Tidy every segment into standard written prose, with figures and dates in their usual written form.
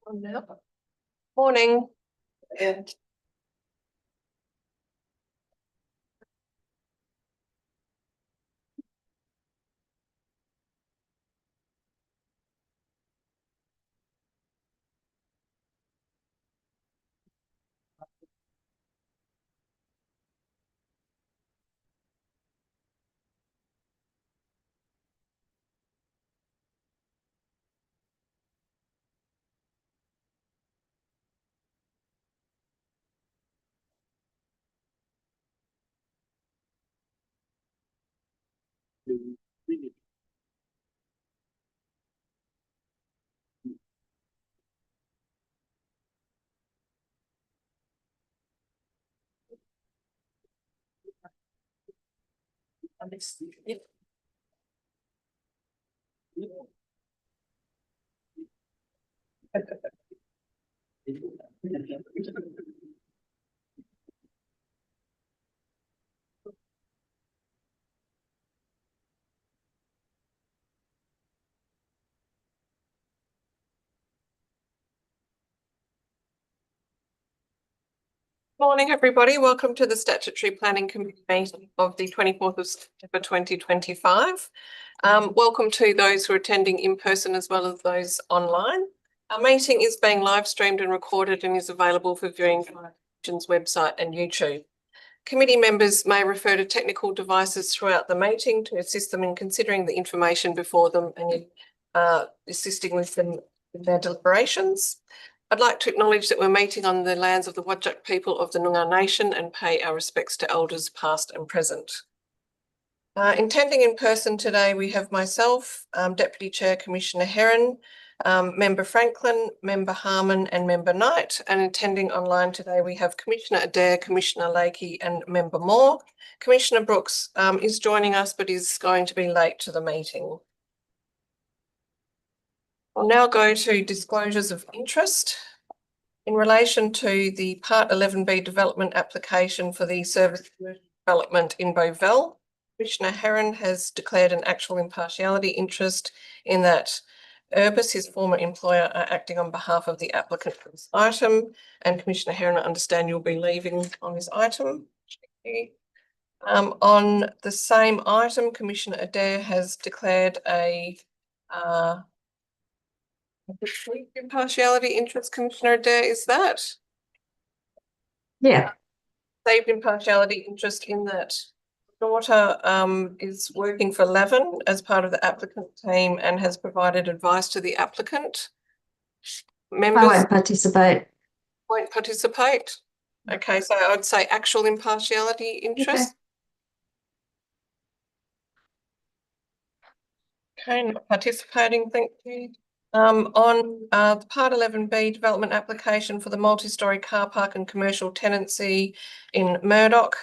On now. Morning. And morning, everybody. Welcome to the Statutory Planning Committee meeting of the 24th of September 2025. Welcome to those who are attending in person as well as those online. Our meeting is being live streamed and recorded and is available for viewing on our Commission's website and YouTube. Committee members may refer to technical devices throughout the meeting to assist them in considering the information before them and assisting with them in their deliberations. I'd like to acknowledge that we're meeting on the lands of the Whadjuk people of the Noongar Nation and pay our respects to elders past and present. Attending in person today, we have myself, Deputy Chair Commissioner Heron, Member Franklin, Member Harmon and Member Knight, and attending online today we have Commissioner Adair, Commissioner Lakey and Member Moore. Commissioner Brooks is joining us but is going to be late to the meeting. I'll now go to disclosures of interest. In relation to the Part 11B development application for the service development in Bovell, Commissioner Heron has declared an actual impartiality interest in that Urbis, his former employer, are acting on behalf of the applicant for this item. And Commissioner Heron, I understand you'll be leaving on this item. On the same item, Commissioner Adair has declared a impartiality interest. Commissioner Adair, is that? Yeah. Saved impartiality interest in that daughter is working for Levin as part of the applicant team and has provided advice to the applicant. Members I won't participate. Won't participate. Okay, so I'd say actual impartiality interest. Okay, not participating, thank you. On the Part 11B development application for the multi-storey car park and commercial tenancy in Murdoch,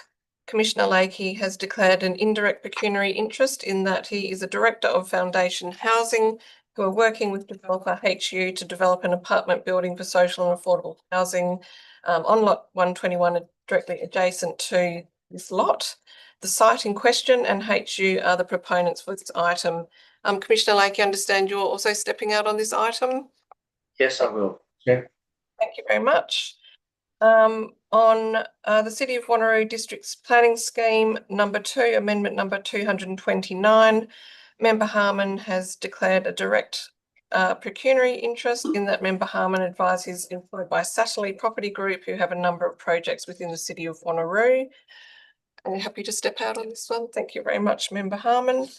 Commissioner Lakey has declared an indirect pecuniary interest in that he is a director of Foundation Housing who are working with developer HU to develop an apartment building for social and affordable housing on lot 121 directly adjacent to this lot. The site in question and HU are the proponents for this item. Commissioner Lakey, I understand you're also stepping out on this item? Yes, I will. Yeah. Thank you very much. On the City of Wanneroo District's Planning Scheme number 2, amendment number 229, Member Harmon has declared a direct pecuniary interest in that Member Harmon advises employed by Satterley Property Group who have a number of projects within the City of Wanneroo. I'm happy to step out on this one. Thank you very much, Member Harmon.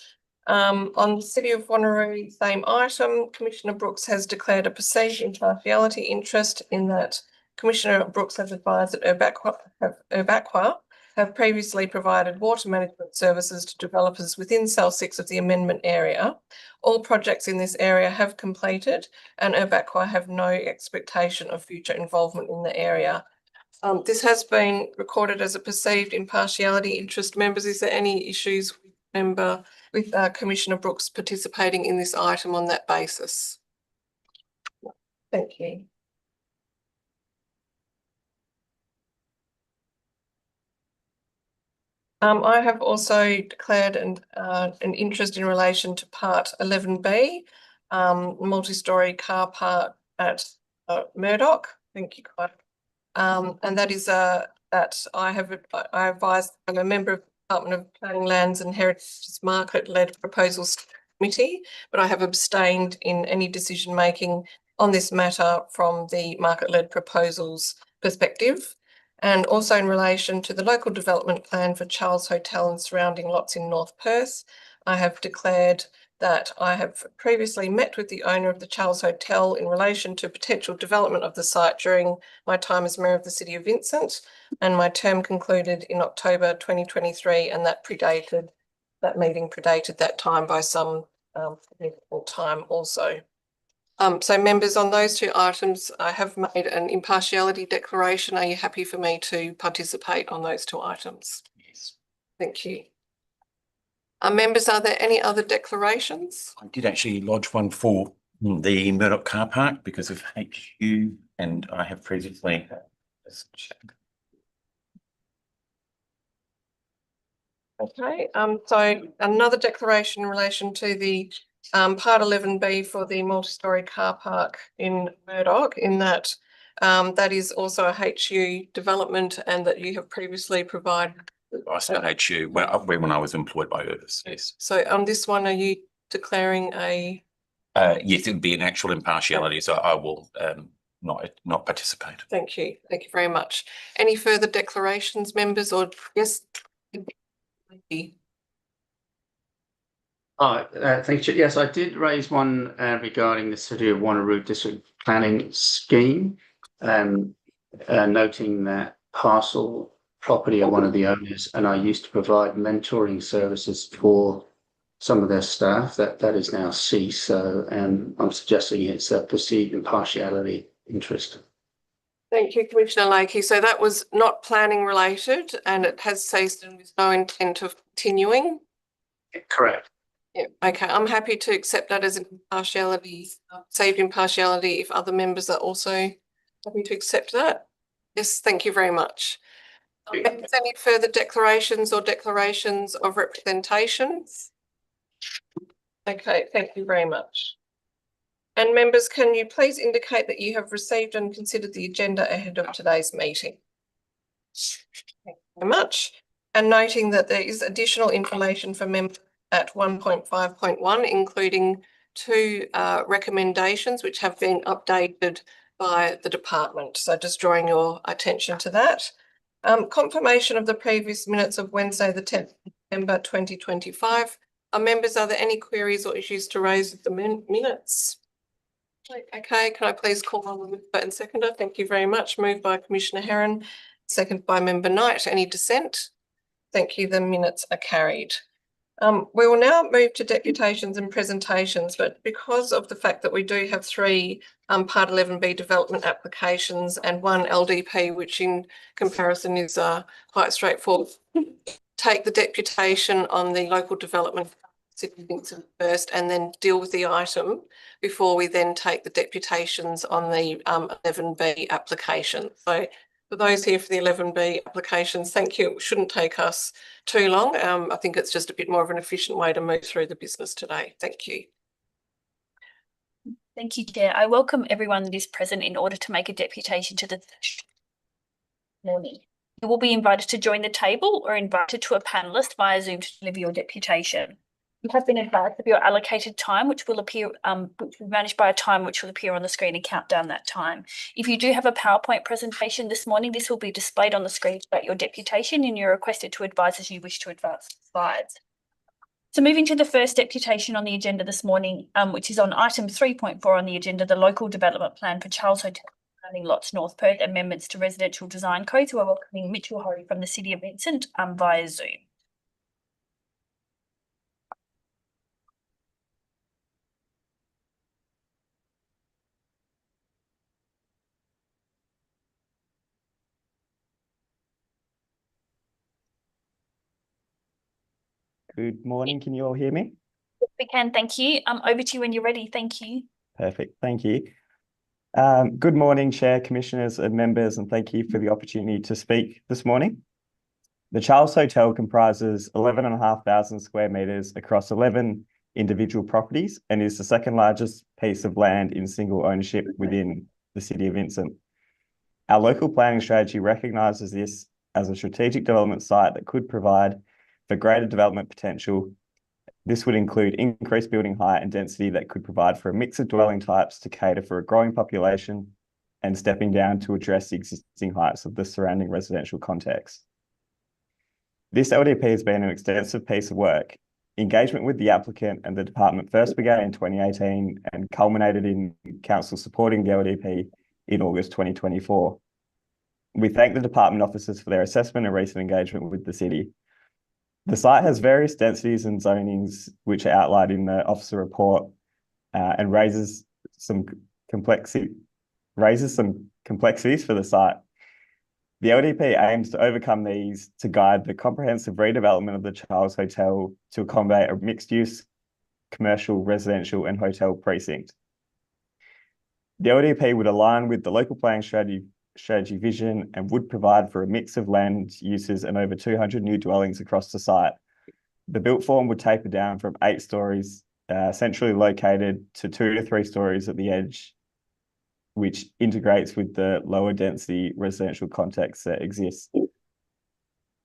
On the City of Wanneroo, same item, Commissioner Brooks has declared a perceived impartiality interest in that Commissioner Brooks has advised that Urbaqua have previously provided water management services to developers within Cell 6 of the amendment area. All projects in this area have completed and Urbaqua have no expectation of future involvement in the area. This has been recorded as a perceived impartiality interest. Members, is there any issues with Commissioner Brooks participating in this item on that basis? Thank you. I have also declared an interest in relation to Part 11B, multi-storey car park at Murdoch. Thank you, Clive. And that is that I advise I'm a member of the Department of Planning, Lands and Heritage's market-led proposals committee, but I have abstained in any decision making on this matter from the market-led proposals perspective. And also in relation to the local development plan for Charles Hotel and surrounding lots in North Perth, I have declared that I have previously met with the owner of the Charles Hotel in relation to potential development of the site during my time as Mayor of the City of Vincent, and my term concluded in October 2023, and that meeting predated that time by some significant time also. So members, on those two items, I have made an impartiality declaration. Are you happy for me to participate on those two items? Yes. Thank you. Members, are there any other declarations? I did actually lodge one for the Murdoch car park because of HU, and I have previously. Okay, so another declaration in relation to the part 11B for the multi-storey car park in Murdoch, in that that is also a HU development and that you have previously provided. I said HU when I was employed by Urbis, yes. So on this one, are you declaring a? Yes, it would be an actual impartiality, so I will not participate. Thank you. Thank you very much. Any further declarations, members, or yes? Thank you. Thank you. Yes, I did raise one regarding the City of Wanneroo District Planning Scheme, noting that parcel property of one of the owners, and I used to provide mentoring services for some of their staff. That is now ceased. So I'm suggesting it's a perceived impartiality interest. Thank you, Commissioner Lakey. So that was not planning related and it has ceased and there's no intent of continuing? Correct. Yeah, okay. I'm happy to accept that as an impartiality, saved impartiality, if other members are also happy to accept that. Yes, thank you very much. Any further declarations or declarations of representations? Okay, thank you very much. And members, can you please indicate that you have received and considered the agenda ahead of today's meeting? Thank you very much. And noting that there is additional information for members at 1.5.1, including two recommendations which have been updated by the department. So just drawing your attention to that. Confirmation of the previous minutes of Wednesday, the 10th of November 2025. Members, are there any queries or issues to raise with the minutes? Okay, can I please call on the mover and seconder? Thank you very much. Moved by Commissioner Herron, second by Member Knight. Any dissent? Thank you. The minutes are carried. We will now move to deputations and presentations, but because of the fact that we do have three Part 11B development applications and one LDP, which in comparison is quite straightforward, take the deputation on the local development first and then deal with the item before we then take the deputations on the 11B application. So for those here for the 11B applications, thank you. It shouldn't take us too long. I think it's just a bit more of an efficient way to move through the business today. Thank you. Thank you, Chair. I welcome everyone that is present in order to make a deputation to the morning. You will be invited to join the table or invited to a panelist via Zoom to deliver your deputation. You have been advised of your allocated time, which will appear, which will be managed by a time which will appear on the screen and count down that time. If you do have a PowerPoint presentation this morning, this will be displayed on the screen about your deputation and you're requested to advise as you wish to advance the slides. So moving to the first deputation on the agenda this morning, which is on item 3.4 on the agenda, the local development plan for Charles Hotel surrounding lots North Perth, amendments to residential design codes. We're welcoming Mitchell Horry from the City of Vincent via Zoom. Good morning. Can you all hear me? Yes, we can. Thank you. Over to you when you're ready. Thank you. Perfect. Thank you. Good morning, Chair, Commissioners and members, and thank you for the opportunity to speak this morning. The Charles Hotel comprises 11,500 square metres across 11 individual properties and is the second largest piece of land in single ownership within the City of Vincent. Our local planning strategy recognises this as a strategic development site that could provide for greater development potential. This would include increased building height and density that could provide for a mix of dwelling types to cater for a growing population and stepping down to address the existing heights of the surrounding residential context. This LDP has been an extensive piece of work. Engagement with the applicant and the department first began in 2018 and culminated in council supporting the LDP in August 2024. We thank the department officers for their assessment and recent engagement with the city. The site has various densities and zonings which are outlined in the officer report and raises some complexities for the site. The LDP aims to overcome these to guide the comprehensive redevelopment of the Charles Hotel to accommodate a mixed-use commercial, residential and hotel precinct. The LDP would align with the local planning strategy vision and would provide for a mix of land uses and over 200 new dwellings across the site. The built form would taper down from 8 stories, centrally located, to 2 to 3 stories at the edge, which integrates with the lower density residential context that exists.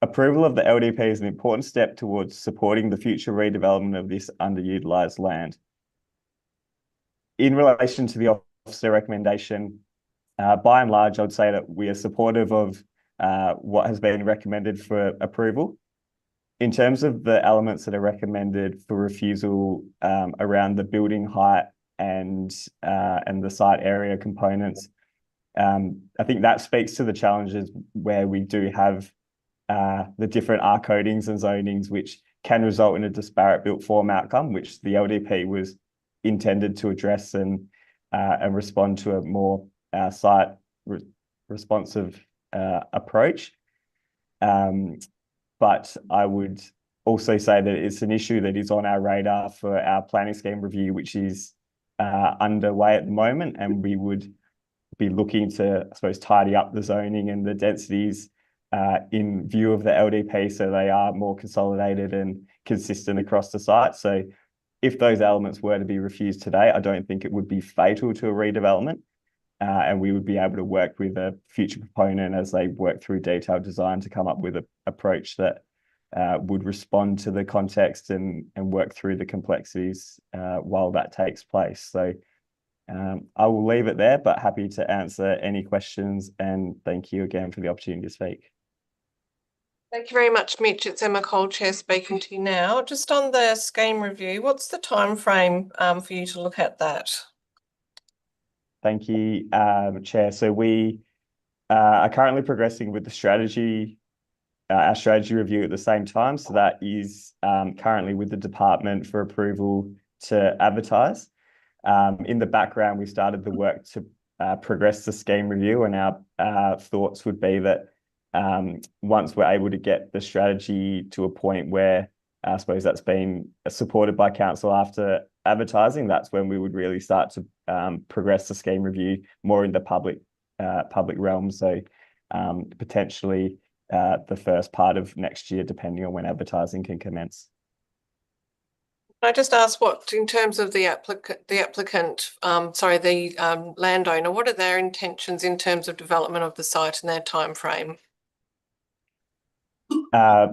Approval of the LDP is an important step towards supporting the future redevelopment of this underutilised land. In relation to the officer recommendation, by and large, I would say that we are supportive of what has been recommended for approval. In terms of the elements that are recommended for refusal around the building height and the site area components, I think that speaks to the challenges where we do have the different R codings and zonings, which can result in a disparate built form outcome, which the LDP was intended to address and respond to a more site responsive approach. But I would also say that it's an issue that is on our radar for our planning scheme review, which is underway at the moment, and we would be looking to, I suppose, tidy up the zoning and the densities in view of the LDP so they are more consolidated and consistent across the site. So if those elements were to be refused today, I don't think it would be fatal to a redevelopment, and we would be able to work with a future proponent as they work through detailed design to come up with an approach that would respond to the context and work through the complexities while that takes place. So I will leave it there, but happy to answer any questions, and thank you again for the opportunity to speak. Thank you very much, Mitch. It's Emma Cole, Chair, speaking to you now. Just on the scheme review, what's the time frame for you to look at that? Thank you, Chair. So we are currently progressing with the strategy, our strategy review at the same time. So that is currently with the department for approval to advertise. In the background, we started the work to progress the scheme review, and our thoughts would be that once we're able to get the strategy to a point where I suppose that's been supported by council after advertising, that's when we would really start to progress the scheme review more in the public realm. So potentially the first part of next year, depending on when advertising can commence. Can I just ask what, in terms of the landowner, what are their intentions in terms of development of the site and their time frame?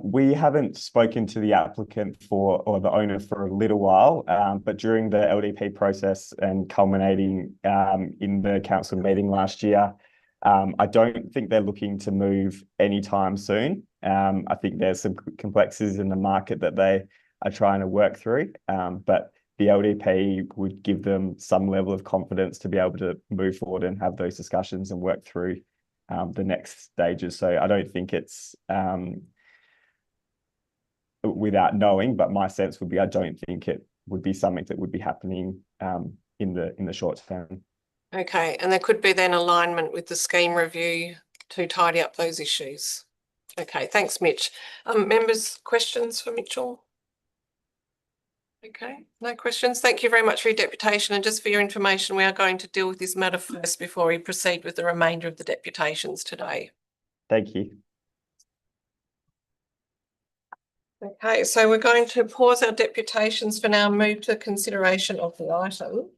We haven't spoken to the applicant or the owner for a little while, but during the LDP process and culminating in the council meeting last year, I don't think they're looking to move anytime soon. I think there's some complexities in the market that they are trying to work through, but the LDP would give them some level of confidence to be able to move forward and have those discussions and work through the next stages. So I don't think it's without knowing, but my sense would be I don't think it would be something that would be happening in the short term. Okay, and there could be then alignment with the scheme review to tidy up those issues. Okay, thanks, Mitch. Members, questions for Mitchell? Okay, no questions. Thank you very much for your deputation, and just for your information, we are going to deal with this matter first before we proceed with the remainder of the deputations today. Thank you. Okay, so we're going to pause our deputations for now and move to consideration of the item.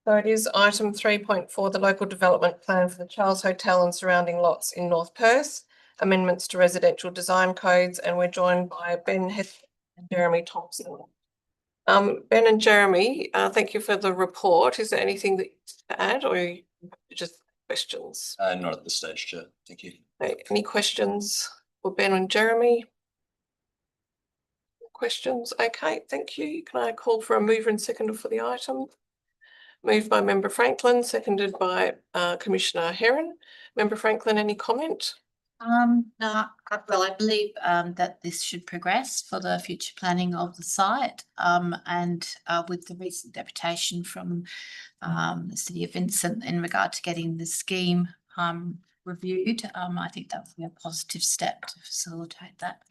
So it is item 3.4, the local development plan for the Charles Hotel and surrounding lots in North Perth, amendments to residential design codes, and we're joined by Ben Heth and Jeremy Thompson. Ben and Jeremy, thank you for the report. Is there anything that you want to add, or just questions? Not at this stage, Chair. Thank you. Any questions for Ben and Jeremy? Questions? Okay, thank you. Can I call for a mover and seconder for the item? Moved by Member Franklin, seconded by Commissioner Heron. Member Franklin, any comment? No, well, I believe that this should progress for the future planning of the site. And with the recent deputation from the City of Vincent in regard to getting the scheme reviewed, I think that would be a positive step to facilitate that.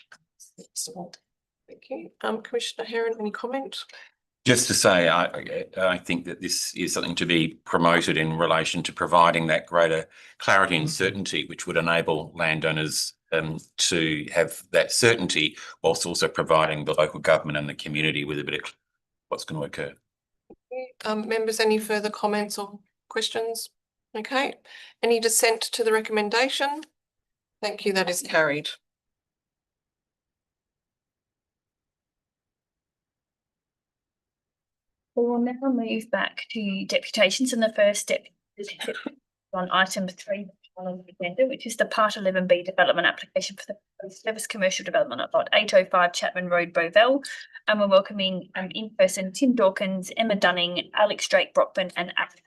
Thank you. Commissioner Heron, any comment? Just to say, I think that this is something to be promoted in relation to providing that greater clarity and certainty, which would enable landowners to have that certainty, whilst also providing the local government and the community with a bit of what's going to occur. Members, any further comments or questions? Okay. Any dissent to the recommendation? Thank you. That is carried. We will now move back to deputations, and the first deputation on item 3 on the agenda, which is the Part 11B development application for the service commercial development at lot 805 Chapman Road, Bovell. And we're welcoming in person Tim Dawkins, Emma Dunning, Alex Drake Brockman, and Alex.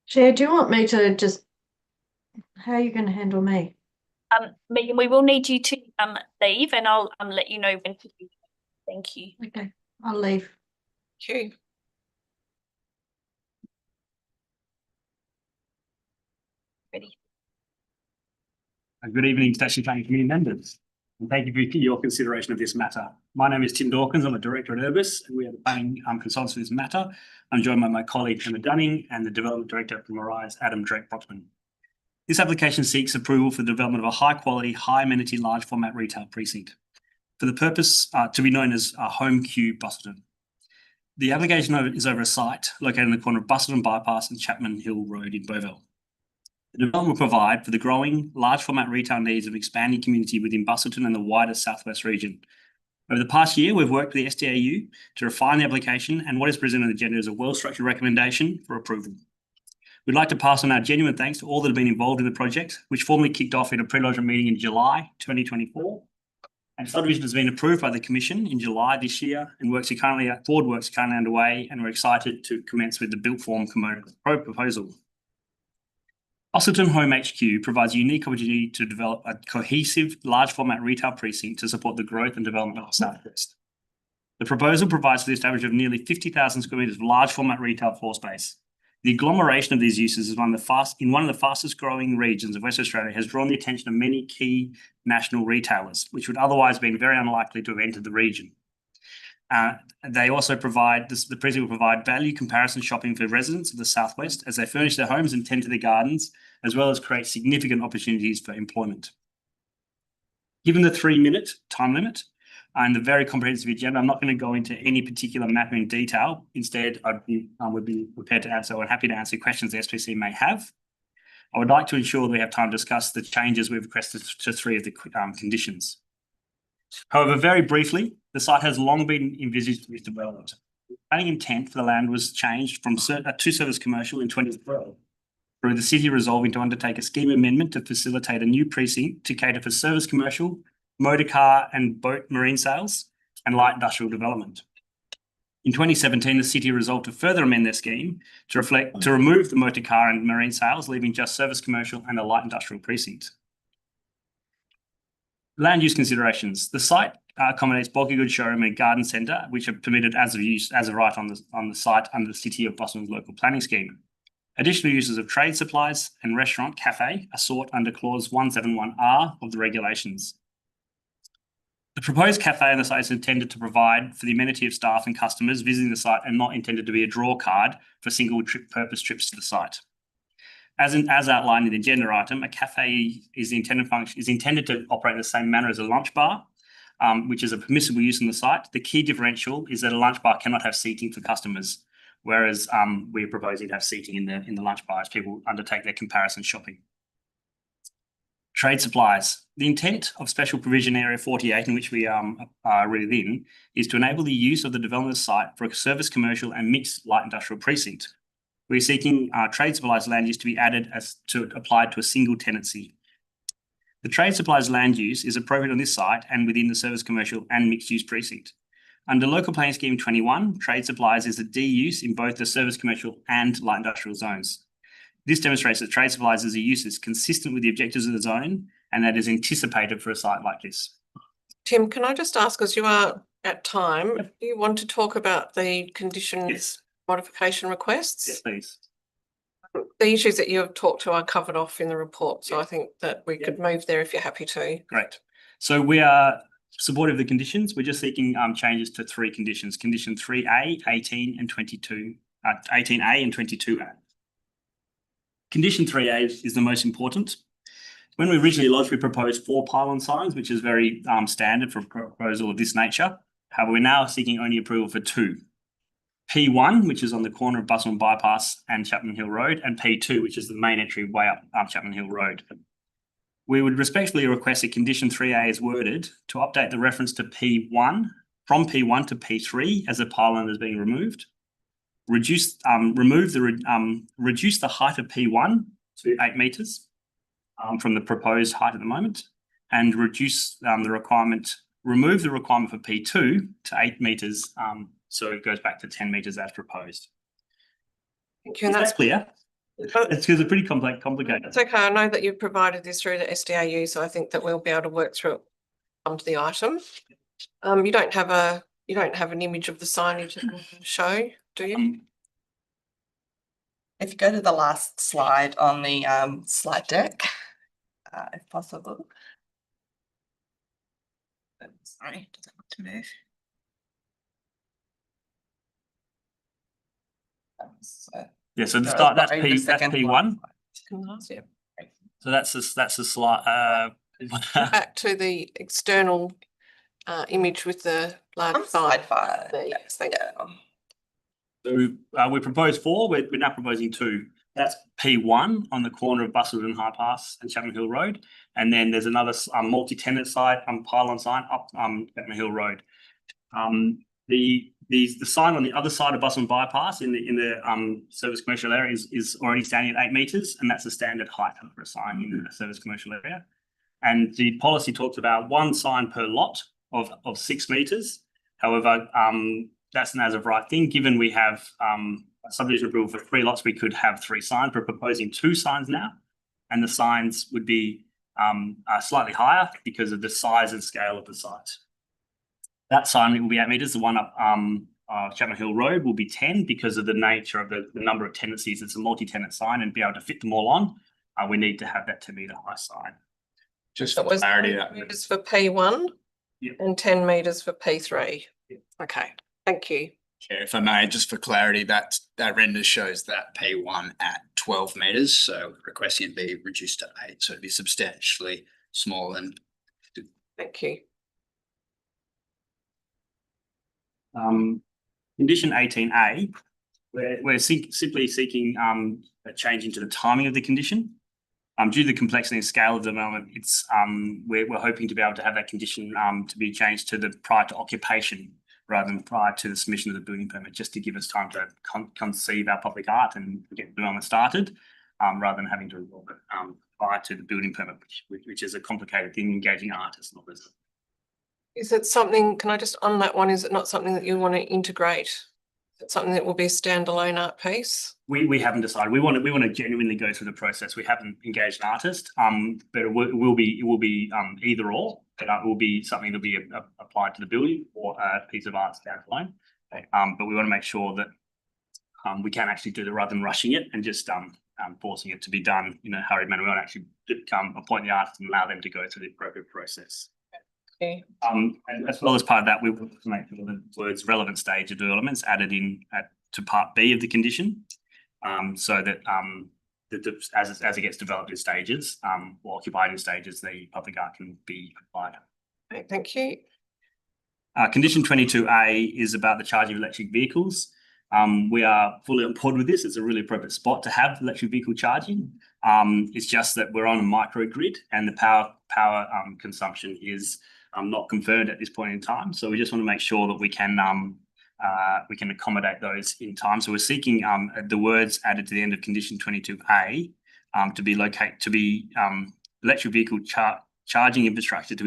Chair, do you want me to just, how are you going to handle me? Megan, we will need you to leave, and I'll let you know when to do. Thank you. Okay, I'll leave. Thank you. Ready. Good evening, Statutory Planning Committee members, and thank you for your consideration of this matter. My name is Tim Dawkins. I'm a director at Urbis, and we are the planning consultants for this matter. I'm joined by my colleague Emma Dunning and the development director from Arise, Adam Drake Brockman. This application seeks approval for the development of a high-quality, high-amenity, large-format retail precinct for the purpose to be known as Home Q Busselton. The application is over a site located in the corner of Busselton Bypass and Chapman Hill Road in Bovell. The development will provide for the growing, large-format retail needs of an expanding community within Busselton and the wider southwest region. Over the past year, we've worked with the SDAU to refine the application, and what is presented on the agenda is a well-structured recommendation for approval. We'd like to pass on our genuine thanks to all that have been involved in the project, which formally kicked off in a pre-lodgement meeting in July 2024. And subdivision has been approved by the Commission in July this year, and board works are currently underway, and we're excited to commence with the built form proposal. Busselton Home HQ provides a unique opportunity to develop a cohesive, large format retail precinct to support the growth and development of the Southwest. The proposal provides for the establishment of nearly 50,000 square metres of large format retail floor space. The agglomeration of these uses is one of the fastest growing regions of Western Australia, has drawn the attention of many key national retailers, which would otherwise have been very unlikely to have entered the region. They also the precinct will provide value comparison shopping for residents of the Southwest as they furnish their homes and tend to their gardens, as well as create significant opportunities for employment. Given the 3-minute time limit and the very comprehensive agenda, I'm not going to go into any particular matter in detail. Instead, would be prepared to answer or happy to answer questions the SPC may have. I would like to ensure that we have time to discuss the changes we've requested to 3 of the conditions. However, very briefly, the site has long been envisaged to be developed. Planning intent for the land was changed from to service commercial in 2012, through the city resolving to undertake a scheme amendment to facilitate a new precinct to cater for service commercial, motor car and boat marine sales, and light industrial development. In 2017, the city resolved to further amend their scheme to remove the motor car and marine sales, leaving just service commercial and a light industrial precinct. Land use considerations. The site accommodates bulky goods showroom and garden centre, which are permitted as of right on the site under the City of Busselton's local planning scheme. Additional uses of trade supplies and restaurant cafe are sought under clause 171R of the regulations. The proposed cafe on the site is intended to provide for the amenity of staff and customers visiting the site, and not intended to be a draw card for single purpose trips to the site. As outlined in the agenda item, a cafe is intended to operate in the same manner as a lunch bar, which is a permissible use on the site. The key differential is that a lunch bar cannot have seating for customers, whereas we're proposing to have seating in the lunch bar as people undertake their comparison shopping. Trade supplies. The intent of Special Provision Area 48, in which we are within, is to enable the use of the development site for a service, commercial and mixed light industrial precinct. We're seeking trade supplies land use to be added applied to a single tenancy. The trade supplies land use is appropriate on this site and within the service, commercial and mixed use precinct. Under Local Planning Scheme 21, trade supplies is a D use in both the service, commercial and light industrial zones. This demonstrates that trade supplies as a use is consistent with the objectives of the zone and that is anticipated for a site like this. Tim, can I just ask, as you are at time, do you want to talk about the conditions modification requests? Yes, please. The issues that you have talked to are covered off in the report, so I think that we could move there if you're happy to. Great. So we are supportive of the conditions. We're just seeking changes to 3 conditions. Condition 3A, 18 and 22, 18A and 22A. Condition 3A is the most important. When we originally lodged, we proposed 4 pylon signs, which is very standard for a proposal of this nature. However, we're now seeking only approval for 2. P1, which is on the corner of Busselton Bypass and Chapman Hill Road, and P2, which is the main entry way up Chapman Hill Road. We would respectfully request that condition 3A is worded to update the reference to P1 from P1 to P3 as the pylon is being removed. Reduce the height of P1 to 8 metres from the proposed height at the moment, and reduce remove the requirement for P2 to 8 metres, so it goes back to 10 metres as proposed. Thank you. And That's clear. It's because it's pretty complicated. It's okay. I know that you've provided this through the SDAU, so I think that we'll be able to work through it onto the item. You don't have an image of the signage to show, do you? If you go to the last slide on the slide deck, if possible. Sorry, does it want to move? So to start, that's P1. Yeah. So that's the slide. Back to the external image with the large Slide 5. Yes, thank you. So we proposed 4. We're now proposing 2. That's P1 on the corner of Busselton High Pass and Chapman Hill Road, and then there's another multi-tenant site pylon sign up Chapman Hill Road. The sign on the other side of Busselton Bypass in the service commercial area is already standing at 8 metres, and that's a standard height for a sign in the service commercial area. And the policy talks about 1 sign per lot of 6 metres. However, that's an as of right thing. Given we have subdivision approval for 3 lots, we could have 3 signs. We're proposing 2 signs now, and the signs would be slightly higher because of the size and scale of the site. That sign will be 8 metres. The one up Chapman Hill Road will be 10 because of the nature of the number of tenancies. It's a multi-tenant sign, and be able to fit them all on, we need to have that 10 metre high sign. Just for clarity, 8 metres for P1 and 10 metres for P3. Okay, thank you. Yeah, if I may, just for clarity, that render shows that P1 at 12 metres, so requesting it be reduced to 8, so it'd be substantially smaller than. Thank you. Condition 18A, we're simply seeking a change into the timing of the condition. Due to the complexity and scale of the development, it's we're hoping to be able to have that condition to be changed to the prior to occupation rather than prior to the submission of the building permit, just to give us time to conceive our public art and get the development started, rather than having to involve it prior to the building permit, which is a complicated thing, engaging artists and all this. Is it something, can I just, on that one, is it not something that you want to integrate? Is it something that will be a standalone art piece? We haven't decided. We want to genuinely go through the process. We haven't engaged an artist, but it will be either or. It will be something that will be applied to the building or a piece of art standalone. But we want to make sure that we can actually do that rather than rushing it and just forcing it to be done in a hurried manner. We want to actually appoint the artist and allow them to go through the appropriate process. Okay. And as well as part of that, we want to make sure the words relevant stage of developments added in to part B of the condition, so that as it gets developed in stages or occupied in stages, the public art can be applied. Okay, thank you. Condition 22A is about the charging of electric vehicles. We are fully on board with this. It's a really appropriate spot to have electric vehicle charging. It's just that we're on a microgrid and the power consumption is not confirmed at this point in time. So we just want to make sure that we can accommodate those in time. So we're seeking the words added to the end of condition 22A to be electric vehicle charging infrastructure to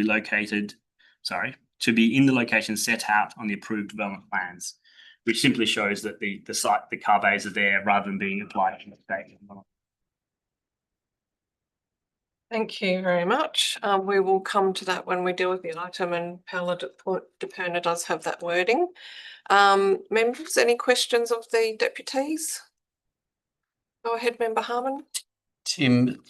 be in the location set out on the approved development plans, which simply shows that the car bays are there rather than being applied in the state. Thank you very much. We will come to that when we deal with the item, and Paola de Perna does have that wording. Members, any questions of the deputies? Go ahead, Member Harmon. Tim,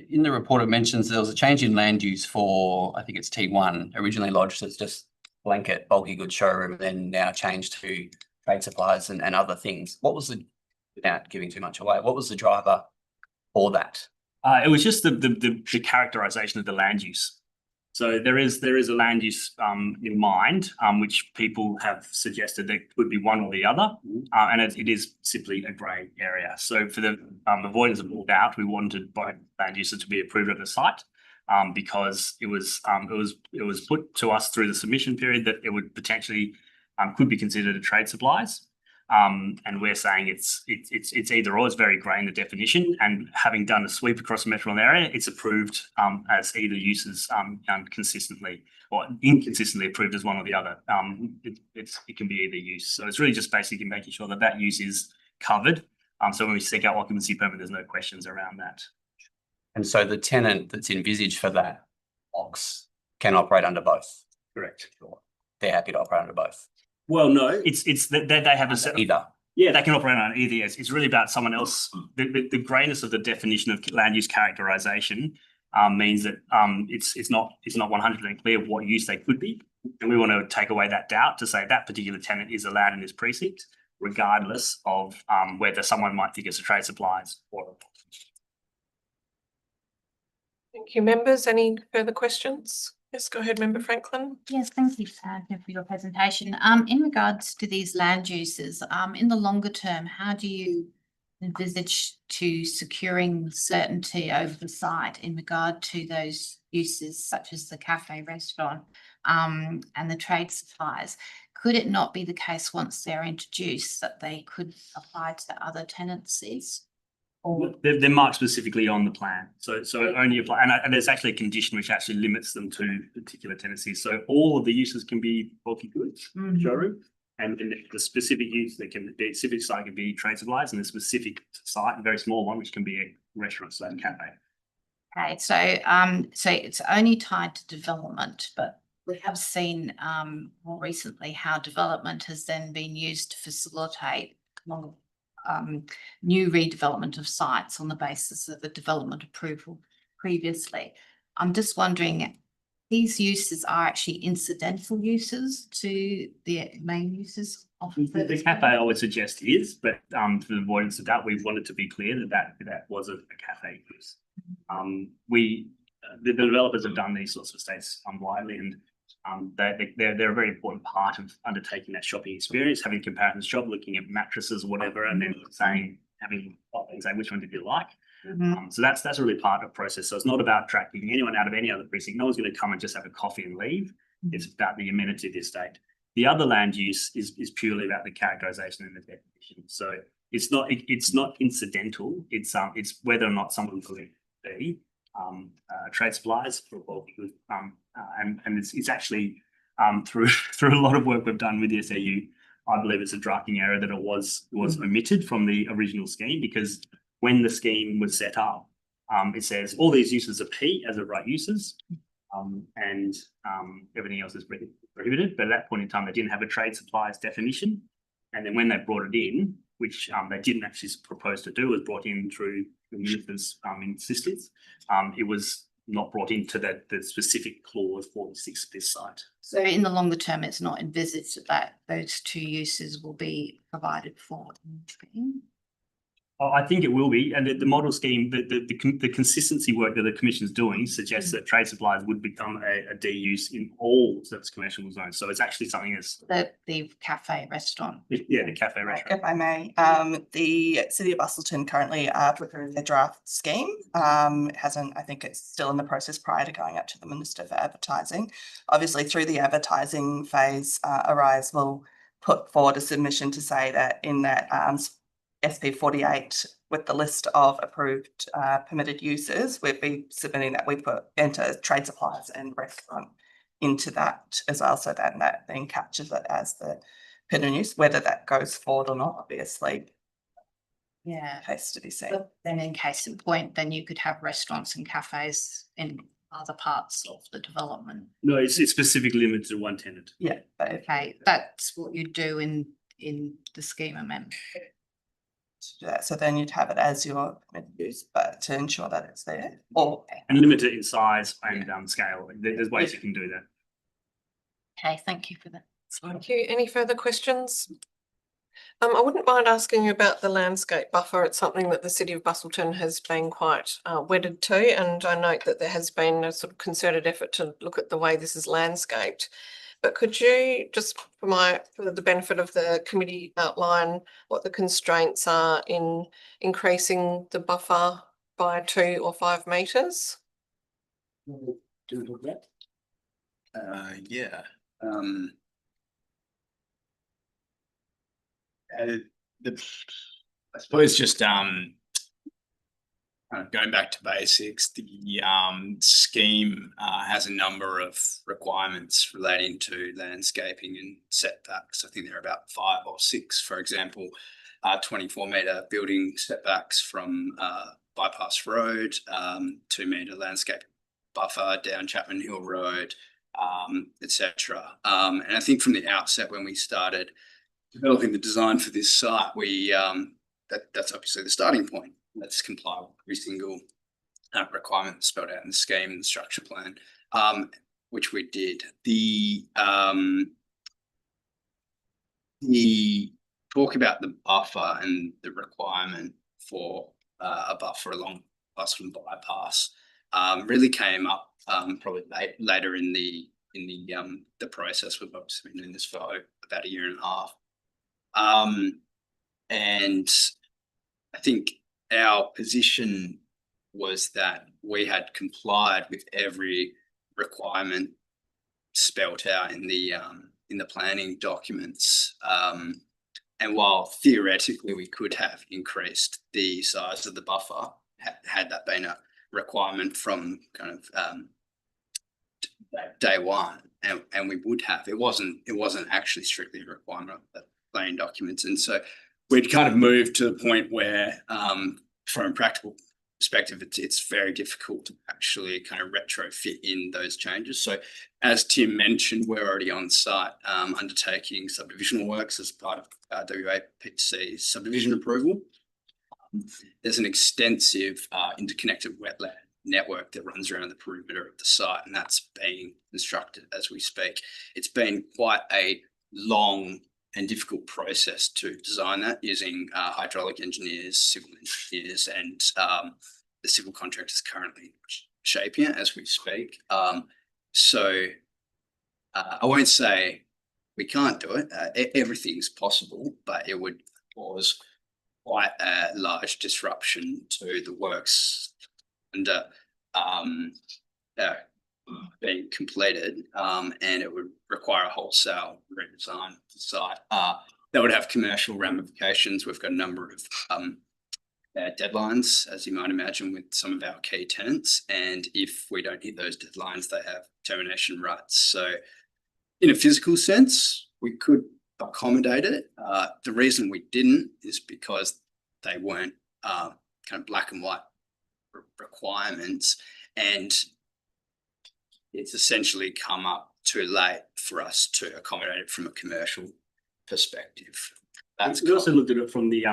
in the report it mentions there was a change in land use for, I think it's T1, originally lodged as just blanket bulky goods showroom, and then now changed to trade supplies and other things. What was without giving too much away, what was the driver for that? It was just the characterization of the land use. So there is a land use in mind, which people have suggested there could be one or the other, and it is simply a grey area. So for the avoidance of all doubt, we wanted both land uses to be approved at the site, because it was put to us through the submission period that it would potentially could be considered a trade supplies. And we're saying it's either or. It's very grey in the definition, and having done a sweep across the metropolitan area, it's approved as either uses consistently or inconsistently approved as one or the other. It can be either use. So it's really just basically making sure that that use is covered. So when we seek out occupancy permit, there's no questions around that. And so the tenant that's envisaged for that box can operate under both. Correct. They're happy to operate under both. Well, no, it's that they have a set Either. Yeah, they can operate on either. Yes. It's really about someone else. The greyness of the definition of land use characterization means that it's not 100% clear what use they could be, and we want to take away that doubt to say that particular tenant is allowed in this precinct, regardless of whether someone might think it's a trade supplies or. Thank you, members. Any further questions? Yes, go ahead, Member Franklin. Yes, thank you for your presentation. In regards to these land uses, in the longer term, how do you envisage to securing certainty over the site in regard to those uses such as the cafe, restaurant, and the trade supplies? Could it not be the case once they're introduced that they could apply to other tenancies? Or They're marked specifically on the plan, so it only apply, and there's actually a condition which actually limits them to particular tenancies. So all of the uses can be bulky goods showroom, and the specific use that can be specific site can be trade supplies, and the specific site, a very small one, which can be a restaurant / cafe. okay, so it's only tied to development, but we have seen more recently how development has then been used to facilitate new redevelopment of sites on the basis of the development approval previously. I'm just wondering, these uses are actually incidental uses to the main uses of the cafe, I would suggest is, but for the avoidance of doubt, we wanted to be clear that was a cafe use. The developers have done these sorts of estates widely, and they're a very important part of undertaking that shopping experience, having a comparison shop, looking at mattresses or whatever, and then saying which one did you like. So that's really part of the process. So it's not about attracting anyone out of any other precinct. No one's going to come and just have a coffee and leave. It's about the amenity of the estate. The other land use is purely about the characterization and the definition. So it's not incidental. It's whether or not someone will be trade supplies for bulky goods, and it's actually through a lot of work we've done with the SAU, I believe it's a drafting error that it was omitted from the original scheme, because when the scheme was set up, it says all these uses are P as of right uses, and everything else is prohibited. But at that point in time, they didn't have a trade supplies definition, and then when they brought it in, which they didn't actually propose to do, was brought in through the minister's insistence. It was not brought into the specific clause 46 of this site. So in the longer term, it's not envisaged that those two uses will be provided for. I think it will be, and the model scheme, the consistency work that the commission's doing suggests that trade supplies would become a D use in all service commercial zones. So it's actually something that's The cafe restaurant. yeah, the cafe restaurant. If I may, the City of Busselton currently are preparing their draft scheme. It hasn't, I think it's still in the process prior to going up to the Minister for advertising. Obviously, through the advertising phase, Arise will put forward a submission to say that in that SP 48 with the list of approved permitted uses, we'd be submitting that we enter trade supplies and restaurant into that as well, so that then captures it as the permitted use. Whether that goes forward or not, obviously, Yeah. has to be seen. But then in case in point, then you could have restaurants and cafes in other parts of the development. No, it's specifically limited to one tenant. Yeah. But Okay, that's what you do in the scheme amendment. to do that, so then you'd have it as your permitted use, but to ensure that it's there, or And limit it in size and scale. There's ways you can do that. Okay, thank you for that. Thank you. Any further questions? I wouldn't mind asking you about the landscape buffer. It's something that the City of Busselton has been quite wedded to, and I note that there has been a sort of concerted effort to look at the way this is landscaped. But could you just, for the benefit of the committee, outline what the constraints are in increasing the buffer by 2 or 5 metres? Yeah. I suppose just kind of going back to basics, the scheme has a number of requirements relating to landscaping and setbacks. I think there are about 5 or 6, for example, 24-metre building setbacks from Bypass Road, 2-metre landscape buffer down Chapman Hill Road, etc. And I think from the outset when we started developing the design for this site, we that's obviously the starting point. Let's comply with every single requirement spelled out in the scheme and the structure plan, which we did. The talk about the buffer and the requirement for a buffer along Busselton bypass really came up probably later in the process. We've obviously been doing this for about 1.5 years. And I think our position was that we had complied with every requirement spelt out in the planning documents. And while theoretically we could have increased the size of the buffer, had that been a requirement from kind of day one, and we would have, it wasn't actually strictly a requirement of the planning documents. And so we'd kind of moved to the point where from a practical perspective, it's very difficult to actually kind of retrofit in those changes. So as Tim mentioned, we're already on site undertaking subdivisional works as part of WAPC subdivision approval. There's an extensive interconnected wetland network that runs around the perimeter of the site, and that's being constructed as we speak. It's been quite a long and difficult process to design that using hydraulic engineers, civil engineers, and the civil contractors currently shaping it as we speak. So I won't say we can't do it. Everything's possible, but it would cause quite a large disruption to the works under being completed, and it would require a wholesale redesign of the site. That would have commercial ramifications. We've got a number of deadlines, as you might imagine, with some of our key tenants, and if we don't hit those deadlines, they have termination rights. So in a physical sense, we could accommodate it. The reason we didn't is because they weren't kind of black and white requirements, and it's essentially come up too late for us to accommodate it from a commercial perspective. We also looked at it from the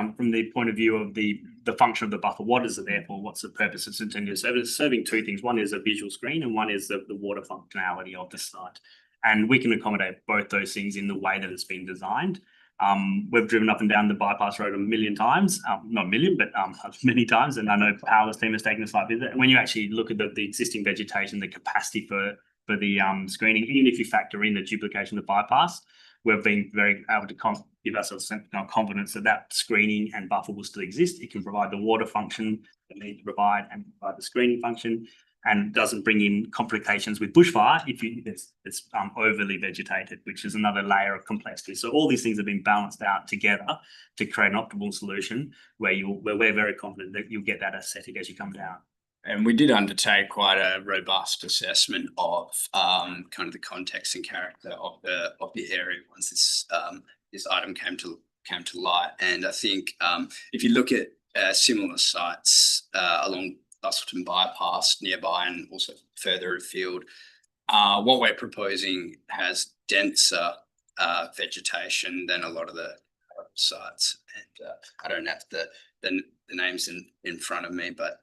point of view of the function of the buffer. What is it there for? What's the purpose it's intended to serve? It's serving 2 things. One is a visual screen, and one is the water functionality of the site. And we can accommodate both those things in the way that it's been designed. We've driven up and down the bypass road a million times, not a million, but many times. And I know Powerless team has taken a site visit. And when you actually look at the existing vegetation, the capacity for the screening, even if you factor in the duplication of the bypass, we've been very able to give ourselves confidence that that screening and buffer will still exist. It can provide the water function that it needs to provide and provide the screening function, and doesn't bring in complications with bushfire if it's overly vegetated, which is another layer of complexity. So all these things have been balanced out together to create an optimal solution where we're very confident that you'll get that aesthetic as you come down. And we did undertake quite a robust assessment of kind of the context and character of the area once this item came to light. And I think if you look at similar sites along Bustleton bypass nearby and also further afield, what we're proposing has denser vegetation than a lot of the sites. And I don't have the names in front of me, but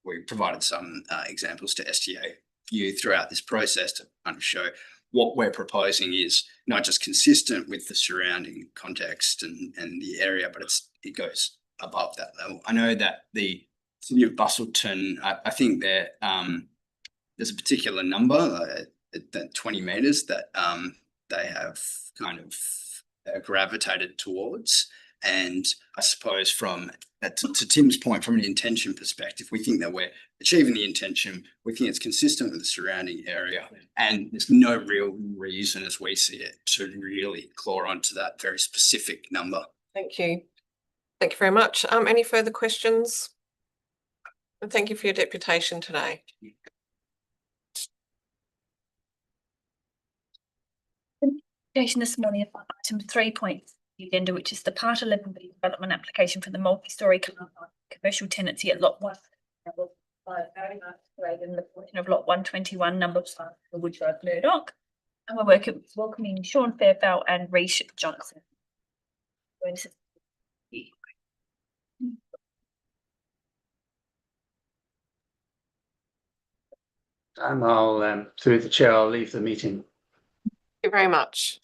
we provided some examples to STA View throughout this process to kind of show what we're proposing is not just consistent with the surrounding context and the area, but it goes above that level. I know that the City of Bustleton, I think there's a particular number, that 20 metres that they have kind of gravitated towards. And I suppose to Tim's point, from an intention perspective, we think that we're achieving the intention. We think it's consistent with the surrounding area, and there's no real reason, as we see it, to really claw onto that very specific number. Thank you. Thank you very much. Any further questions? And thank you for your deputation today. Deputation this morning of item 3 points the agenda, which is the Part 11B development application for the multi-storey commercial tenancy at Lot 1. And the portion of Lot 121, number 5, Wood Road, Murdoch. And we're welcoming Sean Fairfell and Reece Johnson. And I'll, through the chair, I'll leave the meeting. Thank you very much.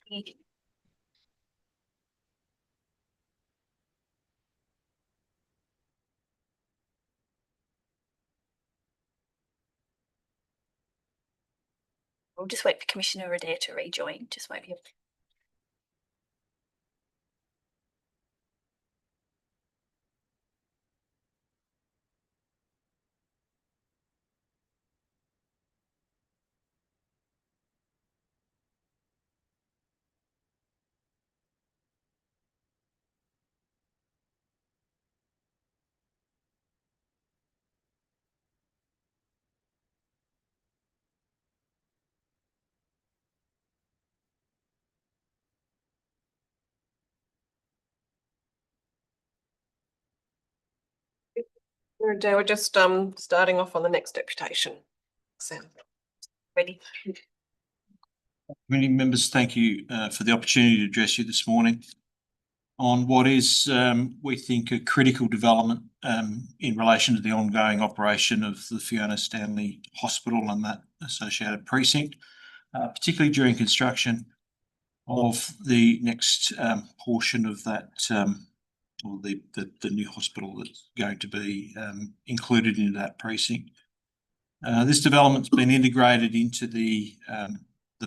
We'll just wait for Commissioner Adair to rejoin. Just wait for We're just starting off on the next deputation. Sam. ready. Committee members, thank you for the opportunity to address you this morning on what is, we think, a critical development in relation to the ongoing operation of the Fiona Stanley Hospital and that associated precinct, particularly during construction of the next portion of that, or the new hospital that's going to be included in that precinct. This development's been integrated into the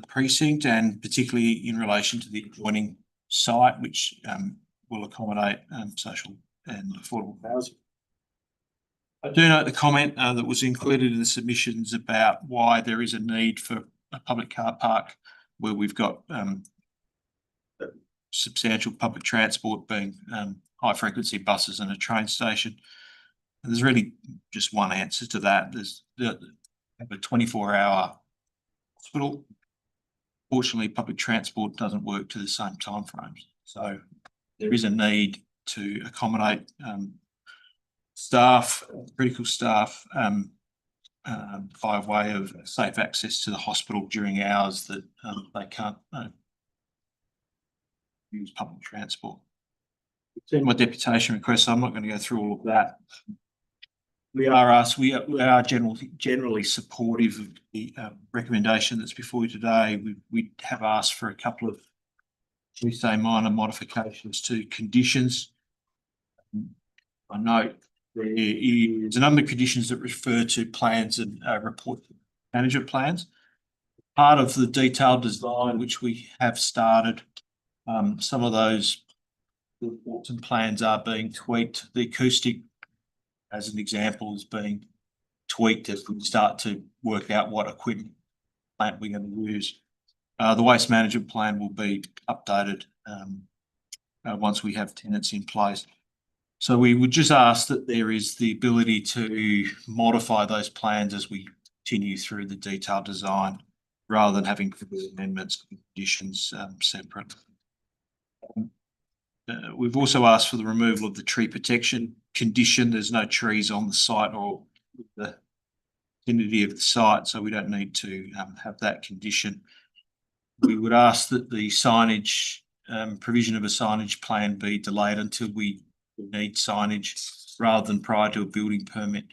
precinct, and particularly in relation to the adjoining site, which will accommodate social and affordable housing. I do note the comment that was included in the submissions about why there is a need for a public car park where we've got substantial public transport being high frequency buses and a train station. And there's really just one answer to that. There's a 24-hour hospital. Fortunately, public transport doesn't work to the same timeframes. So there is a need to accommodate staff, critical staff, by way of safe access to the hospital during hours that they can't use public transport. In my deputation request, I'm not going to go through all of that. We are generally supportive of the recommendation that's before you today. We have asked for a couple of we say minor modifications to conditions. I note there is a number of conditions that refer to plans and report management plans. Part of the detailed design, which we have started, some of those reports and plans are being tweaked. The acoustic, as an example, is being tweaked as we start to work out what equipment plant we're going to use. The waste management plan will be updated once we have tenants in place. So we would just ask that there is the ability to modify those plans as we continue through the detailed design, rather than having amendments and conditions separate. We've also asked for the removal of the tree protection condition. There's no trees on the site or the vicinity of the site, so we don't need to have that condition. We would ask that the signage, provision of a signage plan be delayed until we need signage rather than prior to a building permit.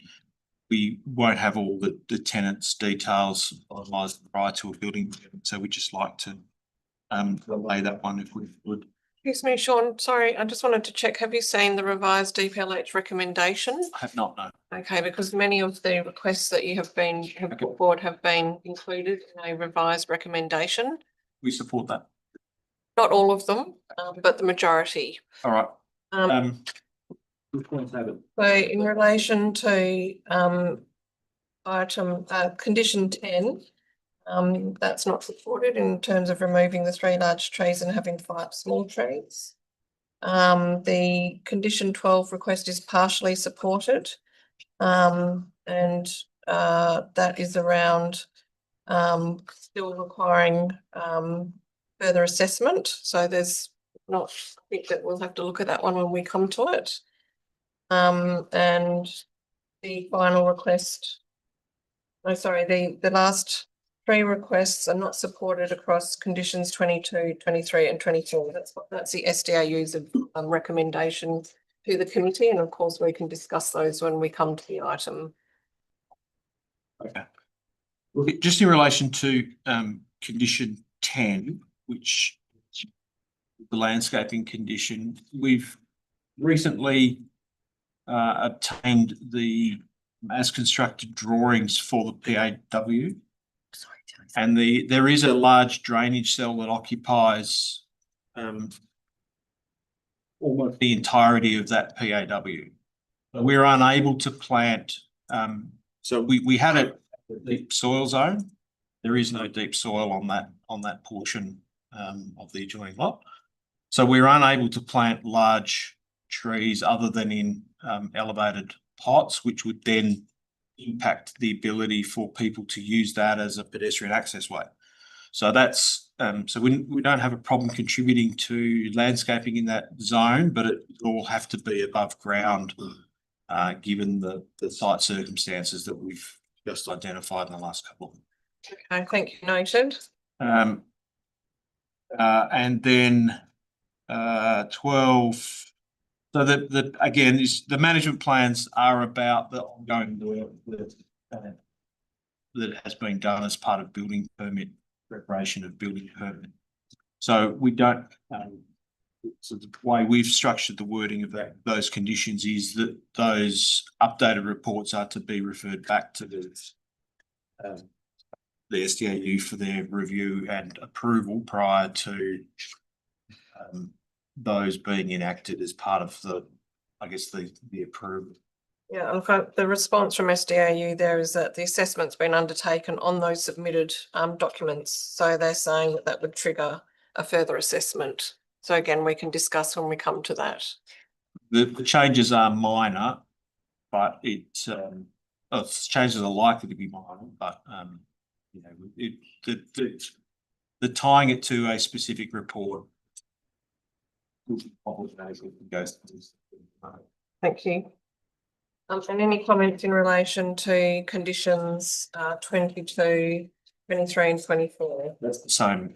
We won't have all the tenants' details finalised prior to a building permit, so we just like to delay that one if we would. Excuse me, Sean, sorry, I just wanted to check, have you seen the revised DPLH recommendation? I have not, no. Okay, because many of the requests that you have put forward have been included in a revised recommendation. We support that. Not all of them, but the majority. All right. So in relation to item condition 10, that's not supported in terms of removing the 3 large trees and having 5 small trees. The condition 12 request is partially supported, and that is around still requiring further assessment. So there's not, I think that we'll have to look at that one when we come to it. And the final request, no, sorry, the last 3 requests are not supported across conditions 22, 23 and 24. That's the SDAU's recommendation to the committee, and of course we can discuss those when we come to the item. Okay. Look, just in relation to condition 10, which is the landscaping condition, we've recently obtained the as constructed drawings for the PAW. And there is a large drainage cell that occupies almost the entirety of that PAW. But we're unable to plant, so we had a deep soil zone. There is no deep soil on that portion of the adjoining lot. So we're unable to plant large trees other than in elevated pots, which would then impact the ability for people to use that as a pedestrian access way. So that's so we don't have a problem contributing to landscaping in that zone, but it will have to be above ground given the site circumstances that we've just identified in the last couple. Okay, thank you, noted. And then 12. So again, the management plans are about the ongoing work that has been done as part of building permit preparation of building permit. So we don't. So the way we've structured the wording of those conditions is that those updated reports are to be referred back to the SDAU for their review and approval prior to those being enacted as part of the, I guess, the approval. Yeah, in fact, the response from SDAU there is that the assessment's been undertaken on those submitted documents. So they're saying that would trigger a further assessment. So again, we can discuss when we come to that. The changes are minor, but changes are likely to be minor, but you know, the tying it to a specific report. Thank you. And any comments in relation to conditions 22, 23 and 24? That's the same.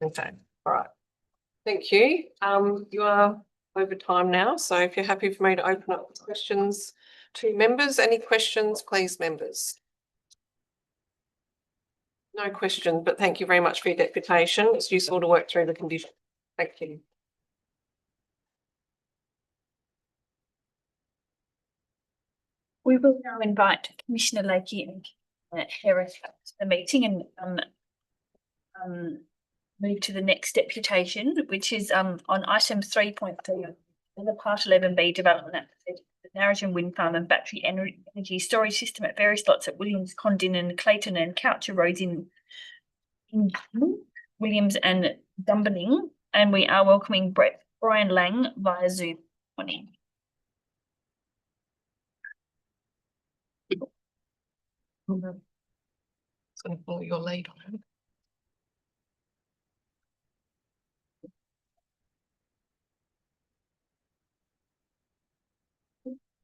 Okay, all right. Thank you. You are over time now, so if you're happy for me to open up questions to members, any questions, please, members? No question, but thank you very much for your deputation. It's useful to work through the condition. Thank you. We will now invite Commissioner Lakey and Harris to the meeting and move to the next deputation, which is on item 3.3, the part 11B development application, the Narrogin Wind Farm and battery energy storage system at various lots at Williams, Condon and Clayton and Coucher Roads in Williams and Dumbarton. And we are welcoming Brian Lang via Zoom morning. It's going to follow your lead on it.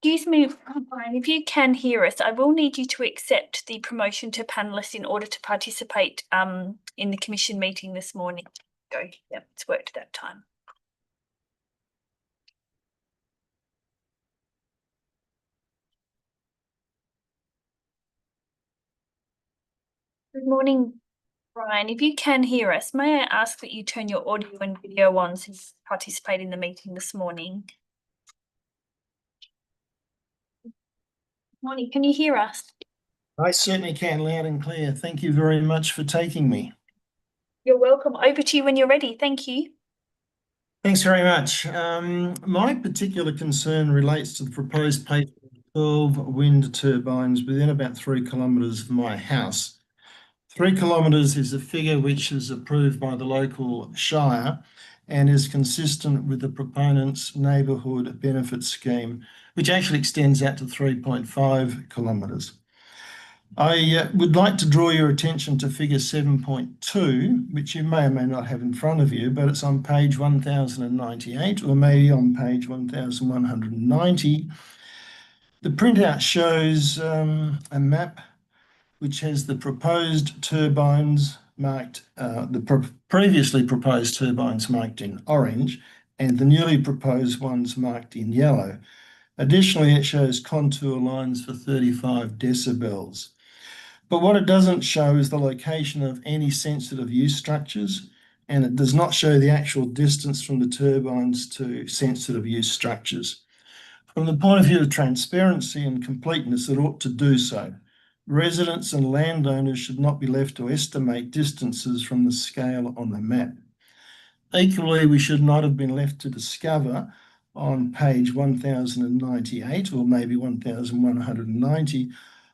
Excuse me, Brian, if you can hear us, I will need you to accept the promotion to panelist in order to participate in the commission meeting this morning. Go, yeah, it's worked that time. Good morning, Brian. If you can hear us, may I ask that you turn your audio and video on so you participate in the meeting this morning? Morning, can you hear us? I certainly can, loud and clear. Thank you very much for taking me. You're welcome. Over to you when you're ready. Thank you. Thanks very much. My particular concern relates to the proposed placement of 12 wind turbines within about 3 kilometres of my house. 3 kilometres is a figure which is approved by the local shire and is consistent with the proponent's neighbourhood benefit scheme, which actually extends out to 3.5 kilometres. I would like to draw your attention to figure 7.2, which you may or may not have in front of you, but it's on page 1098 or maybe on page 1190. The printout shows a map which has the proposed turbines marked, previously proposed turbines marked in orange and the newly proposed ones marked in yellow. Additionally, it shows contour lines for 35 decibels. But what it doesn't show is the location of any sensitive use structures, and it does not show the actual distance from the turbines to sensitive use structures. From the point of view of transparency and completeness, it ought to do so. Residents and landowners should not be left to estimate distances from the scale on the map. Equally, we should not have been left to discover on page 1098 or maybe 1190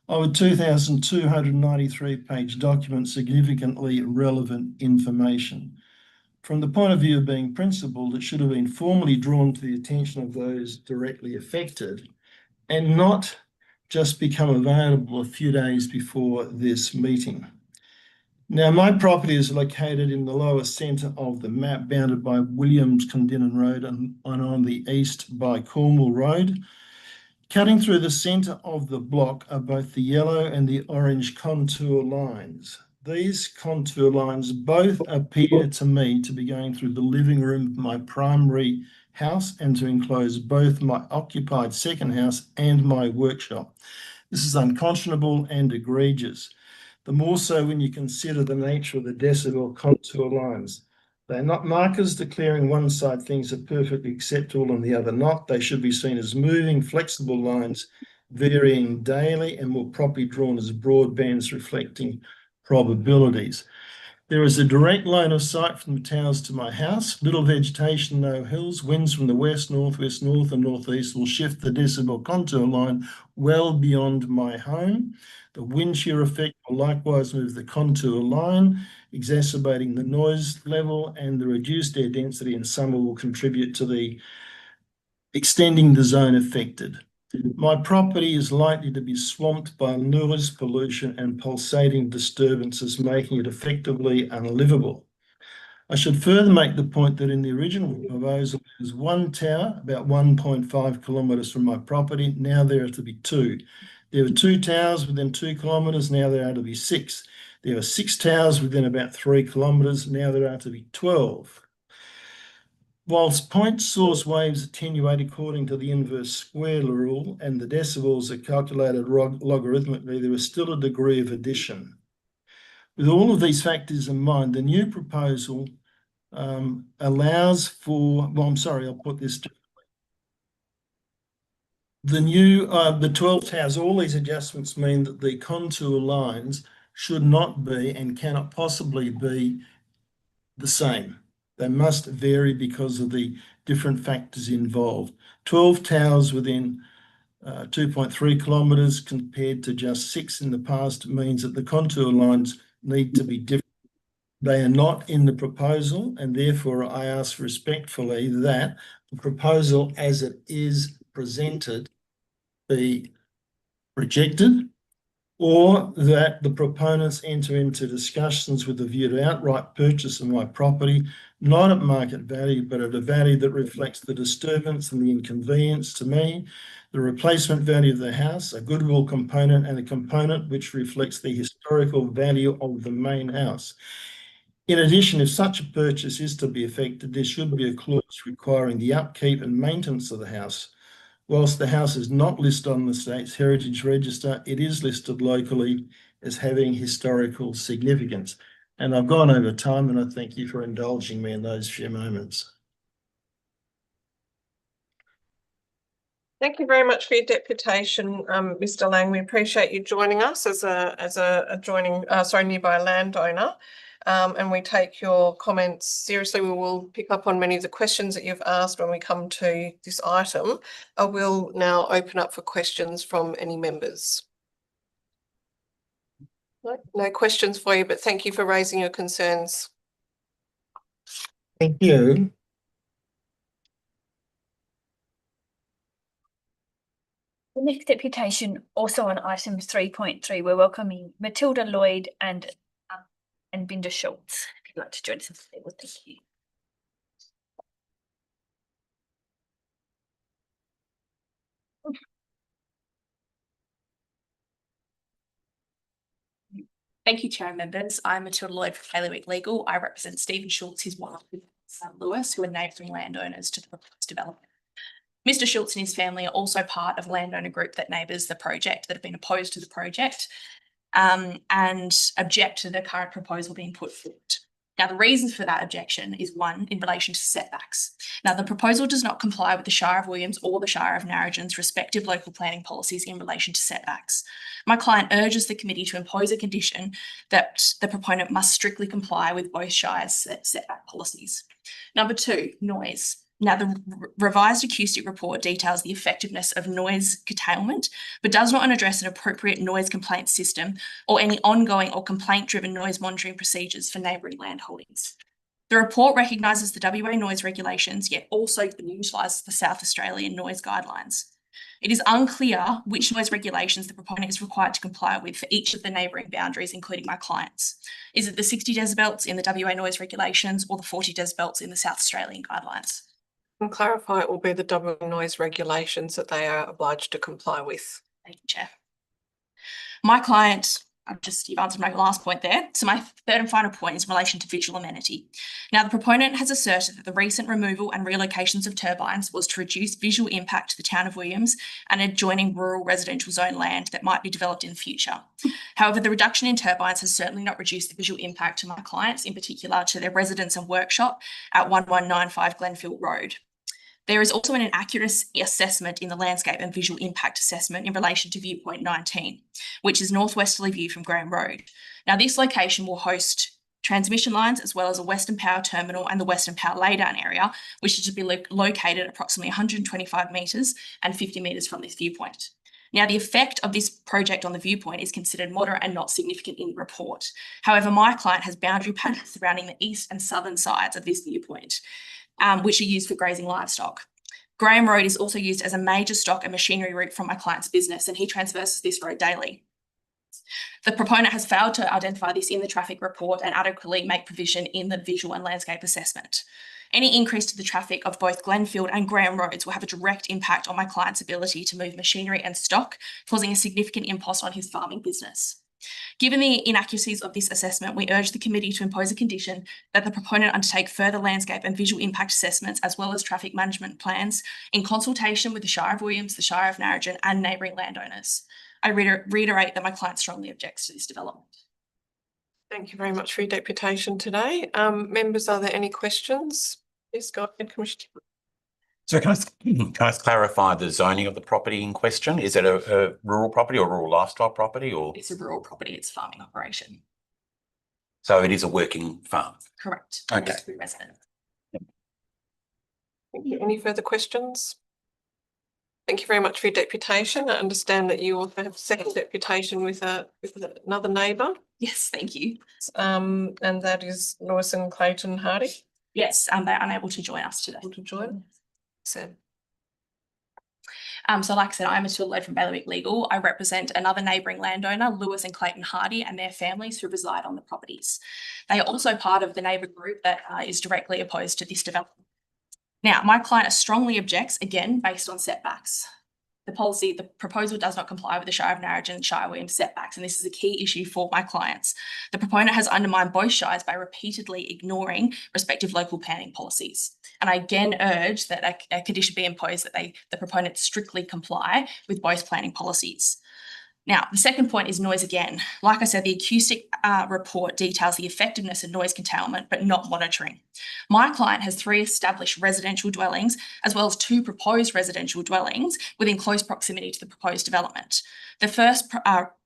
of a 2,293 page document significantly relevant information. From the point of view of being principled, it should have been formally drawn to the attention of those directly affected and not just become available a few days before this meeting. Now, my property is located in the lower centre of the map, bounded by Williams Condon Road and on the east by Cornwall Road. Cutting through the centre of the block are both the yellow and the orange contour lines. These contour lines both appear to me to be going through the living room of my primary house and to enclose both my occupied second house and my workshop. This is unconscionable and egregious, the more so when you consider the nature of the decibel contour lines. They're not markers declaring one side things are perfectly acceptable and the other not. They should be seen as moving, flexible lines, varying daily and more properly drawn as broad bands reflecting probabilities. There is a direct line of sight from the towers to my house. Little vegetation, no hills. Winds from the west, northwest, north and northeast will shift the decibel contour line well beyond my home. The wind shear effect will likewise move the contour line, exacerbating the noise level, and the reduced air density in summer will contribute to the extending the zone affected. My property is likely to be swamped by noise pollution and pulsating disturbances, making it effectively unlivable. I should further make the point that in the original proposal, there was one tower about 1.5 kilometres from my property. Now there are to be two. There were 2 towers within 2 kilometres. Now there are to be 6. There are 6 towers within about 3 kilometres. Now there are to be 12. Whilst point source waves attenuate according to the inverse square rule and the decibels are calculated logarithmically, there is still a degree of addition. With all of these factors in mind, the new proposal allows for, well, I'm sorry, I'll put this to the new, the 12 towers, all these adjustments mean that the contour lines should not be and cannot possibly be the same. They must vary because of the different factors involved. 12 towers within 2.3 kilometres compared to just 6 in the past means that the contour lines need to be different. They are not in the proposal, and therefore I ask respectfully that the proposal as it is presented be rejected, or that the proponents enter into discussions with a view to outright purchase of my property, not at market value, but at a value that reflects the disturbance and the inconvenience to me, the replacement value of the house, a goodwill component, and a component which reflects the historical value of the main house. In addition, if such a purchase is to be effected, there should be a clause requiring the upkeep and maintenance of the house. Whilst the house is not listed on the State's Heritage Register, it is listed locally as having historical significance. And I've gone over time, and I thank you for indulging me in those few moments. Thank you very much for your deputation, Mr. Lang. We appreciate you joining us as a nearby landowner. And we take your comments seriously. We will pick up on many of the questions that you've asked when we come to this item. I will now open up for questions from any members. No questions for you, but thank you for raising your concerns. Thank you. The next deputation, also on item 3.3, we're welcoming Matilda Lloyd and Binder Schultz. If you'd like to join us on the table, thank you. Thank you, Chair and members. I'm Matilda Lloyd from Bailiwick Legal. I represent Stephen Schultz, his wife, and son Lewis, who are neighbouring landowners to the proposed development. Mr. Schultz and his family are also part of a landowner group that neighbours the project, that have been opposed to the project and object to the current proposal being put forward. Now, the reasons for that objection is one, in relation to setbacks. Now, the proposal does not comply with the Shire of Williams or the Shire of Narrabeen's respective local planning policies in relation to setbacks. My client urges the committee to impose a condition that the proponent must strictly comply with both Shires' setback policies. Number two, noise. Now, the revised acoustic report details the effectiveness of noise curtailment, but does not address an appropriate noise complaint system or any ongoing or complaint-driven noise monitoring procedures for neighbouring land holdings. The report recognises the WA noise regulations, yet also utilises the South Australian noise guidelines. It is unclear which noise regulations the proponent is required to comply with for each of the neighbouring boundaries, including my clients. Is it the 60 decibels in the WA noise regulations or the 40 decibels in the South Australian guidelines? And clarify, it will be the WA noise regulations that they are obliged to comply with. Thank you, Chair. My client, you've answered my last point there. So my third and final point is in relation to visual amenity. Now, the proponent has asserted that the recent removal and relocations of turbines was to reduce visual impact to the town of Williams and adjoining rural residential zone land that might be developed in the future. However, the reduction in turbines has certainly not reduced the visual impact to my clients, in particular to their residence and workshop at 1195 Glenfield Road. There is also an inaccuracy assessment in the landscape and visual impact assessment in relation to viewpoint 19, which is northwesterly view from Graham Road. Now, this location will host transmission lines as well as a Western Power terminal and the Western Power laydown area, which is to be located approximately 125 metres and 50 metres from this viewpoint. Now, the effect of this project on the viewpoint is considered moderate and not significant in the report. However, my client has boundary patches surrounding the east and southern sides of this viewpoint, which are used for grazing livestock. Graham Road is also used as a major stock and machinery route from my client's business, and he traverses this road daily. The proponent has failed to identify this in the traffic report and adequately make provision in the visual and landscape assessment. Any increase to the traffic of both Glenfield and Graham Roads will have a direct impact on my client's ability to move machinery and stock, causing a significant impost on his farming business. Given the inaccuracies of this assessment, we urge the committee to impose a condition that the proponent undertake further landscape and visual impact assessments as well as traffic management plans in consultation with the Shire of Williams, the Shire of Narrabeen and neighbouring landowners. I reiterate that my client strongly objects to this development. Thank you very much for your deputation today. Members, are there any questions? Yes, go ahead, Commissioner. So can I clarify the zoning of the property in question? Is it a rural property or rural lifestyle property, or? It's a rural property, it's a farming operation. So it is a working farm? Correct. Okay. It's through residents. Thank you. Any further questions? Thank you very much for your deputation. I understand that you also have a second deputation with another neighbour. Yes, thank you. And that is Lewis and Clayton Hardy. Yes, they're unable to join us today. Able to join. So, so like I said, I'm Matilda Lloyd from Bailiwick Legal. I represent another neighbouring landowner, Lewis and Clayton Hardy, and their families who reside on the properties. They are also part of the neighbour group that is directly opposed to this development. Now, my client strongly objects, again, based on setbacks. The proposal does not comply with the Shire of Narrogin and Shire Williams setbacks, and this is a key issue for my clients. The proponent has undermined both shires by repeatedly ignoring respective local planning policies. And I again urge that a condition be imposed that the proponent strictly comply with both planning policies. Now, the second point is noise again. Like I said, the acoustic report details the effectiveness of noise containment, but not monitoring. My client has 3 established residential dwellings, as well as 2 proposed residential dwellings within close proximity to the proposed development. The first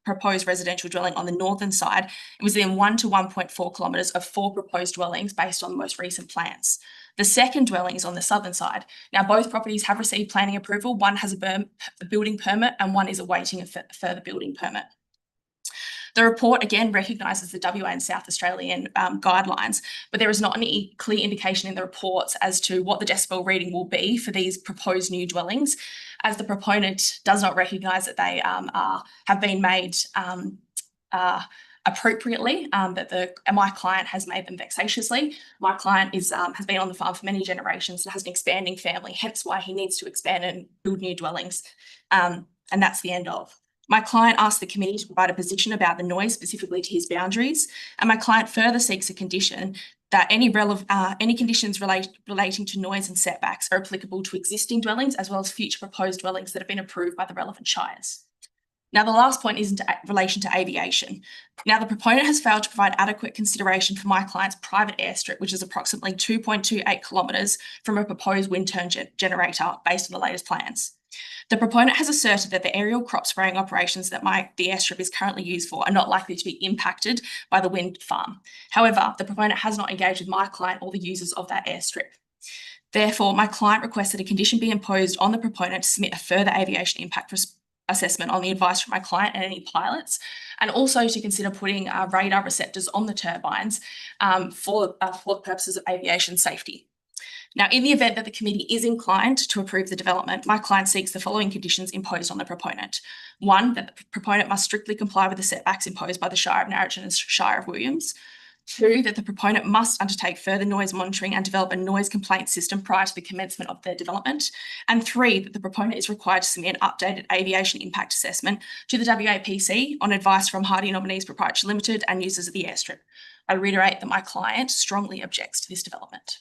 proposed residential dwelling on the northern side was within 1 to 1.4 kilometres of 4 proposed dwellings based on the most recent plans. The second dwelling is on the southern side. Now, both properties have received planning approval. One has a building permit and one is awaiting a further building permit. The report again recognises the WA and South Australian guidelines, but there is not any clear indication in the reports as to what the decibel reading will be for these proposed new dwellings, as the proponent does not recognise that they have been made appropriately, that my client has made them vexatiously. My client has been on the farm for many generations and has an expanding family, hence why he needs to expand and build new dwellings. And that's the end of. My client asked the committee to provide a position about the noise specifically to his boundaries, and my client further seeks a condition that any conditions relating to noise and setbacks are applicable to existing dwellings as well as future proposed dwellings that have been approved by the relevant shires. Now, the last point is in relation to aviation. Now, the proponent has failed to provide adequate consideration for my client's private airstrip, which is approximately 2.28 kilometres from a proposed wind turbine generator based on the latest plans. The proponent has asserted that the aerial crop spraying operations that the airstrip is currently used for are not likely to be impacted by the wind farm. However, the proponent has not engaged with my client or the users of that airstrip. Therefore, my client requests that a condition be imposed on the proponent to submit a further aviation impact assessment on the advice from my client and any pilots, and also to consider putting radar receptors on the turbines for the purposes of aviation safety. Now, in the event that the committee is inclined to approve the development, my client seeks the following conditions imposed on the proponent. 1, that the proponent must strictly comply with the setbacks imposed by the Shire of Narrogin and Shire of Williams. 2, that the proponent must undertake further noise monitoring and develop a noise complaint system prior to the commencement of their development. And 3, that the proponent is required to submit an updated aviation impact assessment to the WAPC on advice from Hardy Nominees Proprietary Limited and users of the airstrip. I reiterate that my client strongly objects to this development.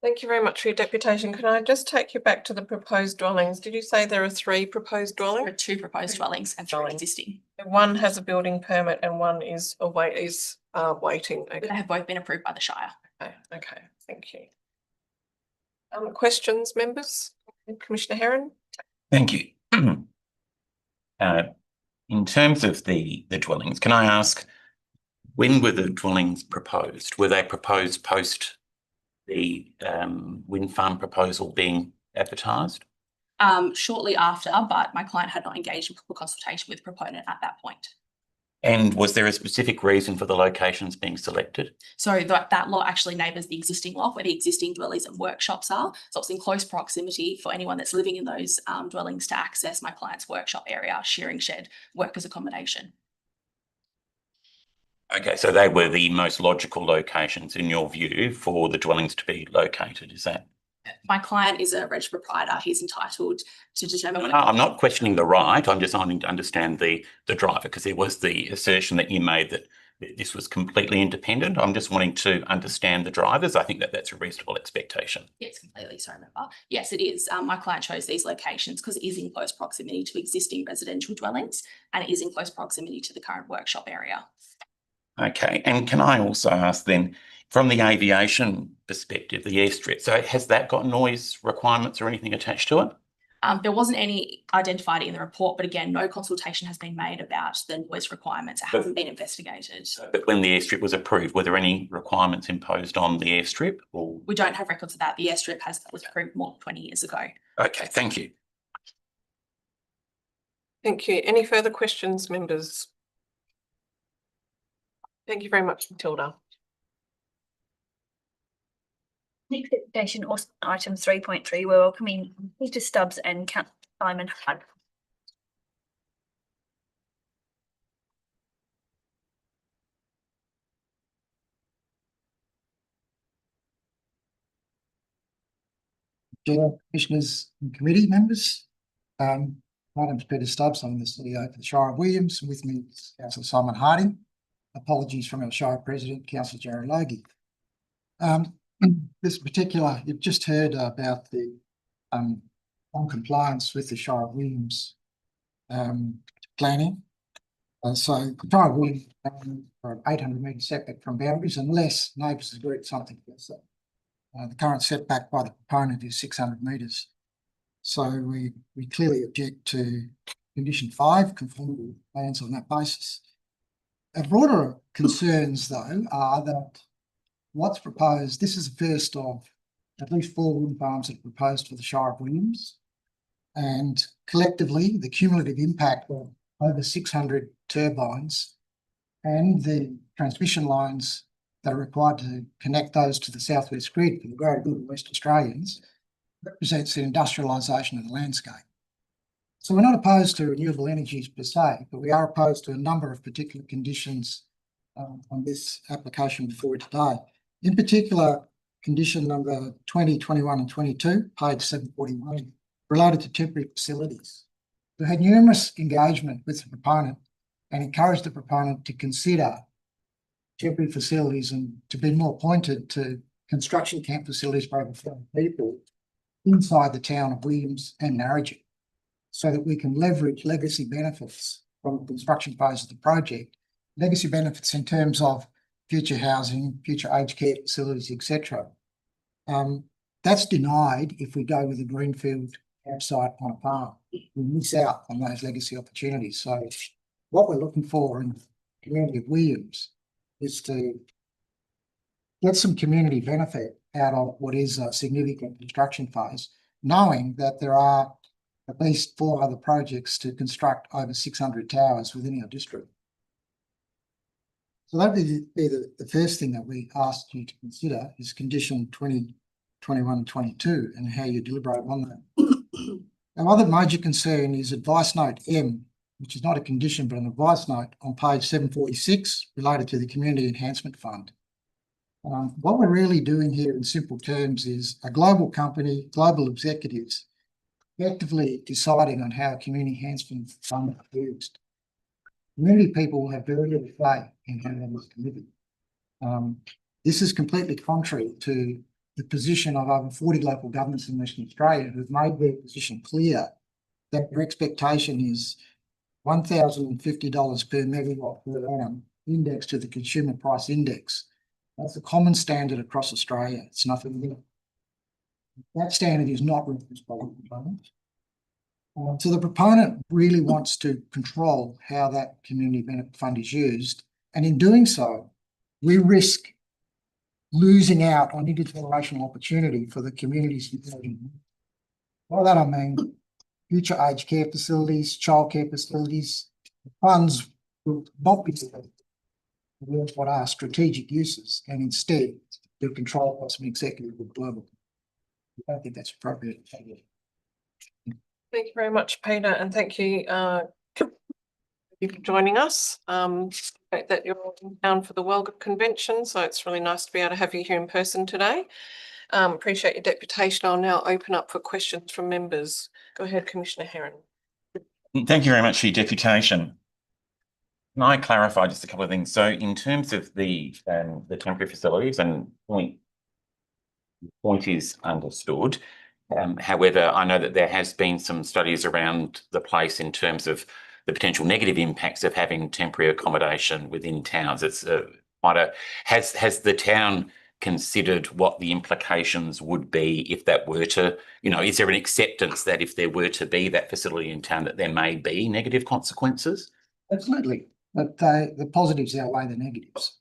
Thank you very much for your deputation. Can I just take you back to the proposed dwellings? Did you say there are 3 proposed dwellings? There are 2 proposed dwellings and 3 existing. One has a building permit and one is waiting. Okay. They have both been approved by the Shire. Okay, thank you. Questions, members? Commissioner Herron? Thank you. In terms of the dwellings, can I ask, when were the dwellings proposed? Were they proposed post the wind farm proposal being advertised? Shortly after, but my client had not engaged in proper consultation with the proponent at that point. And was there a specific reason for the locations being selected? So that lot actually neighbours the existing lot where the existing dwellings and workshops are. So it's in close proximity for anyone that's living in those dwellings to access my client's workshop area, shearing shed, workers' accommodation. Okay, so they were the most logical locations in your view for the dwellings to be located, is that? My client is a registered proprietor. He's entitled to determine. No, I'm not questioning the right. I'm just wanting to understand the driver, because there was the assertion that you made that this was completely independent. I'm just wanting to understand the drivers. I think that that's a reasonable expectation. Yes, completely. Sorry, member. Yes, it is. My client chose these locations because it is in close proximity to existing residential dwellings and it is in close proximity to the current workshop area. Okay, and can I also ask then, from the aviation perspective, the airstrip, so has that got noise requirements or anything attached to it? There wasn't any identified in the report, but again, no consultation has been made about the noise requirements. It hasn't been investigated. But when the airstrip was approved, were there any requirements imposed on the airstrip? Or We don't have records of that. The airstrip was approved more than 20 years ago. okay, thank you. Thank you. Any further questions, members? Thank you very much, Matilda. Next deputation, also item 3.3, we're welcoming Peter Stubbs and Simon Hudd. Chair, Commissioners and committee members. My name is Peter Stubbs. I'm the CEO for the Shire of Williams. With me is Councillor Simon Harding. Apologies from our Shire President, Councillor Jared Logie. This particular, you've just heard about the non-compliance with the Shire of Williams planning. So the Shire of Williams for an 800 metre setback from boundaries unless neighbours agreed something against that. The current setback by the proponent is 600 metres. So we clearly object to condition 5, conformity with plans on that basis. Our broader concerns, though, are that what's proposed, this is the first of at least 4 wind farms that are proposed for the Shire of Williams. And collectively, the cumulative impact of over 600 turbines and the transmission lines that are required to connect those to the southwest grid for the greater good of West Australians represents the industrialisation of the landscape. So we're not opposed to renewable energies per se, but we are opposed to a number of particular conditions on this application before today. In particular, condition number 20, 21 and 22, page 741, related to temporary facilities. We had numerous engagement with the proponent and encouraged the proponent to consider temporary facilities and to be more pointed to construction camp facilities for over 4 people inside the town of Williams and Narrogin, so that we can leverage legacy benefits from the construction phase of the project, legacy benefits in terms of future housing, future aged care facilities, etc. That's denied if we go with a greenfield campsite on a farm. We miss out on those legacy opportunities. So what we're looking for in the community of Williams is to get some community benefit out of what is a significant construction phase, knowing that there are at least 4 other projects to construct over 600 towers within our district. So that would be the first thing that we asked you to consider is condition 20, 21 and 22 and how you deliberate on that. Our other major concern is advice note M, which is not a condition but an advice note on page 746 related to the Community Enhancement Fund. What we're really doing here in simple terms is a global company, global executives, effectively deciding on how a community enhancement fund is used. Community people have very little say in how that is delivered. This is completely contrary to the position of over 40 local governments in Western Australia who've made their position clear that their expectation is $1,050 per megawatt per annum indexed to the consumer price index. That's a common standard across Australia. It's nothing new. That standard is not referenced by the proponent. So the proponent really wants to control how that community benefit fund is used. And in doing so, we risk losing out on intergenerational opportunity for the communities. By that I mean future aged care facilities, childcare facilities. The funds will not be towards what are strategic uses and instead they're controlled by some executive or global. I don't think that's appropriate. Thank you very much, Peter, and thank you for joining us. That you're down for the Walgett Convention, so it's really nice to be able to have you here in person today. Appreciate your deputation. I'll now open up for questions from members. Go ahead, Commissioner Herron. Thank you very much for your deputation. Can I clarify just a couple of things? So in terms of the temporary facilities, and point is understood. However, I know that there has been some studies around the place in terms of the potential negative impacts of having temporary accommodation within towns. It's quite a, has the town considered what the implications would be if that were to, is there an acceptance that if there were to be that facility in town that there may be negative consequences? Absolutely, but the positives outweigh the negatives.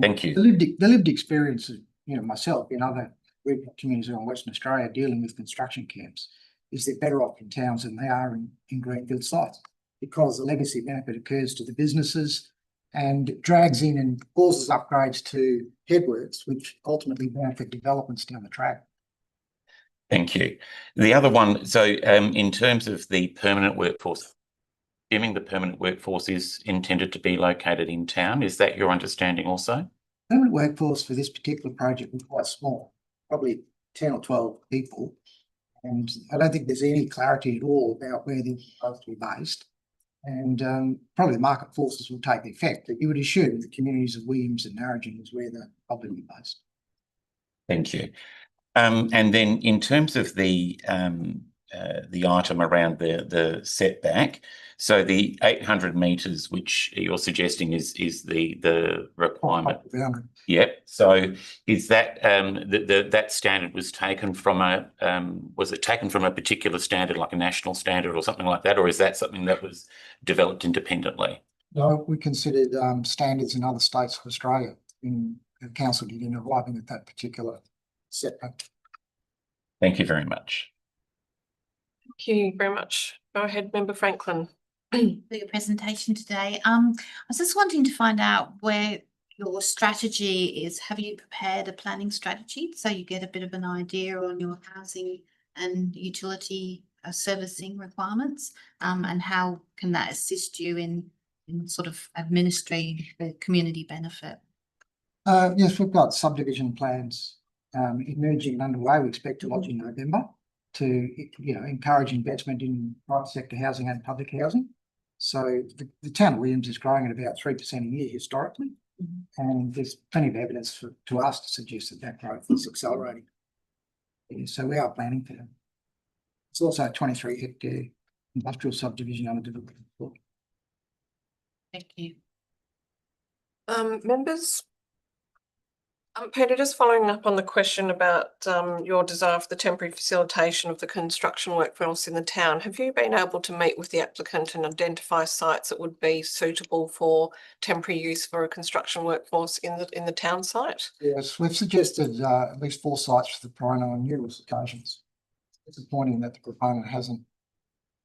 Thank you. The lived experience of, myself in other regional communities around Western Australia dealing with construction camps is they're better off in towns than they are in greenfield sites, because the legacy benefit occurs to the businesses and drags in and causes upgrades to headworks, which ultimately benefit developments down the track. Thank you. The other one, so in terms of the permanent workforce, assuming the permanent workforce is intended to be located in town, is that your understanding also? Permanent workforce for this particular project was quite small, probably 10 or 12 people. And I don't think there's any clarity at all about where they're supposed to be based. And probably the market forces will take effect, but you would assume the communities of Williams and Narrogin is where they're probably based. Thank you. And then in terms of the item around the setback, so the 800 metres, which you're suggesting is the requirement. Yep. So is that that standard was taken from was it taken from a particular standard, like a national standard or something like that, or is that something that was developed independently? No, we considered standards in other states of Australia in council in arriving at that particular setback. Thank you very much. Thank you very much. Go ahead, Member Franklin. For your presentation today. I was just wanting to find out where your strategy is. Have you prepared a planning strategy so you get a bit of an idea on your housing and utility servicing requirements, and how can that assist you in sort of administering the community benefit? Yes, we've got subdivision plans emerging and underway. We expect to lodge in November to encourage investment in private sector housing and public housing. So the town of Williams is growing at about 3% a year historically, and there's plenty of evidence to us to suggest that growth is accelerating. So we are planning for that. It's also a 23-hectare industrial subdivision under development. Thank you. Members? Peter, just following up on the question about your desire for the temporary facilitation of the construction workforce in the town, have you been able to meet with the applicant and identify sites that would be suitable for temporary use for a construction workforce in the town site? Yes, we've suggested at least 4 sites for the proponent on numerous occasions. It's disappointing that the proponent hasn't,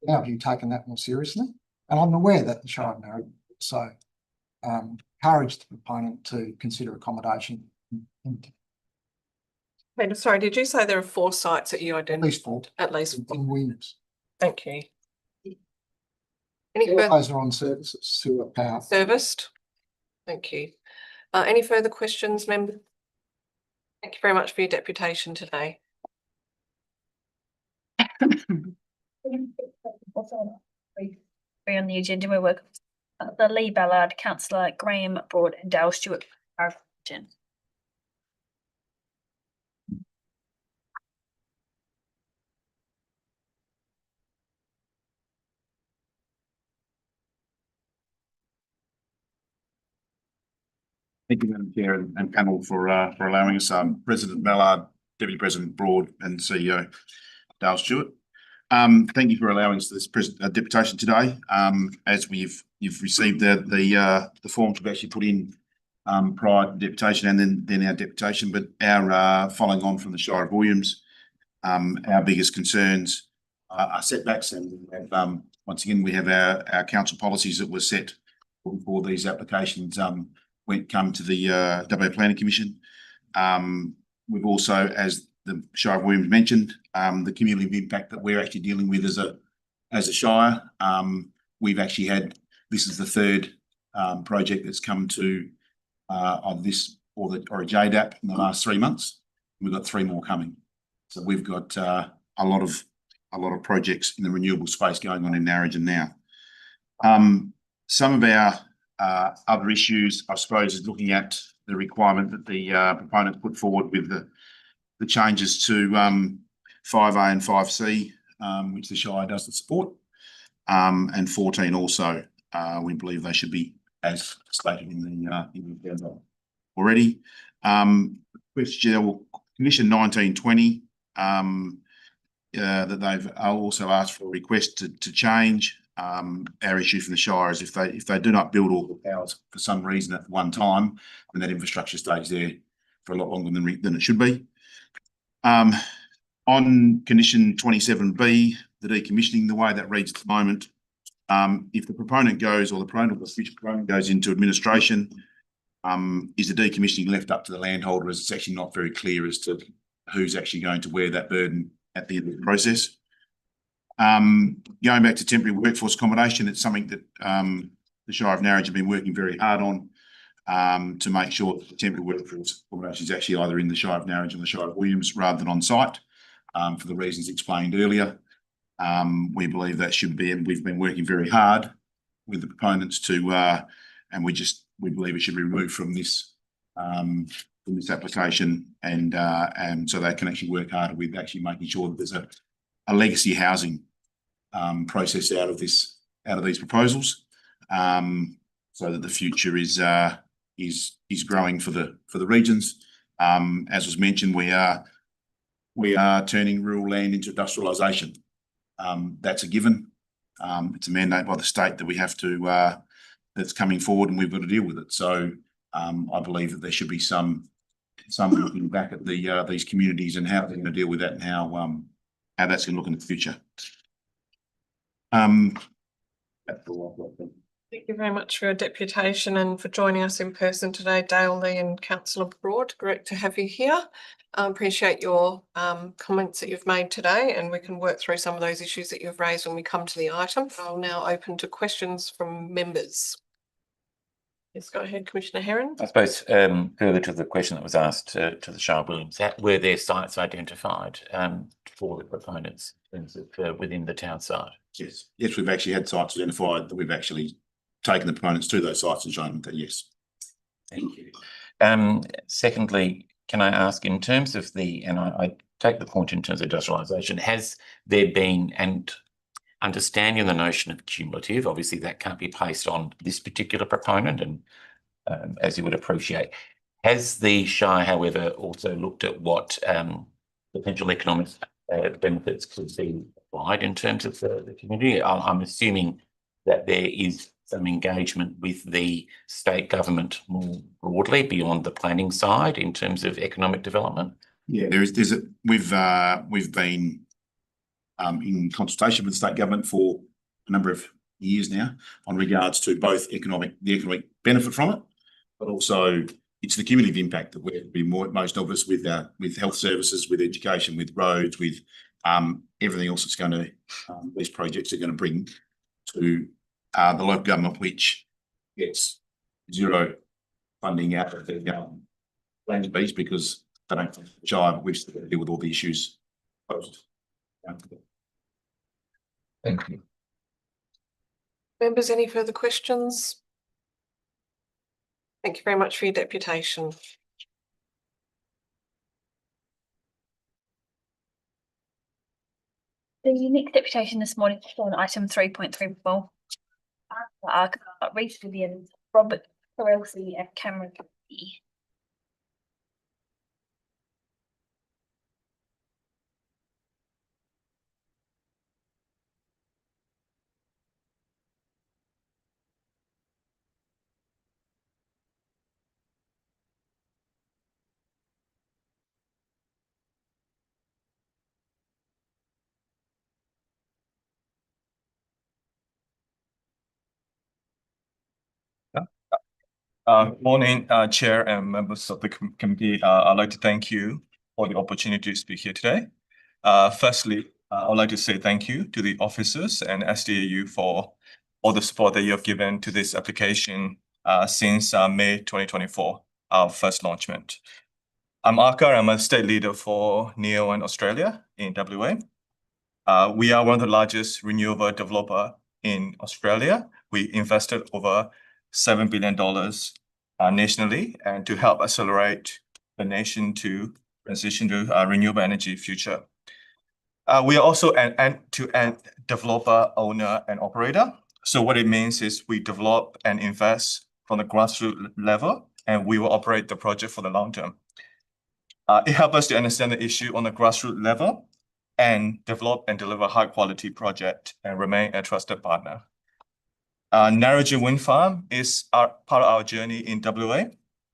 in our view, taken that more seriously. And I'm aware that the Shire of Narrogin also encouraged the proponent to consider accommodation. Peter, sorry, did you say there are 4 sites that you identified? At least 4. At least 4. In Williams. Thank you. Any further? Those are on services, sewer, power. Serviced. Thank you. Any further questions, member? Thank you very much for your deputation today. On the agenda, we work the Lee Ballard, Councillor Graham Broad, and Dale Stewart. Thank you, Madam Chair and panel for allowing us. President Ballard, Deputy President Broad, and CEO Dale Stewart. Thank you for allowing us this deputation today. As you've received the forms we've actually put in prior to deputation and then our deputation, but our following on from the Shire of Williams, our biggest concerns are setbacks, and once again we have our council policies that were set for these applications when it come to the WA Planning Commission. We've also, as the Shire of Williams mentioned, the community impact that we're actually dealing with as a Shire. We've actually had, this is the 3rd project that's come to of this or a JDAP in the last 3 months. We've got 3 more coming. So we've got a lot of projects in the renewable space going on in Narrogin now. Some of our other issues, I suppose, is looking at the requirement that the proponents put forward with the changes to 5A and 5C, which the Shire doesn't support. and 14 also. We believe they should be as stated in the already. Commission 1920 that they've also asked for a request to change. Our issue for the Shire is if they do not build all the powers for some reason at one time, then that infrastructure stays there for a lot longer than it should be. On condition 27B, the decommissioning, the way that reads at the moment, if the proponent goes or the proponent or the future proponent goes into administration, is the decommissioning left up to the landholder, as it's actually not very clear as to who's actually going to wear that burden at the end of the process. Going back to temporary workforce accommodation, it's something that the Shire of Narrabeen have been working very hard on to make sure that the temporary workforce accommodation is actually either in the Shire of Narrabeen and the Shire of Williams rather than on site, for the reasons explained earlier. We believe that should be, and we've been working very hard with the proponents to, and we believe it should be removed from this application, and so they can actually work harder with actually making sure that there's a legacy housing process out of these proposals, so that the future is growing for the regions. As was mentioned, we are turning rural land into industrialisation. That's a given. It's a mandate by the state that we have to, that's coming forward, and we've got to deal with it. So I believe that there should be some looking back at these communities and how they're going to deal with that and how that's going to look in the future. That's all I've got. Thank you very much for your deputation and for joining us in person today, Dale Lee and Councillor Broad. Great to have you here. Appreciate your comments that you've made today, and we can work through some of those issues that you've raised when we come to the item. I'll now open to questions from members. Yes, go ahead, Commissioner Heron. I suppose further to the question that was asked to the Shire of Williams, were there sites identified for the proponents in terms of within the town site? Yes, we've actually had sites identified that we've actually taken the proponents to those sites and shown them that yes. Thank you. Secondly, can I ask, in terms of and I take the point in terms of industrialisation, has there been, and understanding the notion of cumulative, obviously that can't be placed on this particular proponent, and as you would appreciate, has the Shire, however, also looked at what potential economic benefits could be applied in terms of the community? I'm assuming that there is some engagement with the state government more broadly beyond the planning side in terms of economic development. Yeah, we've been in consultation with the state government for a number of years now on regards to both the economic benefit from it, but also it's the cumulative impact that we're be most obvious with health services, with education, with roads, with everything else that's going to these projects are going to bring to the local government, which gets zero funding out of the land base because they don't wish to deal with all the issues post. Thank you. Members, any further questions? Thank you very much for your deputation. The next deputation this morning is on item 3.3. Reese Williams, Robert Corelsi and Cameron Kennedy. Morning, Chair and members of the committee. I'd like to thank you for the opportunity to speak here today. Firstly, I'd like to say thank you to the officers and SDAU for all the support that you have given to this application since May 2024, our first launchment. I'm Arka. I'm a state leader for NEO and Australia in WA. We are one of the largest renewable developer in Australia. We invested over $7 billion nationally, and to help accelerate the nation to transition to a renewable energy future. We are also an end-to-end developer, owner, and operator. So what it means is we develop and invest from the grassroots level, and we will operate the project for the long term. It helps us to understand the issue on the grassroots level and develop and deliver high quality project and remain a trusted partner. Narrogin Wind Farm is part of our journey in WA.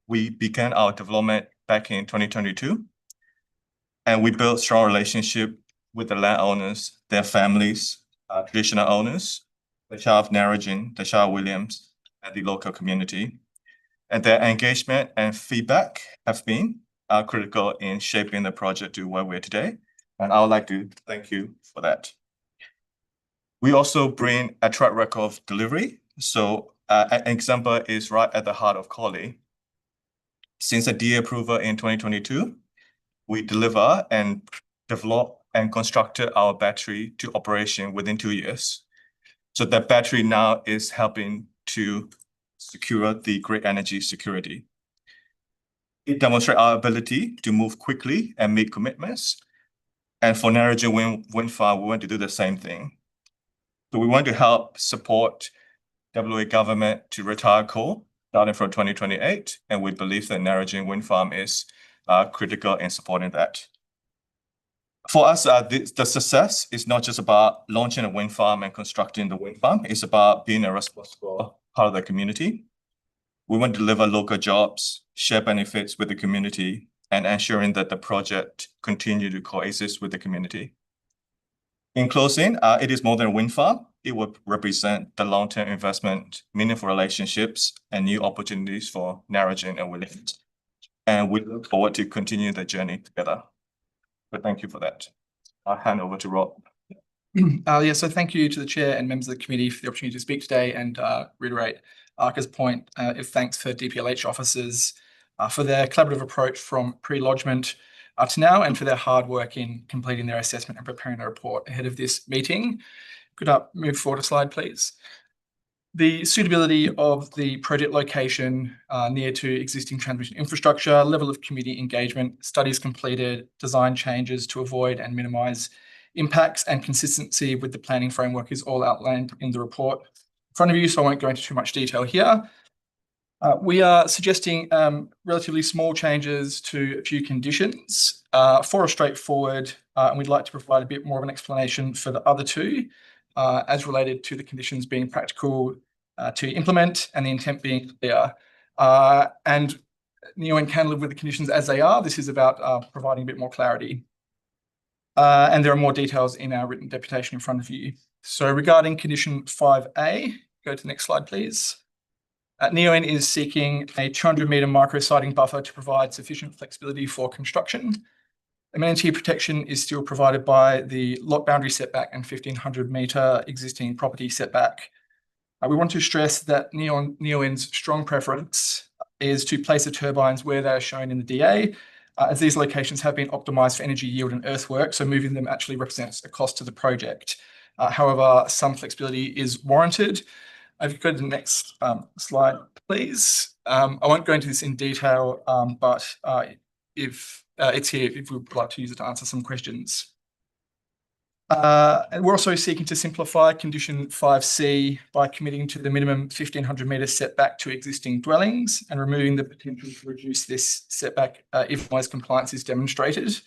We began our development back in 2022, and we built strong relationship with the landowners, their families, traditional owners, the Shire of Narrogin, the Shire of Williams, and the local community. And their engagement and feedback have been critical in shaping the project to where we're today. And I would like to thank you for that. We also bring a track record of delivery. So an example is right at the heart of Collie. Since the DA approval in 2022, we deliver and develop and constructed our battery to operation within 2 years. So that battery now is helping to secure the grid energy security. It demonstrates our ability to move quickly and make commitments. And for Narrogin Wind Farm, we want to do the same thing. So we want to help support WA government to retire coal starting from 2028, and we believe that Narrogin Wind Farm is critical in supporting that. For us, the success is not just about launching a wind farm and constructing the wind farm. It's about being a responsible part of the community. We want to deliver local jobs, share benefits with the community, and ensuring that the project continue to coexist with the community. In closing, it is more than a wind farm. It will represent the long-term investment, meaningful relationships, and new opportunities for Narrogin and Williams. And we look forward to continue the journey together. But thank you for that. I'll hand over to Rob. So thank you to the chair and members of the committee for the opportunity to speak today, and reiterate Arca's point of thanks for DPLH officers for their collaborative approach from pre-lodgement to now, and for their hard work in completing their assessment and preparing a report ahead of this meeting. Could I move forward a slide, please? The suitability of the project location near to existing transmission infrastructure, level of community engagement, studies completed, design changes to avoid and minimise impacts, and consistency with the planning framework is all outlined in the report in front of you, so I won't go into too much detail here. We are suggesting relatively small changes to a few conditions. 4 are straightforward, and we'd like to provide a bit more of an explanation for the other 2, as related to the conditions being practical to implement and the intent being clear. And Neoen can live with the conditions as they are. This is about providing a bit more clarity. And there are more details in our written deputation in front of you. So regarding condition 5A, go to the next slide, please. Neoen is seeking a 200-metre micro-siting buffer to provide sufficient flexibility for construction. Amenity protection is still provided by the lot boundary setback and 1,500-metre existing property setback. We want to stress that Neoen's strong preference is to place the turbines where they are shown in the DA, as these locations have been optimised for energy yield and earthwork, so moving them actually represents a cost to the project. However, some flexibility is warranted. If you go to the next slide, please. I won't go into this in detail, but if it's here, if we would like to use it to answer some questions. And we're also seeking to simplify condition 5C by committing to the minimum 1,500-metre setback to existing dwellings and removing the potential to reduce this setback if noise compliance is demonstrated.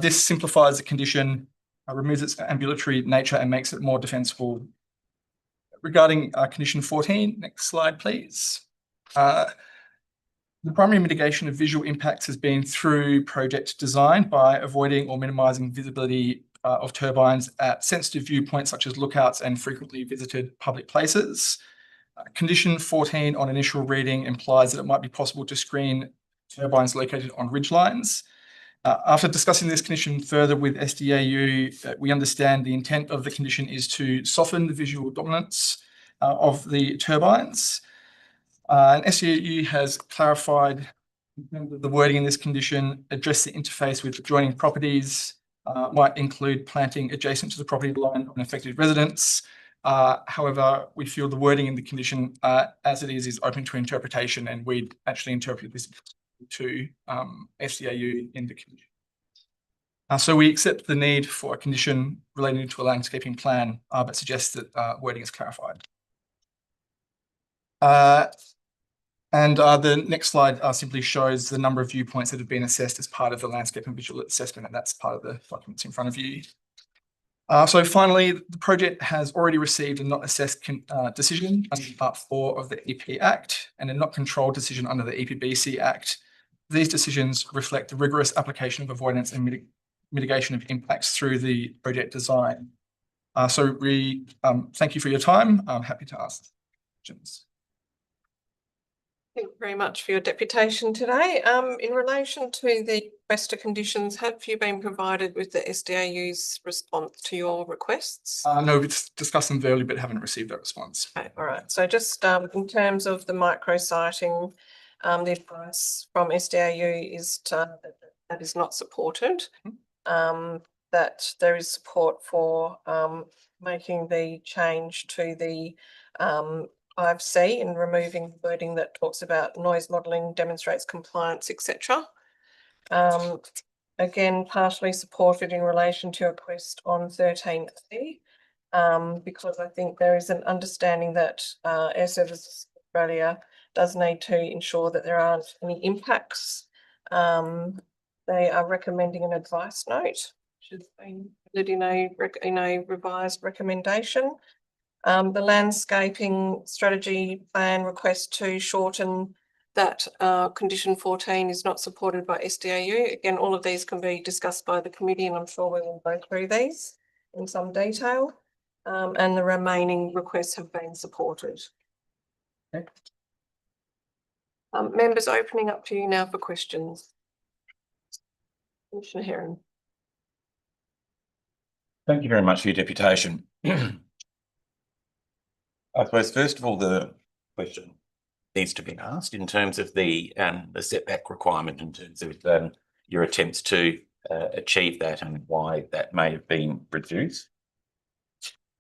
This simplifies the condition, removes its ambulatory nature, and makes it more defensible. Regarding condition 14, next slide, please. The primary mitigation of visual impacts has been through project design by avoiding or minimising visibility of turbines at sensitive viewpoints such as lookouts and frequently visited public places. Condition 14 on initial reading implies that it might be possible to screen turbines located on ridgelines. After discussing this condition further with SDAU, we understand the intent of the condition is to soften the visual dominance of the turbines. And SDAU has clarified the wording in this condition, address the interface with adjoining properties, might include planting adjacent to the property line on affected residents. However, we feel the wording in the condition as it is open to interpretation, and we'd actually interpret this to SDAU in the condition. So we accept the need for a condition relating to a landscaping plan, but suggest that wording is clarified. And the next slide simply shows the number of viewpoints that have been assessed as part of the landscape and visual assessment, and that's part of the documents in front of you. So finally, the project has already received a not assessed decision under Part 4 of the EP Act and a not controlled decision under the EPBC Act. These decisions reflect the rigorous application of avoidance and mitigation of impacts through the project design. So we thank you for your time. I'm happy to ask questions. Thank you very much for your deputation today. In relation to the requester conditions, have you been provided with the SDAU's response to your requests? No, we've discussed them verbally, but haven't received that response. Okay, all right. So just in terms of the micro-siting, the advice from SDAU is that is not supported. That there is support for making the change to the 5C and removing wording that talks about noise modelling, demonstrates compliance, etc. Again, partially supported in relation to a request on 13C, because I think there is an understanding that Air Services Australia does need to ensure that there aren't any impacts. They are recommending an advice note, which has been included in a revised recommendation. The landscaping strategy plan request to shorten that condition 14 is not supported by SDAU. Again, all of these can be discussed by the committee, and I'm sure we will go through these in some detail. And the remaining requests have been supported. Okay. Members, opening up to you now for questions. Commissioner Heron. Thank you very much for your deputation. I suppose, first of all, the question needs to be asked in terms of the setback requirement, in terms of your attempts to achieve that and why that may have been reduced.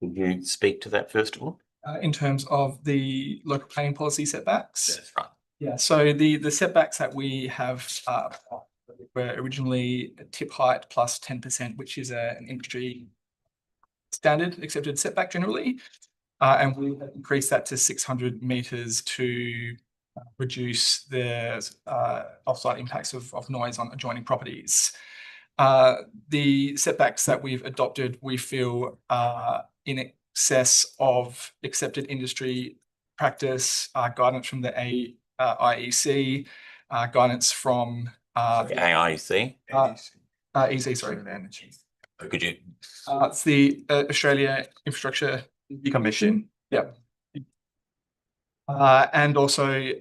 Could you speak to that first of all? In terms of the local planning policy setbacks? That's right. Yeah, so the setbacks that we have were originally a tip height plus 10%, which is an industry standard accepted setback generally. And we increased that to 600 metres to reduce the off-site impacts of noise on adjoining properties. The setbacks that we've adopted, we feel are in excess of accepted industry practice, guidance from the IEC, guidance from the AIEC? EC, sorry. Could you? It's the Australia Infrastructure Commission. Yeah. And also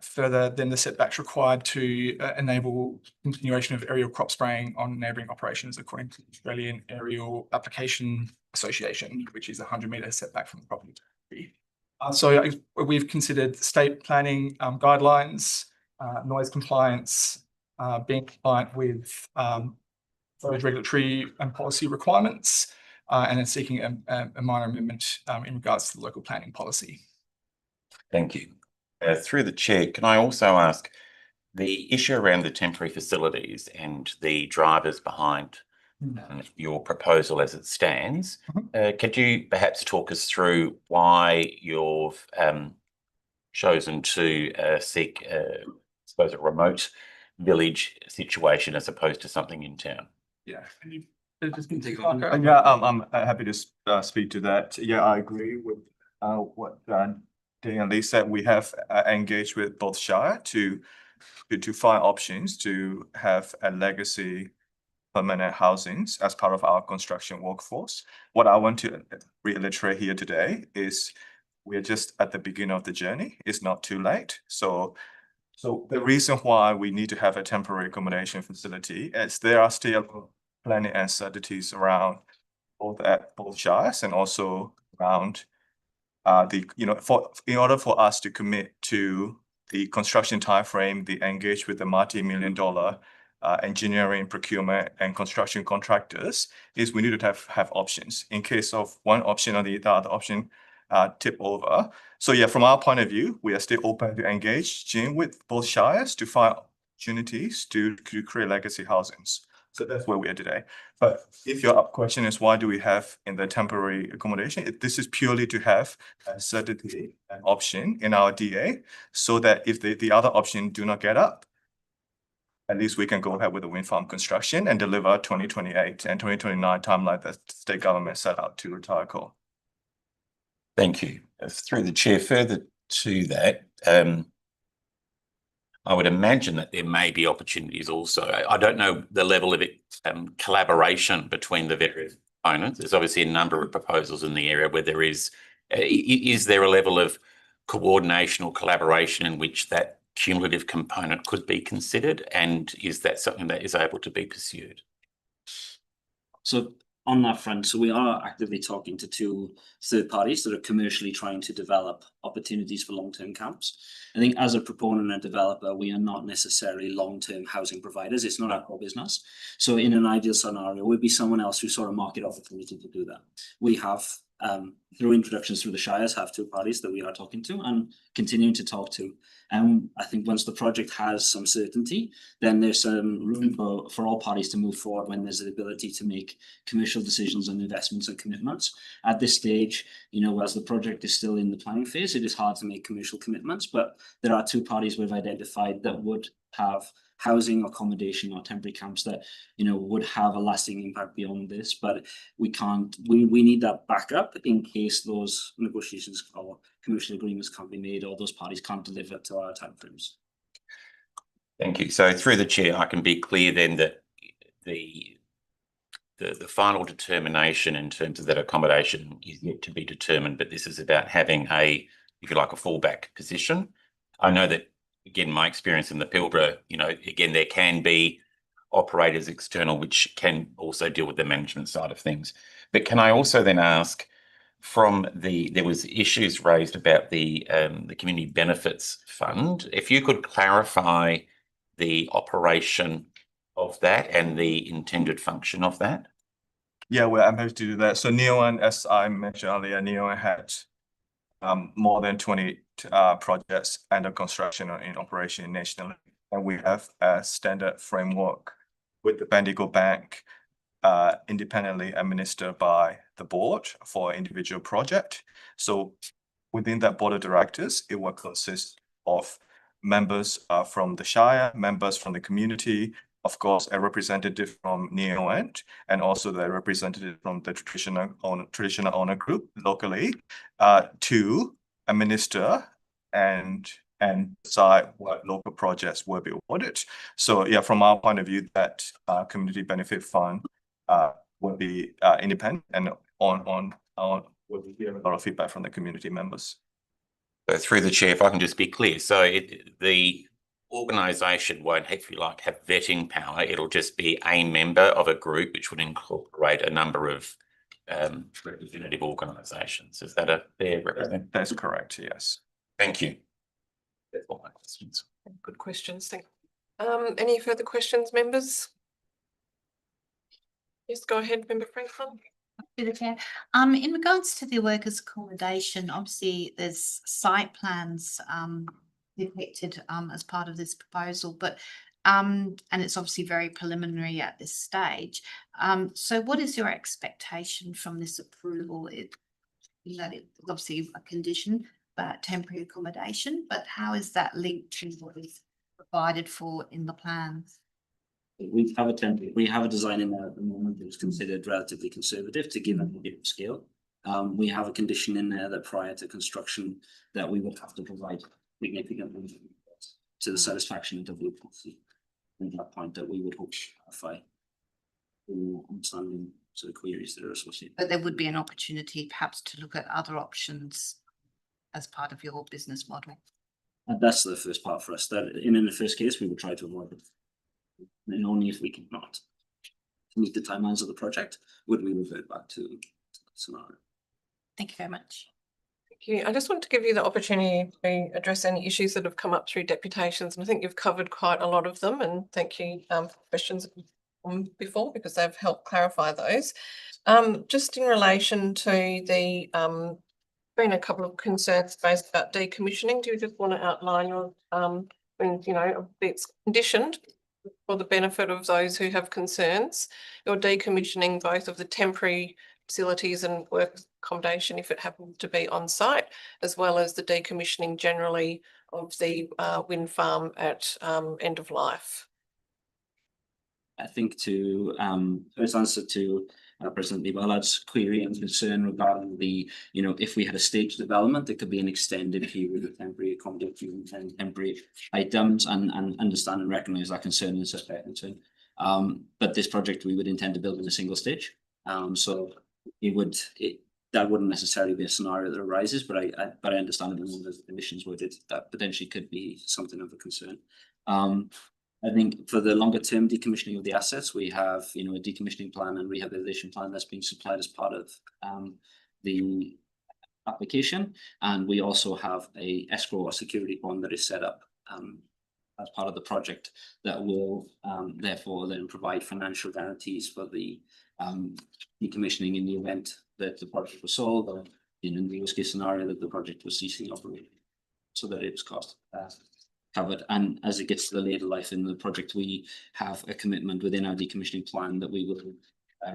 further than the setbacks required to enable continuation of aerial crop spraying on neighbouring operations according to the Australian Aerial Application Association, which is a 100-metre setback from the property. So we've considered state planning guidelines, noise compliance, being compliant with those regulatory and policy requirements, and then seeking a minor amendment in regards to the local planning policy. Thank you. Through the chair, can I also ask the issue around the temporary facilities and the drivers behind your proposal as it stands? Could you perhaps talk us through why you've chosen to seek, I suppose, a remote village situation as opposed to something in town? Yeah. Yeah, I'm happy to speak to that. Yeah, I agree with what Danny and Lee said. We have engaged with both Shire to find options to have a legacy permanent housings as part of our construction workforce. What I want to reiterate here today is we're just at the beginning of the journey. It's not too late. So the reason why we need to have a temporary accommodation facility is there are still planning uncertainties around both shires and also around in order for us to commit to the construction timeframe, the engage with the multi-million-dollar engineering, procurement, and construction contractors, is we need to have options in case of one option or the other option tip over. So yeah, from our point of view, we are still open to engage with both shires to find opportunities to create legacy housings. So that's where we are today. But if your question is why do we have in the temporary accommodation, this is purely to have a certainty, an option in our DA, so that if the other option do not get up, at least we can go ahead with the wind farm construction and deliver 2028 and 2029 timeline that the state government set out to retire coal. Thank you. Through the chair, further to that, I would imagine that there may be opportunities also. I don't know the level of collaboration between the various components. There's obviously a number of proposals in the area where there is there a level of coordination or collaboration in which that cumulative component could be considered? And is that something that is able to be pursued? So on that front, so we are actively talking to 2 third parties that are commercially trying to develop opportunities for long-term camps. I think as a proponent and developer, we are not necessarily long-term housing providers. It's not our core business. So in an ideal scenario, we'd be someone else who saw a market opportunity to do that. We have, through introductions through the Shires, have 2 parties that we are talking to and continuing to talk to. I think once the project has some certainty, then there's some room for all parties to move forward when there's the ability to make commercial decisions on investments and commitments. At this stage, you know, as the project is still in the planning phase, it is hard to make commercial commitments, but there are 2 parties we've identified that would have housing, accommodation, or temporary camps that, you know, would have a lasting impact beyond this. But we need that backup in case those negotiations or commercial agreements can't be made or those parties can't deliver to our timeframes. Thank you. So through the chair, I can be clear then that the final determination in terms of that accommodation is yet to be determined, but this is about having a, if you like, a fallback position. I know that, again, my experience in the Pilbara, you know, again, there can be operators external which can also deal with the management side of things. But can I also then ask, there was issues raised about the Community Benefits Fund. If you could clarify the operation of that and the intended function of that. Yeah, well, I'm happy to do that. So Neoen, as I mentioned earlier, Neoen had more than 20 projects under construction or in operation nationally. And we have a standard framework with the Bendigo Bank independently administered by the board for individual project. So within that board of directors, it will consist of members from the Shire, members from the community, of course, a representative from Neoen, and also the representative from the traditional owner group locally, to administer and decide what local projects will be awarded. So yeah, from our point of view, that community benefit fund will be independent and we'll hear a lot of feedback from the community members. So through the chair, if I can just be clear, so the organisation won't, if you like, have vetting power. It'll just be a member of a group which would incorporate a number of representative organisations. Is that a fair representation? That's correct, yes. Thank you. That's all my questions. Good questions. Thank you. Any further questions, members? Yes, go ahead, Member Franklin. In regards to the workers' accommodation, obviously there's site plans depicted as part of this proposal, but and it's obviously very preliminary at this stage. So what is your expectation from this approval? It's obviously a condition, but temporary accommodation, but how is that linked to what is provided for in the plans? We have a design in there at the moment that was considered relatively conservative to give an idea of scale. We have a condition in there that prior to construction that we would have to provide significant to the satisfaction of WPC. At that point that we would hope to clarify understanding to the queries that are associated. But there would be an opportunity perhaps to look at other options as part of your business model. And that's the first part for us. That in the first case, we would try to avoid it. And only if we cannot meet the timelines of the project would we revert back to the scenario. Thank you very much. Thank you. I just want to give you the opportunity to address any issues that have come up through deputations, and I think you've covered quite a lot of them, and thank you for questions before because they've helped clarify those. Just in relation to the been a couple of concerns raised about decommissioning. Do you just want to outline your when you know it's conditioned for the benefit of those who have concerns, you're decommissioning both of the temporary facilities and work accommodation if it happens to be on site, as well as the decommissioning generally of the wind farm at end of life. I think to first answer to President Libalad's query and concern regarding the, if we had a staged development, there could be an extended period of temporary accommodation and temporary items, and understand and recognise that concern and suspect concern. But this project we would intend to build in a single stage. So that wouldn't necessarily be a scenario that arises, but I understand that one of the emissions worded that potentially could be something of a concern. I think for the longer term decommissioning of the assets, we have, a decommissioning plan and rehabilitation plan that's being supplied as part of the application. And we also have a escrow or security bond that is set up as part of the project that will therefore then provide financial guarantees for the decommissioning in the event that the project was sold, or in the worst case scenario that the project was ceasing operating, so that it was cost covered. And as it gets to the later life in the project, we have a commitment within our decommissioning plan that we will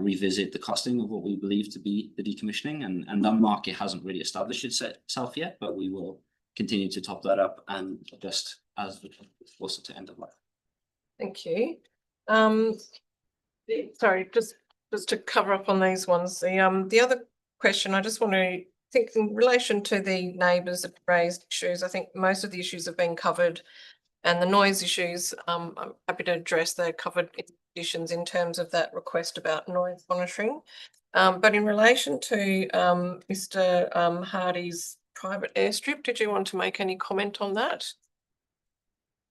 revisit the costing of what we believe to be the decommissioning, and that market hasn't really established itself yet, but we will continue to top that up and adjust as we get closer to end of life. Thank you. Sorry, just to cover up on these ones. The other question, I just want to think in relation to the neighbours that raised issues. I think most of the issues have been covered, and the noise issues, I'm happy to address. They're covered in conditions in terms of that request about noise monitoring. But in relation to Mr. Hardy's private airstrip, did you want to make any comment on that?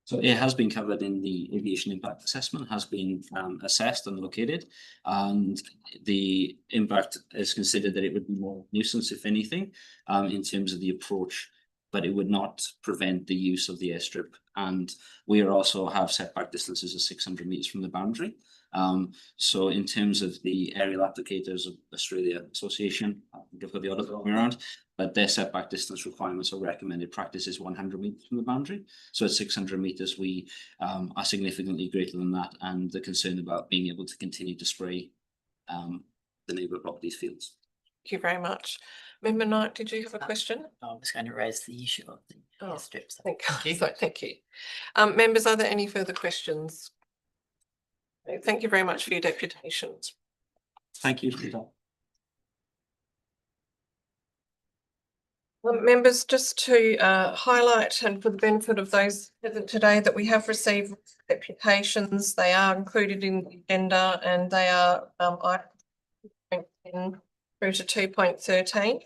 So it has been covered in the aviation impact assessment, has been assessed and located, and the impact is considered that it would be more nuisance, if anything, in terms of the approach, but it would not prevent the use of the airstrip. And we also have setback distances of 600 metres from the boundary. So in terms of the Aerial Applicators of Australia Association, I've got the other way around, but their setback distance requirements or recommended practice is 100 metres from the boundary. So at 600 metres, we are significantly greater than that, and the concern about being able to continue to spray the neighbour properties fields. Thank you very much. Member Knight, did you have a question? I was going to raise the issue of the airstrips. Thank you. Thank you. Members, are there any further questions? Thank you very much for your deputations. Thank you, Peter. Members, just to highlight and for the benefit of those present today that we have received deputations. They are included in the agenda, and they are items 2.10 through to 2.13.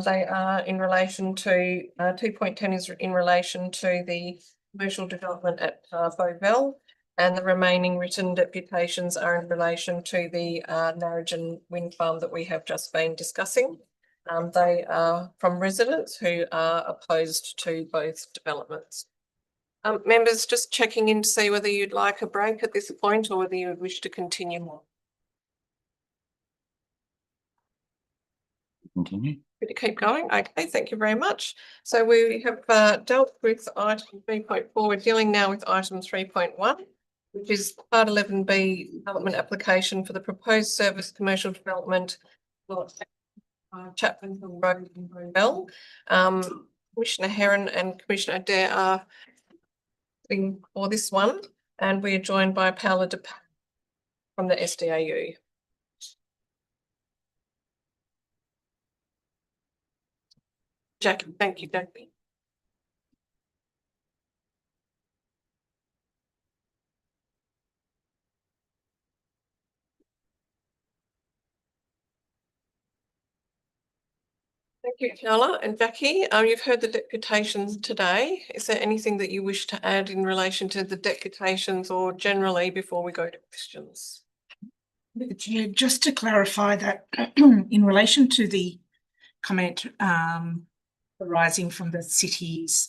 They are in relation to 2.10 is in relation to the commercial development at Bovell, and the remaining written deputations are in relation to the Narrogin wind farm that we have just been discussing. They are from residents who are opposed to both developments. Members, just checking in to see whether you'd like a break at this point or whether you would wish to continue more. Continue. To keep going. Okay, thank you very much. So we have dealt with item 3.4. We're dealing now with item 3.1, which is part 11B development application for the proposed service commercial development Chapman Hill Road in Bovell. Commissioner Heron and Commissioner Adair are sitting for this one, and we are joined by Paola De from the SDAU. Jackie, thank you, Jackie. Thank you, Paola and Jackie. You've heard the deputations today. Is there anything that you wish to add in relation to the deputations or generally before we go to questions? Chair, just to clarify that in relation to the comment arising from the city's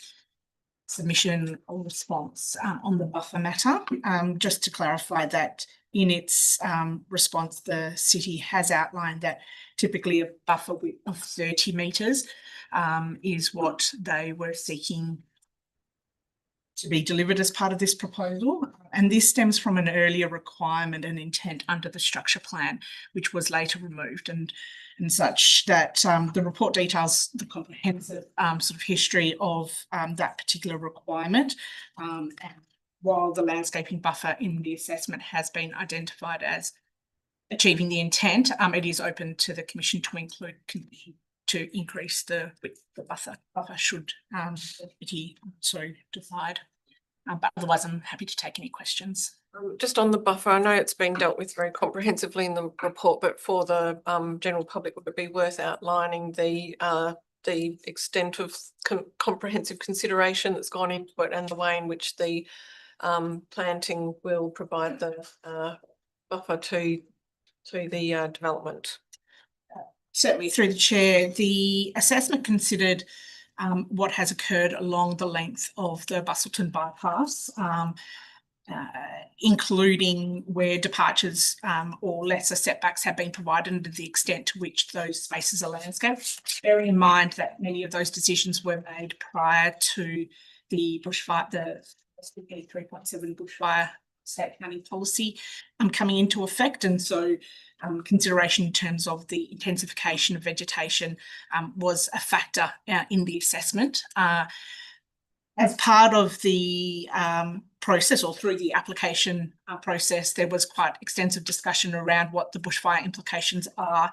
submission or response on the buffer matter, just to clarify that in its response, the city has outlined that typically a buffer width of 30 metres is what they were seeking to be delivered as part of this proposal. And this stems from an earlier requirement and intent under the structure plan, which was later removed, and such that the report details the comprehensive sort of history of that particular requirement. And while the landscaping buffer in the assessment has been identified as achieving the intent, it is open to the Commission to include condition to increase the width of the buffer should it so decide. But otherwise, I'm happy to take any questions. Just on the buffer, I know it's been dealt with very comprehensively in the report, but for the general public, would it be worth outlining the extent of comprehensive consideration that's gone into it and the way in which the planting will provide the buffer to the development? Certainly, through the chair, the assessment considered what has occurred along the length of the Bustleton bypass, including where departures or lesser setbacks have been provided and the extent to which those spaces are landscaped. Bearing in mind that many of those decisions were made prior to the bushfire, the 3.7 bushfire state planning policy coming into effect, and so consideration in terms of the intensification of vegetation was a factor in the assessment. As part of the process, or through the application process, there was quite extensive discussion around what the bushfire implications are,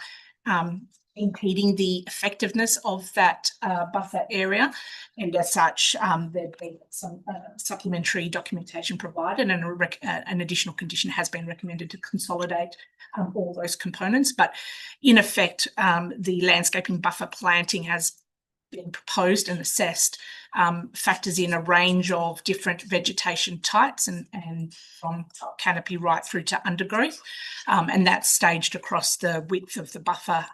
impeding the effectiveness of that buffer area, and as such there'd been some supplementary documentation provided, and an additional condition has been recommended to consolidate all those components. But in effect, the landscaping buffer planting has been proposed and assessed factors in a range of different vegetation types, and from top canopy right through to undergrowth, and that's staged across the width of the buffer,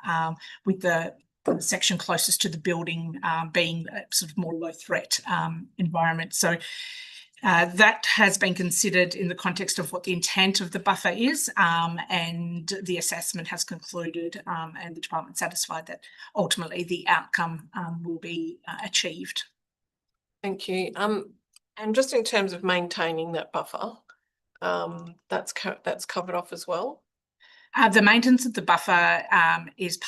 with the section closest to the building being a sort of more low threat environment. So that has been considered in the context of what the intent of the buffer is, and the assessment has concluded, and the department satisfied that ultimately the outcome will be achieved. Thank you. And just in terms of maintaining that buffer, that's covered off as well. The maintenance of the buffer is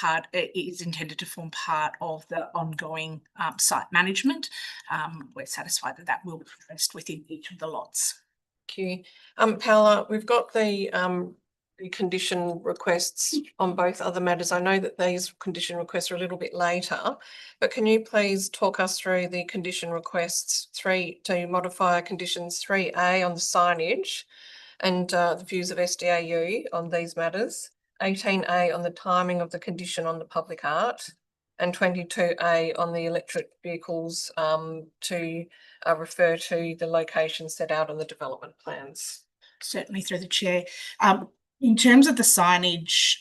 intended to form part of the ongoing site management. We're satisfied that that will be addressed within each of the lots. Thank you. Paola, we've got the condition requests on both other matters. I know that these condition requests are a little bit later, but can you please talk us through the condition requests to modify conditions 3A on the signage and the views of SDAU on these matters, 18A on the timing of the condition on the public art, and 22A on the electric vehicles to refer to the location set out on the development plans? Certainly, through the chair. In terms of the signage,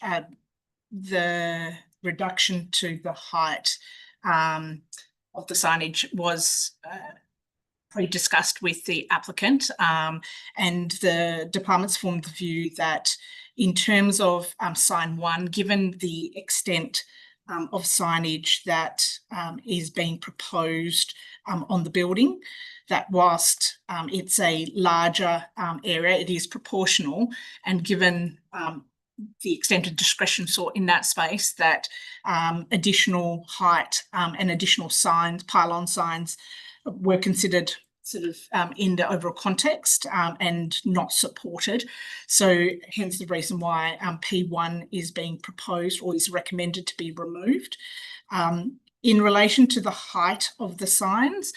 the reduction to the height of the signage was pre-discussed with the applicant, and the department's formed the view that in terms of sign 1, given the extent of signage that is being proposed on the building, that whilst it's a larger area, it is proportional, and given the extent of discretion sought in that space, that additional height and additional signs, pylon signs, were considered sort of in the overall context and not supported. So hence the reason why P1 is being proposed or is recommended to be removed. In relation to the height of the signs,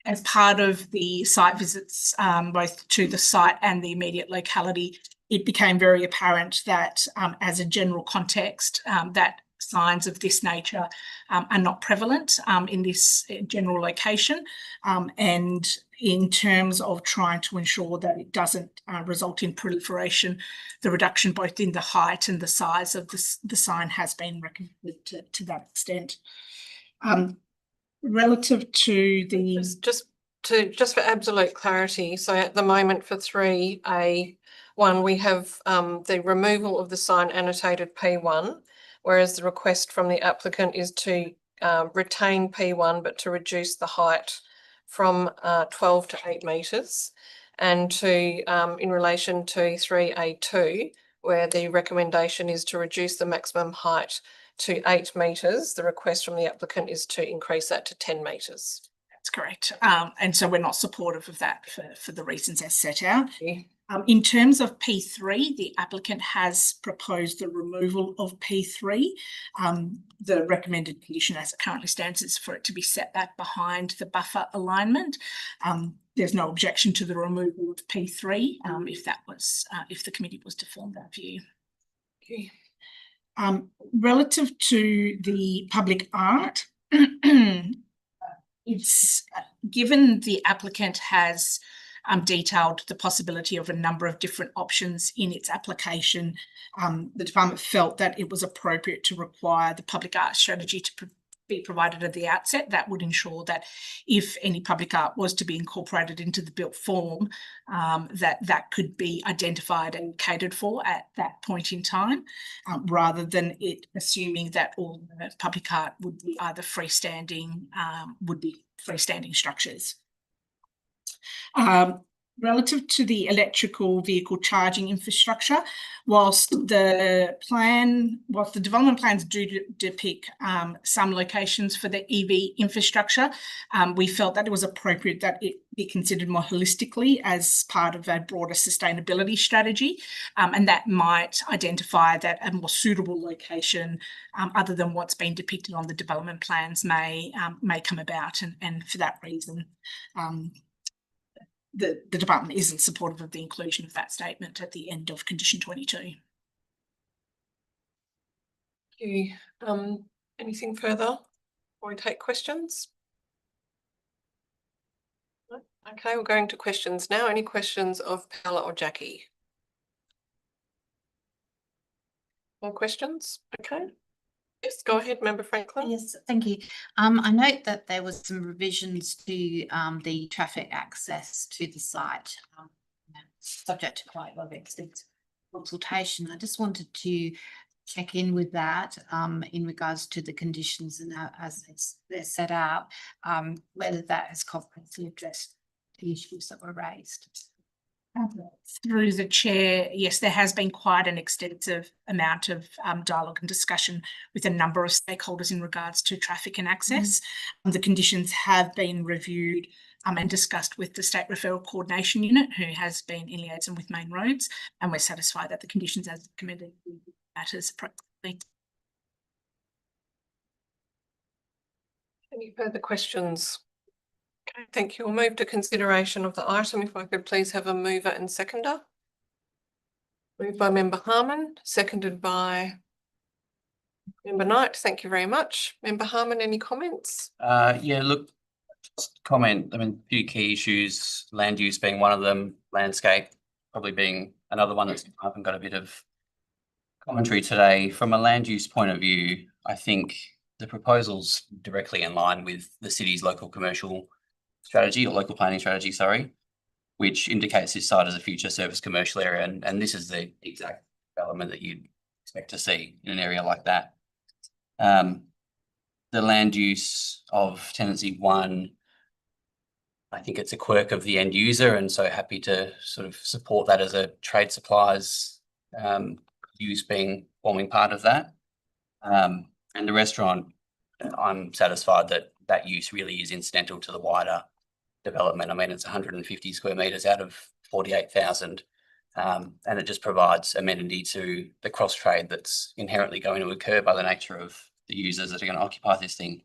as part of the site visits, both to the site and the immediate locality, it became very apparent that as a general context, that signs of this nature are not prevalent in this general location. And in terms of trying to ensure that it doesn't result in proliferation, the reduction both in the height and the size of the sign has been recommended to that extent. Relative to the just for absolute clarity, so at the moment for 3A1 we have the removal of the sign annotated P1, whereas the request from the applicant is to retain P1 but to reduce the height from 12 to 8 metres, and to in relation to 3A2, where the recommendation is to reduce the maximum height to 8 metres, the request from the applicant is to increase that to 10 metres. That's correct. And so we're not supportive of that for the reasons as set out. In terms of P3, the applicant has proposed the removal of P3. The recommended condition as it currently stands is for it to be set back behind the buffer alignment. There's no objection to the removal of P3 if the committee was to form that view. Okay. Relative to the public art, it's given the applicant has detailed the possibility of a number of different options in its application, the department felt that it was appropriate to require the public art strategy to be provided at the outset. That would ensure that if any public art was to be incorporated into the built form, that could be identified and catered for at that point in time, rather than it assuming that all the public art would be either freestanding structures. Relative to the electrical vehicle charging infrastructure, whilst the development plans do depict some locations for the EV infrastructure, we felt that it was appropriate that it be considered more holistically as part of a broader sustainability strategy, and that might identify that a more suitable location other than what's been depicted on the development plans may come about, and for that reason the department isn't supportive of the inclusion of that statement at the end of condition 22. Thank you. Anything further before we take questions? No? Okay, we're going to questions now. Any questions of Paola or Jackie? More questions? Okay. Yes, go ahead, Member Franklin. Yes, thank you. I note that there was some revisions to the traffic access to the site, subject to quite a lot of extensive consultation. I just wanted to check in with that in regards to the conditions and as they're set out, whether that has comprehensively addressed the issues that were raised. Through the chair, yes, there has been quite an extensive amount of dialogue and discussion with a number of stakeholders in regards to traffic and access. The conditions have been reviewed and discussed with the State Referral Coordination Unit, who has been in liaison with Main Roads, and we're satisfied that the conditions as recommended matters appropriately. Any further questions? Okay, thank you. We'll move to consideration of the item. If I could please have a mover and seconder. Moved by Member Harmon, seconded by Member Knight. Thank you very much. Member Harmon, any comments? Yeah, look, just comment. I mean, a few key issues, land use being one of them, landscape probably being another one that's I haven't got a bit of commentary today. From a land use point of view, I think the proposal's directly in line with the city's local commercial strategy or local planning strategy, sorry, which indicates this site as a future service commercial area. And this is the exact development that you'd expect to see in an area like that. The land use of tenancy 1, I think it's a quirk of the end user, and so happy to sort of support that as a trade supplies use forming part of that. And the restaurant, I'm satisfied that that use really is incidental to the wider development. I mean, it's 150 square metres out of 48,000, and it just provides amenity to the cross trade that's inherently going to occur by the nature of the users that are going to occupy this thing.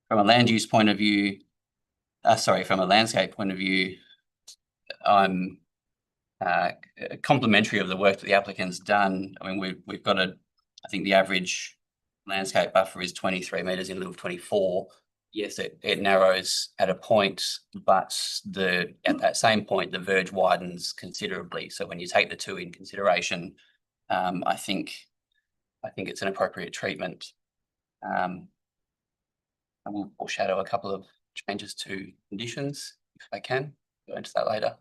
From a land use point of view, from a landscape point of view, I'm complimentary of the work that the applicant's done. I mean, we've got I think the average landscape buffer is 23 metres in lieu of 24. Yes, it narrows at a point, but at that same point, the verge widens considerably. So when you take the two in consideration, I think it's an appropriate treatment. I will foreshadow a couple of changes to conditions if I can. Go into that later.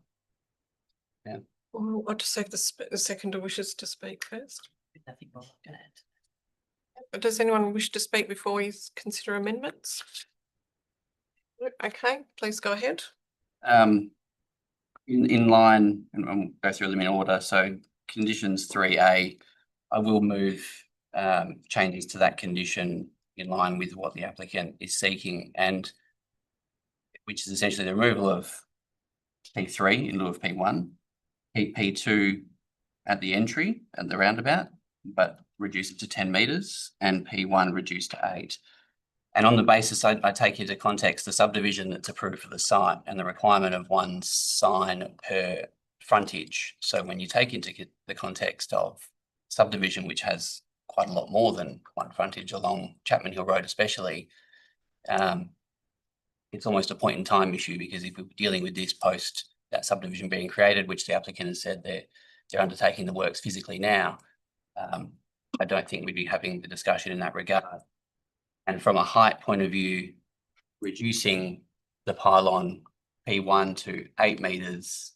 Yeah. Well, I'll just see if the seconder wishes to speak first. Nothing more to add. But does anyone wish to speak before we consider amendments? Okay, please go ahead. In line, and we'll go through them in order. So conditions 3A, I will move changes to that condition in line with what the applicant is seeking, and which is essentially the removal of P3 in lieu of P1, keep P2 at the entry at the roundabout, but reduce it to 10 metres, and P1 reduced to 8. And on the basis, I take into context the subdivision that's approved for the site and the requirement of one sign per frontage. So when you take into the context of subdivision, which has quite a lot more than one frontage along Chapman Hill Road especially, it's almost a point in time issue, because if we're dealing with this post that subdivision being created, which the applicant has said they're undertaking the works physically now, I don't think we'd be having the discussion in that regard. And from a height point of view, reducing the pylon P1 to 8 metres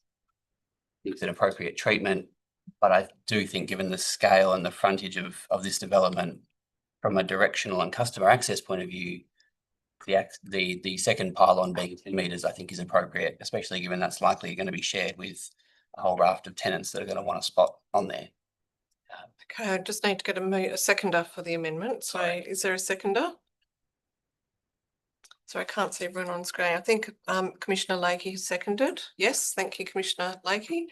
is an appropriate treatment. But I do think, given the scale and the frontage of this development, from a directional and customer access point of view, the second pylon being 10 metres, I think, is appropriate, especially given that's likely going to be shared with a whole raft of tenants that are going to want a spot on there. Okay, I just need to get a seconder for the amendment. So is there a seconder? So I can't see everyone on screen. I think Commissioner Lakey has seconded. Yes, thank you, Commissioner Lakey.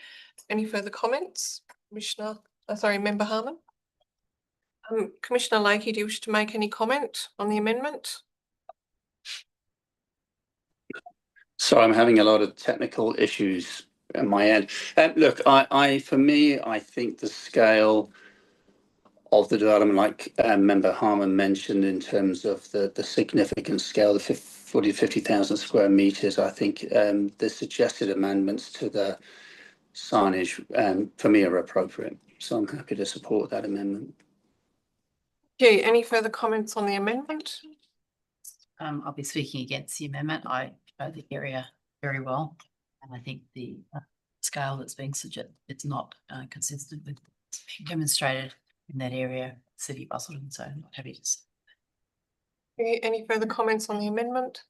Any further comments? Member Harmon? Commissioner Lakey, do you wish to make any comment on the amendment? So I'm having a lot of technical issues at my end. Look, for me, I think the scale of the development, like Member Harmon mentioned, in terms of the significant scale, the 40 to 50,000 square metres, I think the suggested amendments to the signage for me are appropriate. So I'm happy to support that amendment. Okay, any further comments on the amendment? I'll be speaking against the amendment. I know the area very well, and I think the scale that's being suggested, it's not consistent with what's being demonstrated in that area, City of Busselton. So I'm not happy to say. Okay, any further comments on the amendment?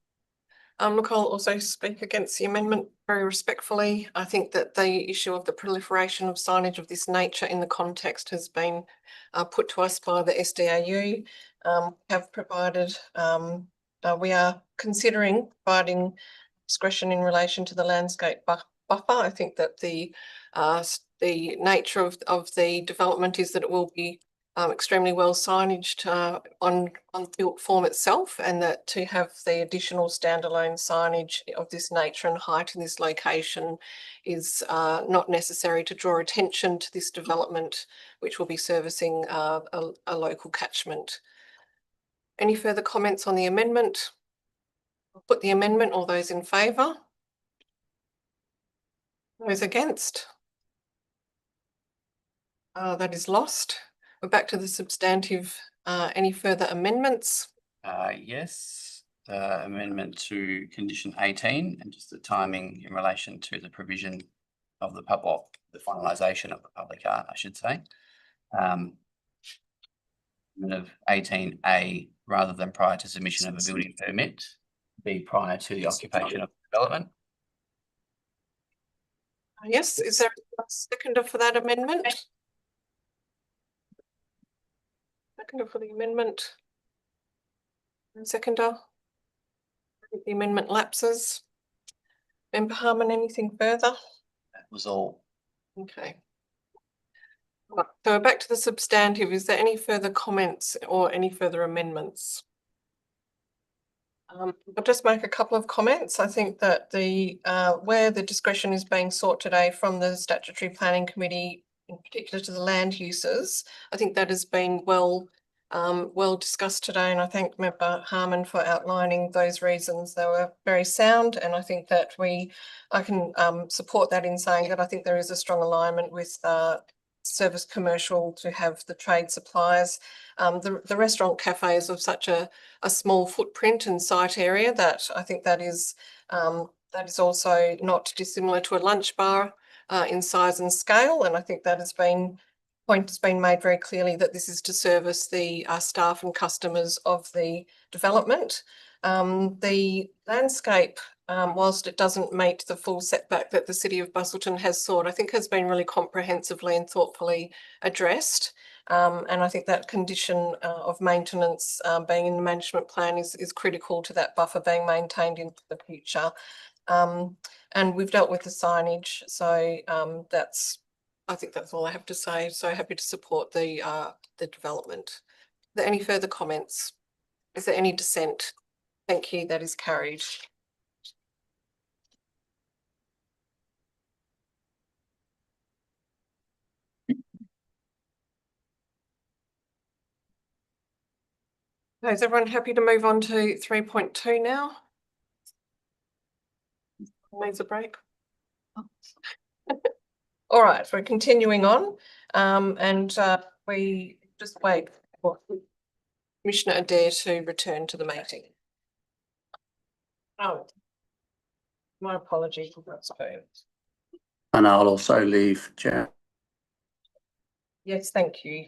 Look, I'll also speak against the amendment very respectfully. I think that the issue of the proliferation of signage of this nature in the context has been put to us by the SDAU. Have provided, we are considering providing discretion in relation to the landscape buffer. I think that the nature of the development is that it will be extremely well signaged on built form itself, and that to have the additional standalone signage of this nature and height in this location is not necessary to draw attention to this development, which will be servicing a local catchment. Any further comments on the amendment? I'll put the amendment. All those in favour? Those against? That is lost. We're back to the substantive. Any further amendments? Yes, the amendment to condition 18, and just the timing in relation to the provision of the finalisation of the public art, I should say. Amendment of 18A, rather than prior to submission of a building permit, be prior to the occupation of the development. Yes, is there a seconder for that amendment? Seconder for the amendment. And seconder. The amendment lapses. Member Harmon, anything further? That was all. Okay. Right, so we're back to the substantive. Is there any further comments or any further amendments? I'll just make a couple of comments. I think that where the discretion is being sought today from the Statutory Planning Committee, in particular to the land uses, I think that has been well discussed today, and I thank Member Harmon for outlining those reasons. They were very sound, and I think that I can support that in saying that I think there is a strong alignment with service commercial to have the trade suppliers. The restaurant cafe is of such a small footprint and site area that I think that is also not dissimilar to a lunch bar in size and scale, and I think that point has been made very clearly that this is to service the staff and customers of the development. The landscape, whilst it doesn't meet the full setback that the City of Busselton has sought, I think has been really comprehensively and thoughtfully addressed. And I think that condition of maintenance being in the management plan is critical to that buffer being maintained into the future. And we've dealt with the signage, so I think that's all I have to say. So happy to support the development. Are there any further comments? Is there any dissent? Thank you, that is carried. Okay, is everyone happy to move on to 3.2 now? Needs a break. All right, we're continuing on, and we just wait for Commissioner Adair to return to the meeting. Oh, my apologies. And I'll also leave, Chair. Yes, thank you.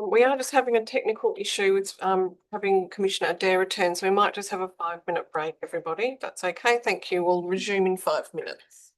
We are just having a technical issue with having Commissioner Adair return, so we might just have a 5-minute break, everybody. That's okay. Thank you. We'll resume in 5 minutes.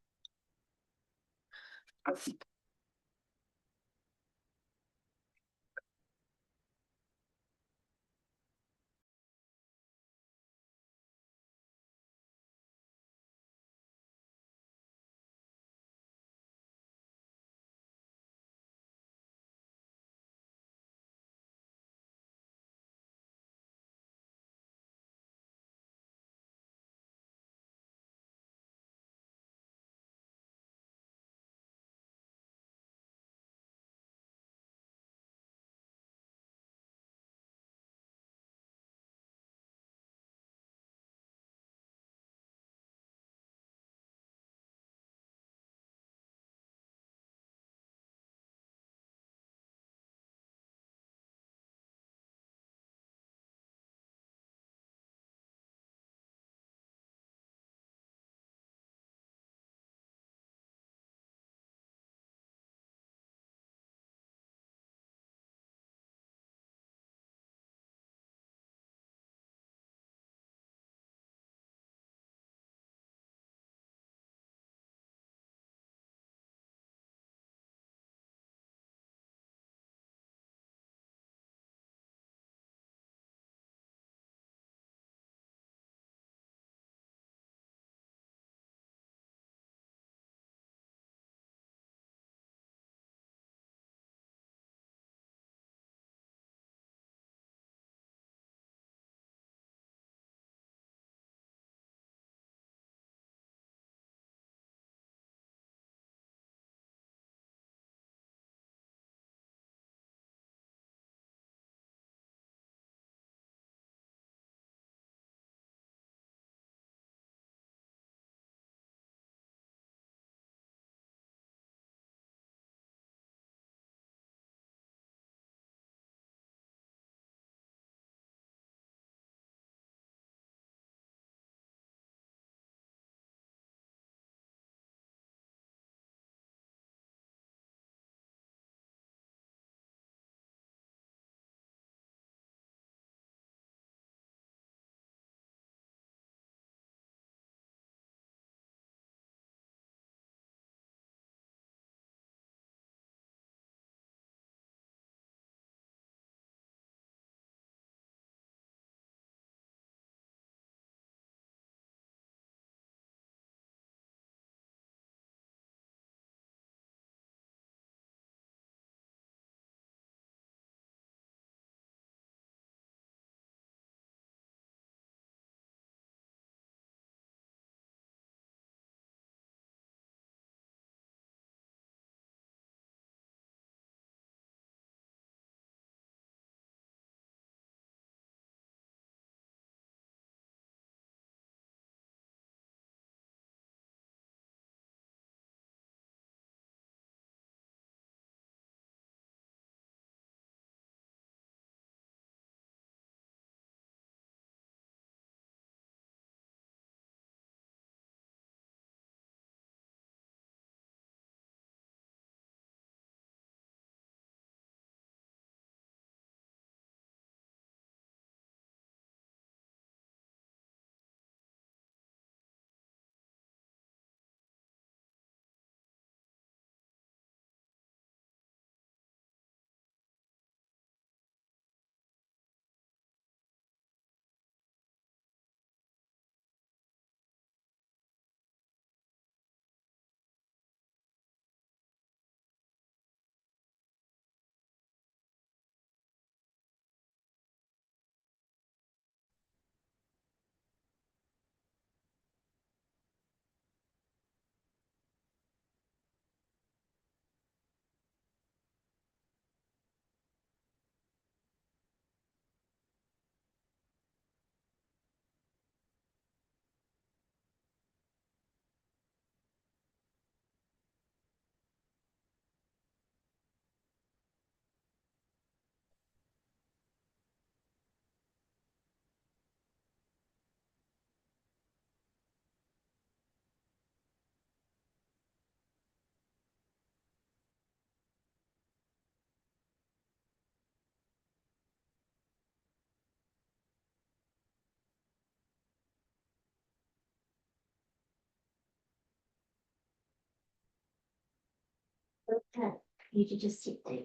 Okay, you could just sit there.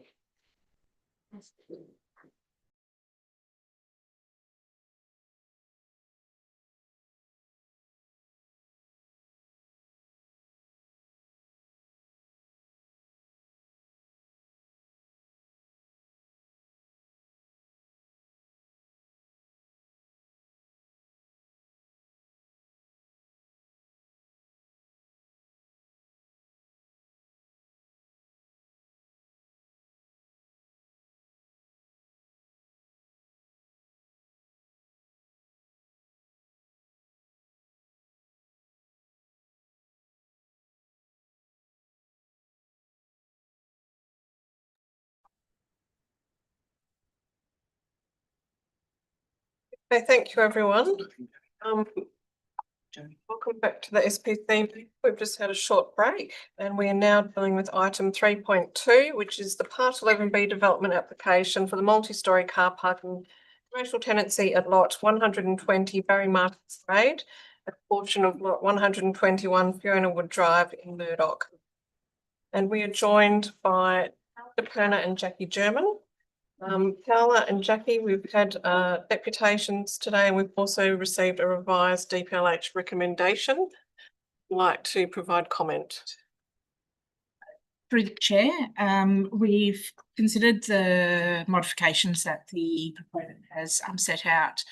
Okay, thank you, everyone. Welcome back to the SPC. We've just had a short break and we are now dealing with item 3.2, which is the Part 11B development application for the multi-storey car park and commercial tenancy at lot 120 Barry Martins Grade, a portion of lot 121 Fiona Wood Drive in Murdoch. And we are joined by Dr. Perner and Jackie German. Paola and Jackie, we've had deputations today and we've also received a revised DPLH recommendation. I'd like to provide comment. Through the chair, we've considered the modifications that the proponent has set out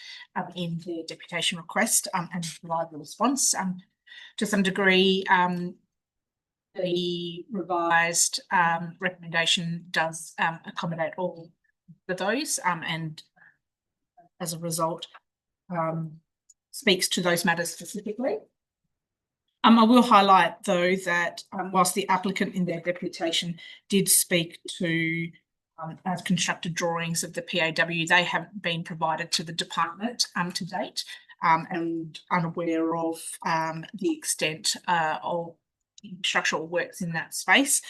in the deputation request and provide the response. To some degree, the revised recommendation does accommodate all of those and as a result speaks to those matters specifically. I will highlight though that whilst the applicant in their deputation did speak to as constructed drawings of the PAW, they haven't been provided to the department to date and unaware of the extent of structural works in that space.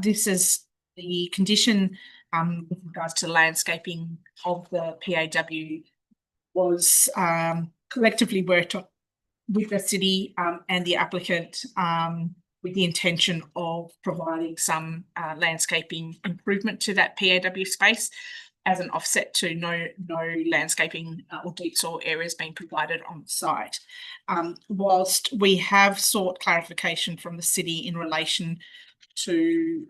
This is the condition with regards to the landscaping of the PAW was collectively worked on with the city and the applicant with the intention of providing some landscaping improvement to that PAW space as an offset to no landscaping or deep soil areas being provided on the site. Whilst we have sought clarification from the city in relation to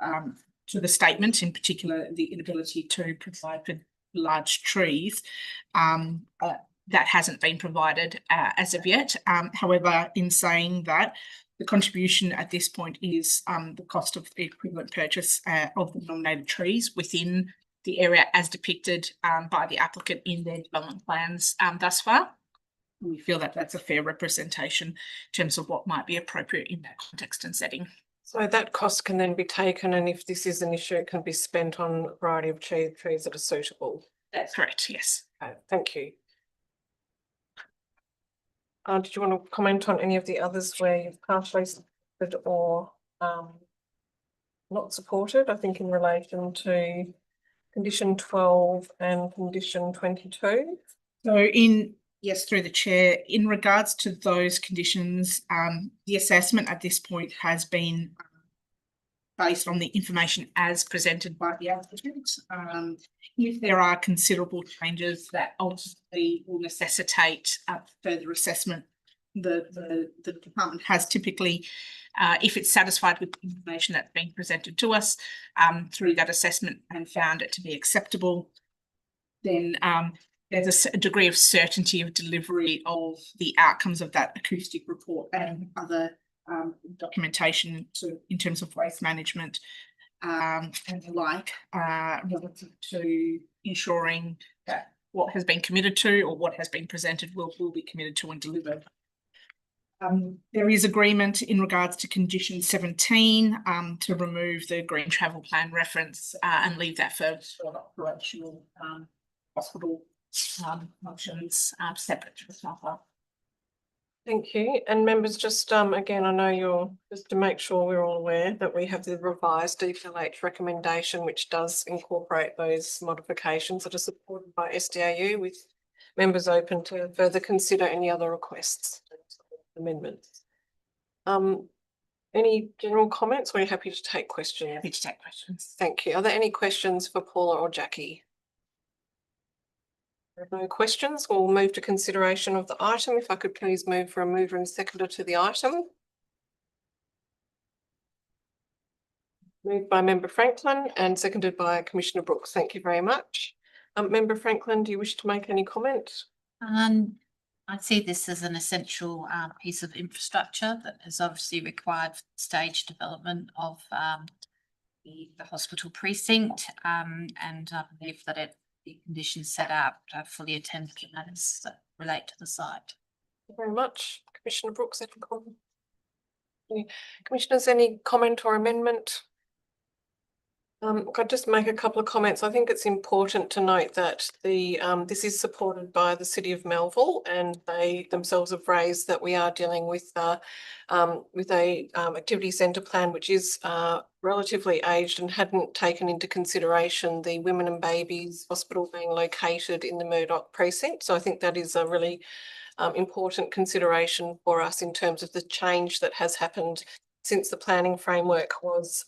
the statement, in particular the inability to provide for large trees, that hasn't been provided as of yet. However, in saying that, the contribution at this point is the cost of the equivalent purchase of the nominated trees within the area as depicted by the applicant in their development plans thus far. We feel that that's a fair representation in terms of what might be appropriate in that context and setting. So that cost can then be taken, and if this is an issue, it can be spent on a variety of trees that are suitable. That's correct, yes. Okay, thank you. Did you want to comment on any of the others where you've partially supported or not supported? I think in relation to condition 12 and condition 22. So yes, through the chair, in regards to those conditions, the assessment at this point has been based on the information as presented by the applicant. If there are considerable changes that ultimately will necessitate further assessment, the department has typically, if it's satisfied with the information that's been presented to us through that assessment and found it to be acceptable, then there's a degree of certainty of delivery of the outcomes of that acoustic report and other documentation in terms of waste management and the like, relative to ensuring that what has been committed to or what has been presented will be committed to and delivered. There is agreement in regards to condition 17 to remove the green travel plan reference and leave that for operational hospital functions separate to the matter. Thank you. And members, just again, I know you're just to make sure we're all aware that we have the revised DPLH recommendation, which does incorporate those modifications that are supported by SDAU, with members open to further consider any other requests, amendments. In Any general comments, or are you happy to take questions? Happy to take questions. Thank you. Are there any questions for Paula or Jackie? There are no questions. We'll move to consideration of the item. If I could please move for a mover and seconder to the item. Moved by Member Franklin and seconded by Commissioner Brooks. Thank you very much. Member Franklin, do you wish to make any comment? I see this as an essential piece of infrastructure that is obviously required for the stage development of the hospital precinct, and I believe that the conditions set out fully attend to matters that relate to the site. Thank you very much. Commissioner Brooks, any comment? Commissioners, any comment or amendment? I'll just make a couple of comments. I think it's important to note that this is supported by the City of Melville, and they themselves have raised that we are dealing with a activity centre plan which is relatively aged and hadn't taken into consideration the women and babies hospital being located in the Murdoch precinct. So I think that is a really important consideration for us in terms of the change that has happened since the planning framework was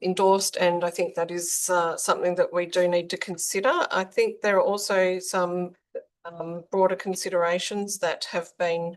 endorsed, and I think that is something that we do need to consider. I think there are also some broader considerations that have been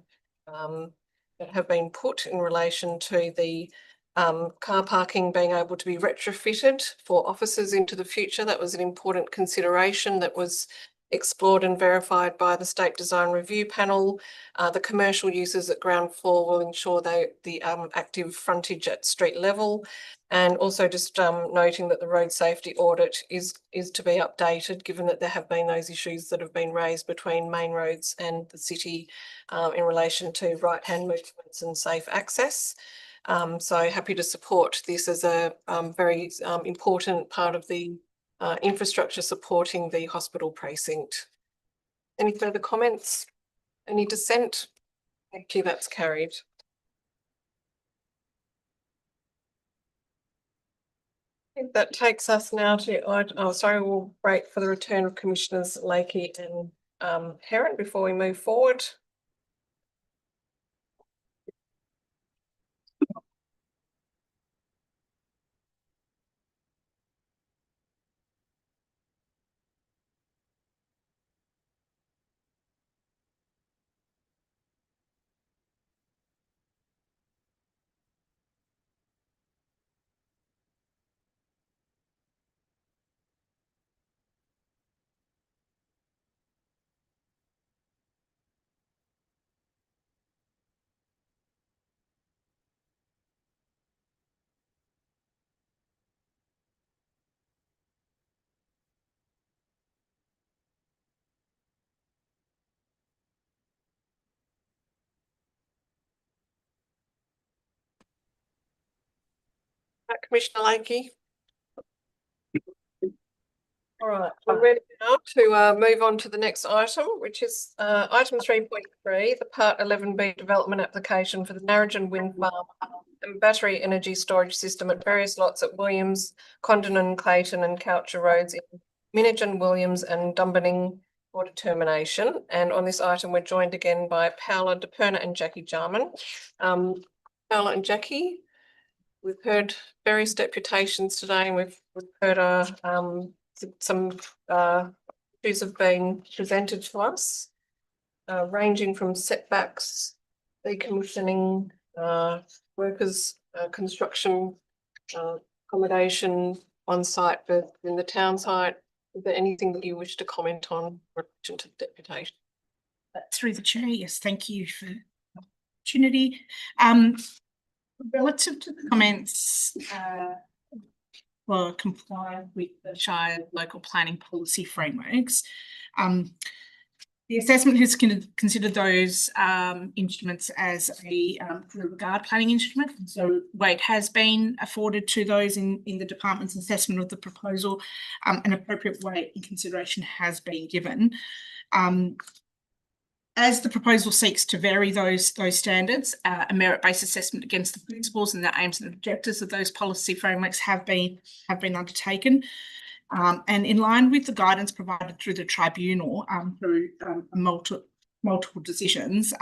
put in relation to the car parking being able to be retrofitted for officers into the future. That was an important consideration that was explored and verified by the State Design Review Panel. The commercial uses at ground floor will ensure the active frontage at street level, and also just noting that the road safety audit is to be updated, given that there have been those issues that have been raised between main roads and the city in relation to right-hand movements and safe access. So happy to support this as a very important part of the infrastructure supporting the hospital precinct. Any further comments? Any dissent? Thank you, that's carried. I think that takes us now to, we'll break for the return of Commissioners Lakey and Heron before we move forward. Commissioner Lakey. All right, we're ready now to move on to the next item, which is item 3.3, the Part 11B development application for the Narrogin Wind Farm and battery energy storage system at various lots at Williams, Condon, Clayton and Coucher Roads in Minnigan, Williams and Dumbarning for determination. And on this item, we're joined again by Paula DePerna and Jackie Jarman. Paula and Jackie, we've heard various deputations today, and we've heard some issues have been presented to us, ranging from setbacks, decommissioning, workers, construction, accommodation on site in the town site. Is there anything that you wish to comment on in relation to the deputation? Through the chair, yes, thank you for the opportunity. Relative to the comments, comply with the Shire local planning policy frameworks. The assessment has considered those instruments as a regard planning instrument. So weight has been afforded to those in the department's assessment of the proposal. An appropriate weight and consideration has been given. As the proposal seeks to vary those standards, a merit-based assessment against the principles and the aims and objectives of those policy frameworks have been undertaken. And in line with the guidance provided through the tribunal, through multiple decisions,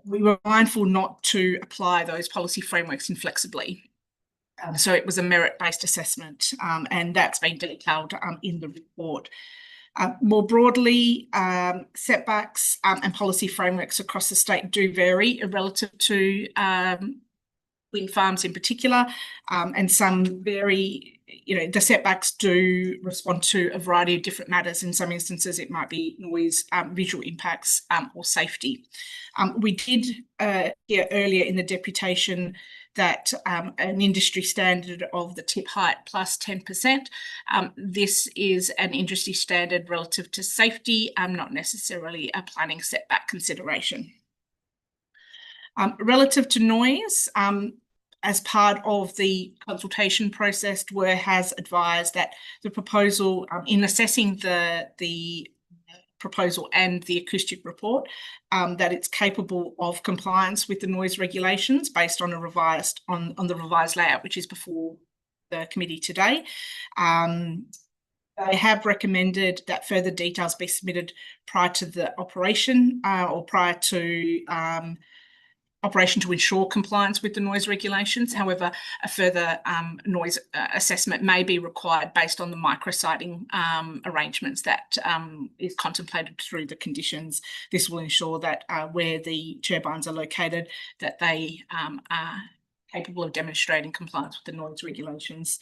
we were mindful not to apply those policy frameworks inflexibly. So it was a merit-based assessment, and that's been detailed in the report. More broadly, setbacks and policy frameworks across the state do vary relative to wind farms in particular, and some vary. The setbacks do respond to a variety of different matters. In some instances, it might be noise, visual impacts, or safety. We did hear earlier in the deputation that an industry standard of the tip height plus 10%. This is an industry standard relative to safety, not necessarily a planning setback consideration. Relative to noise, as part of the consultation process, DWER has advised that the proposal, in assessing the proposal and the acoustic report, that it's capable of compliance with the noise regulations based on the revised layout, which is before the committee today. They have recommended that further details be submitted prior to the operation or prior to operation to ensure compliance with the noise regulations. However, a further noise assessment may be required based on the micrositing arrangements that is contemplated through the conditions. This will ensure that where the turbines are located, that they are capable of demonstrating compliance with the noise regulations.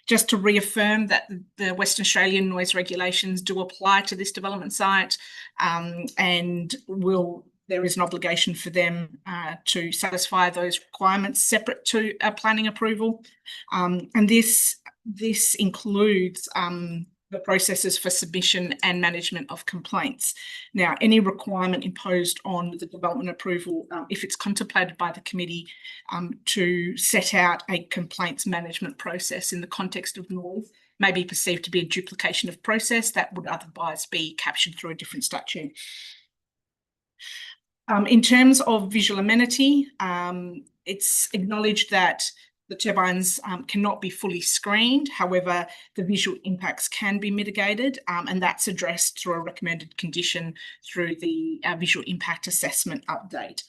Just to reaffirm that the Western Australian noise regulations do apply to this development site, and there is an obligation for them to satisfy those requirements separate to a planning approval. And this includes the processes for submission and management of complaints. Now, any requirement imposed on the development approval, if it's contemplated by the committee, to set out a complaints management process in the context of noise, may be perceived to be a duplication of process that would otherwise be captured through a different statute. In terms of visual amenity, it's acknowledged that the turbines cannot be fully screened. However, the visual impacts can be mitigated, and that's addressed through a recommended condition through the visual impact assessment update.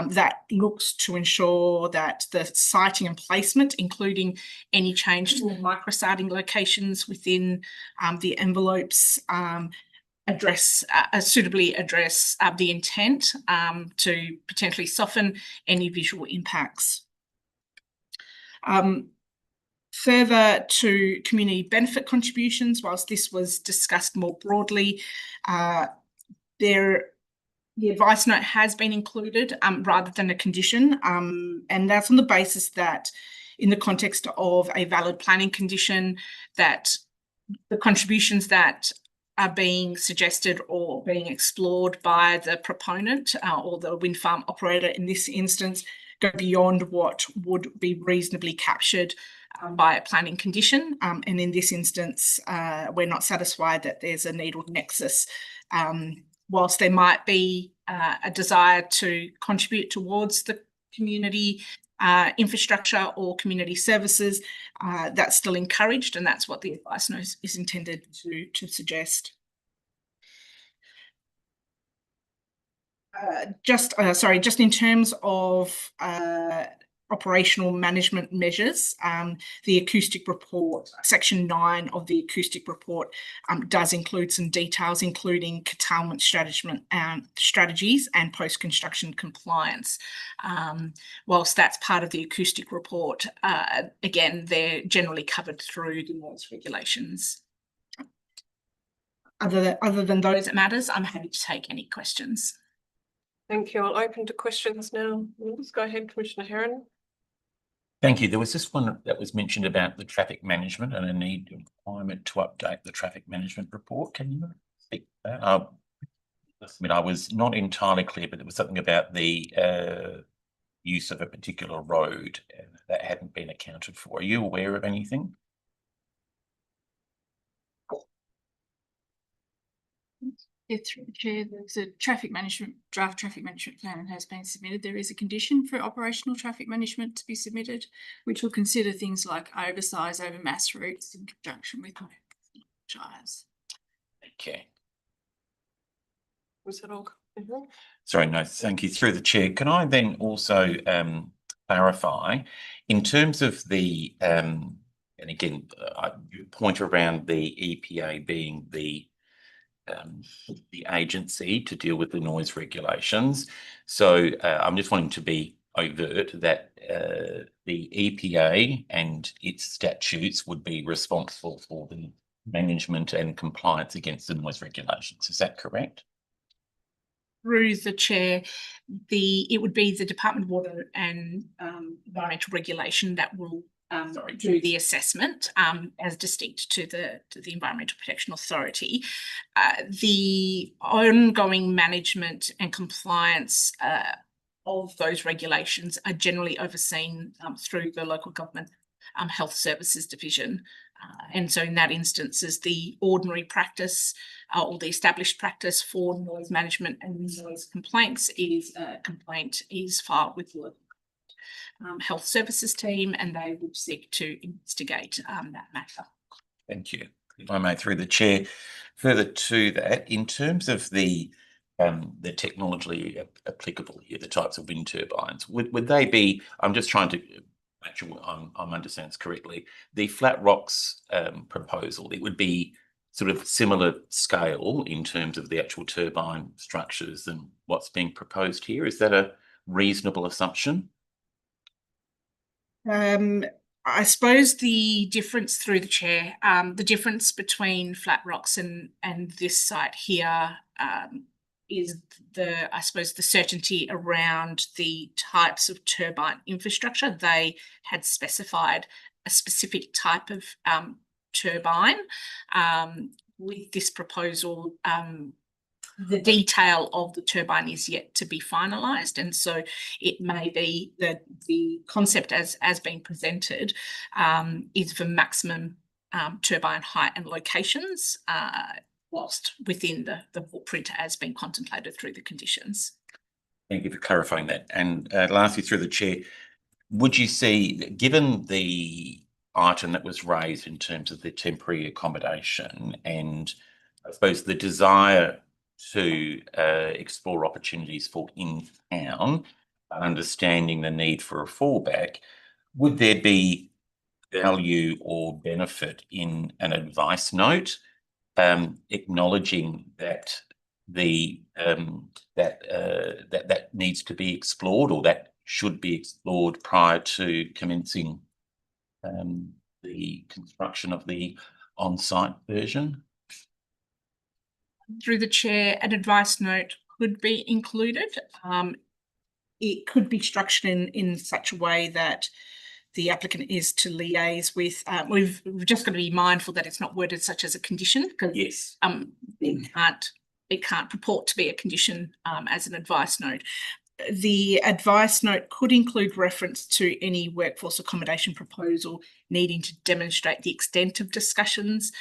That looks to ensure that the siting and placement, including any change to the micrositing locations within the envelopes, suitably address the intent to potentially soften any visual impacts. Further to community benefit contributions, whilst this was discussed more broadly, the advice note has been included rather than a condition, and that's on the basis that in the context of a valid planning condition, that the contributions that are being suggested or being explored by the proponent or the wind farm operator in this instance go beyond what would be reasonably captured by a planning condition. And in this instance, we're not satisfied that there's a need or nexus. Whilst there might be a desire to contribute towards the community infrastructure or community services, that's still encouraged, and that's what the advice note is intended to suggest. Just in terms of operational management measures, the acoustic report, section 9 of the acoustic report, does include some details, including curtailment strategies and post-construction compliance. Whilst that's part of the acoustic report, again, they're generally covered through the noise regulations. Other than those matters, I'm happy to take any questions. Thank you. I'll open to questions now. Let's go ahead, Commissioner Heron. Thank you. There was this one that was mentioned about the traffic management and a need and requirement to update the traffic management report. Can you speak to that? I was not entirely clear, but there was something about the use of a particular road that hadn't been accounted for. Are you aware of anything? Yeah, through the chair, there's a draft traffic management plan has been submitted. There is a condition for operational traffic management to be submitted, which will consider things like oversize over mass routes in conjunction with shires. Okay. Was that all, Sorry, no, thank you. Through the chair, can I then also clarify in terms of the and again, your point around the EPA being the agency to deal with the noise regulations. So I'm just wanting to be overt that the EPA and its statutes would be responsible for the management and compliance against the noise regulations. Is that correct? Through the chair, it would be the Department of Water and Environmental Regulation that will do the assessment as distinct to the Environmental Protection Authority. The ongoing management and compliance of those regulations are generally overseen through the local government health services division. And so in that instance, is the ordinary practice or the established practice for noise management and noise complaints is complaint is filed with the health services team, and they would seek to investigate that matter. Thank you. If I may, through the chair, further to that, in terms of the technology applicable here, the types of wind turbines, would they be? I'm just trying to make sure I'm understands correctly. The Flat Rocks proposal, it would be sort of similar scale in terms of the actual turbine structures than what's being proposed here. Is that a reasonable assumption? I suppose the difference through the chair, the difference between Flat Rocks and this site here is I suppose the certainty around the types of turbine infrastructure. They had specified a specific type of turbine. With this proposal, the detail of the turbine is yet to be finalised, and so it may be that the concept as being presented is for maximum turbine height and locations, whilst within the footprint as being contemplated through the conditions. Thank you for clarifying that. And lastly, through the chair, would you see, given the item that was raised in terms of the temporary accommodation and I suppose the desire to explore opportunities for in-town, understanding the need for a fallback, would there be value or benefit in an advice note acknowledging that that needs to be explored or that should be explored prior to commencing the construction of the on-site version? Through the chair, an advice note could be included. It could be structured in such a way that the applicant is to liaise with. We've just got to be mindful that it's not worded such as a condition, because yes, it can't purport to be a condition as an advice note. The advice note could include reference to any workforce accommodation proposal needing to demonstrate the extent of discussions,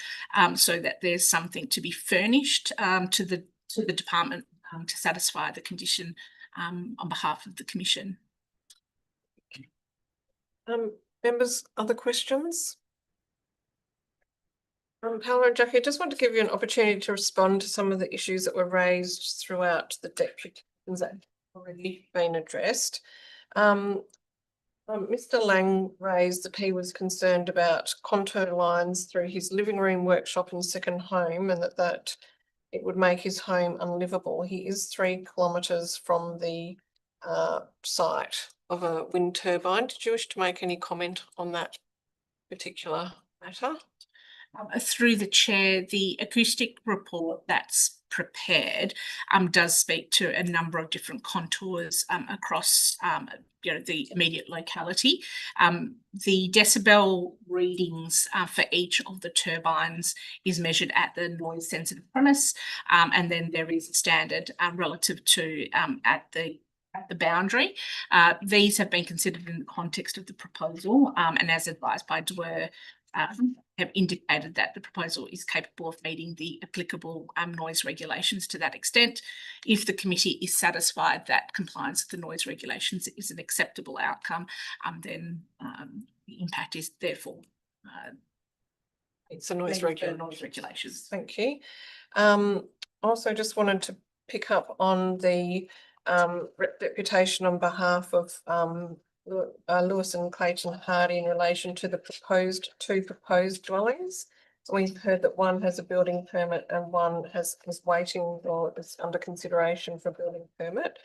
so that there's something to be furnished to the department to satisfy the condition on behalf of the Commission. Members, other questions? Paola and Jackie, I just want to give you an opportunity to respond to some of the issues that were raised throughout the deputations that have already been addressed. Mr. Lang raised that he was concerned about contour lines through his living room, workshop and second home, and that it would make his home unlivable. He is 3 kilometres from the site of a wind turbine. Did you wish to make any comment on that particular matter? Through the chair, the acoustic report that's prepared does speak to a number of different contours across the immediate locality. The decibel readings for each of the turbines is measured at the noise sensitive premise, and then there is a standard relative to at the boundary. These have been considered in the context of the proposal, and as advised by DWER, have indicated that the proposal is capable of meeting the applicable noise regulations to that extent. If the committee is satisfied that compliance with the noise regulations is an acceptable outcome, then the impact is therefore it's a noise regulations. Thank you. Also just wanted to pick up on the deputation on behalf of Lewis and Clayton Hardy in relation to the two proposed dwellings. We've heard that one has a building permit and one is waiting or is under consideration for a building permit.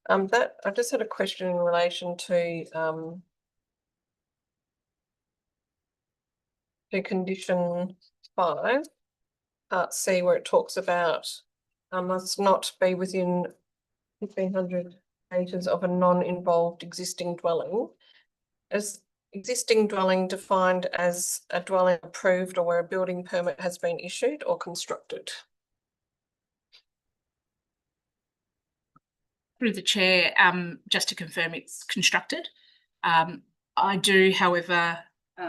That I just had a question in relation to condition 5, part C, where it talks about must not be within 1,500 metres of a non-involved existing dwelling. Is existing dwelling defined as a dwelling approved or where a building permit has been issued or constructed? Through the chair, just to confirm, it's constructed. I do, however,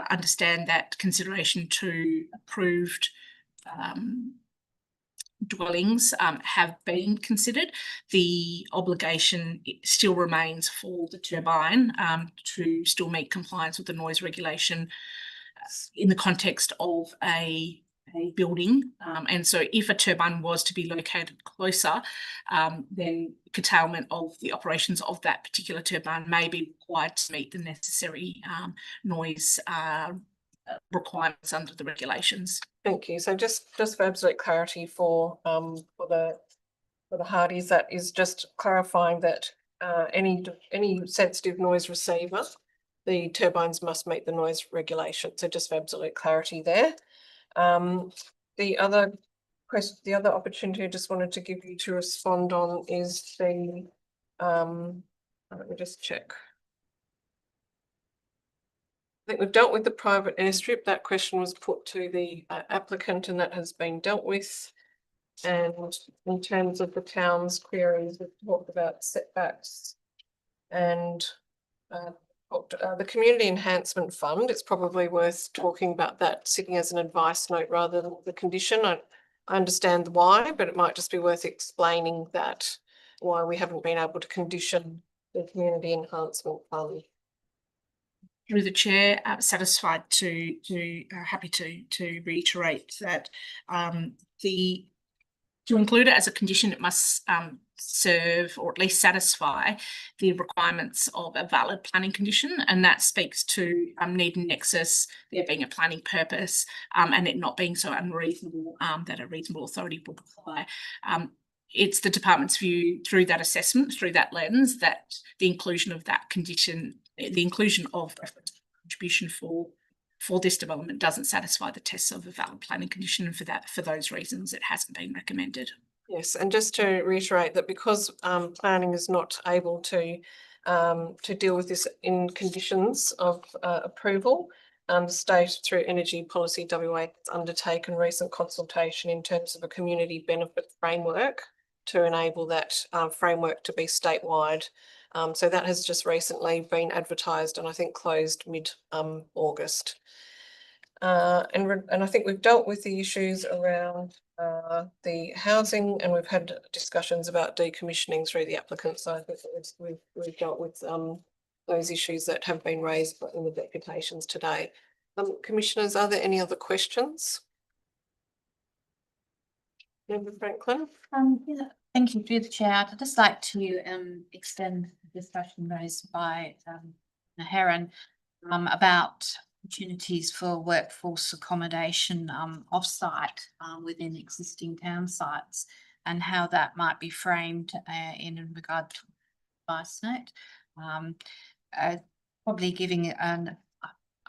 understand that consideration to approved dwellings have been considered. The obligation still remains for the turbine to still meet compliance with the noise regulation in the context of a building. And so if a turbine was to be located closer, then curtailment of the operations of that particular turbine may be required to meet the necessary noise requirements under the regulations. Thank you. So just for absolute clarity for the Hardys, that is just clarifying that any sensitive noise receiver, the turbines must meet the noise regulation. So just for absolute clarity there. The other opportunity I just wanted to give you to respond on is the let me just check. I think we've dealt with the private airstrip. That question was put to the applicant and that has been dealt with. And in terms of the town's queries, we've talked about setbacks and the Community Enhancement Fund. It's probably worth talking about that sitting as an advice note rather than the condition. I understand why, but it might just be worth explaining that why we haven't been able to condition the Community Enhancement Fund. Through the chair, satisfied to happy to reiterate that to include it as a condition, it must serve or at least satisfy the requirements of a valid planning condition, and that speaks to need and nexus, there being a planning purpose, and it not being so unreasonable that a reasonable authority will apply. It's the department's view through that assessment, through that lens, that the inclusion of that condition, the inclusion of contribution for this development doesn't satisfy the tests of a valid planning condition, and for those reasons it hasn't been recommended. Yes, and just to reiterate that because planning is not able to deal with this in conditions of approval, the state through Energy Policy WA has undertaken recent consultation in terms of a community benefit framework to enable that framework to be statewide. So that has just recently been advertised and I think closed mid-August. And I think we've dealt with the issues around the housing, and we've had discussions about decommissioning through the applicant side. We've dealt with those issues that have been raised in the deputations today. Commissioners, are there any other questions? Member Franklin? Yeah, thank you, through the chair. I'd just like to extend the discussion raised by Heron about opportunities for workforce accommodation off-site within existing town sites, and how that might be framed in regard to advice note. Probably giving I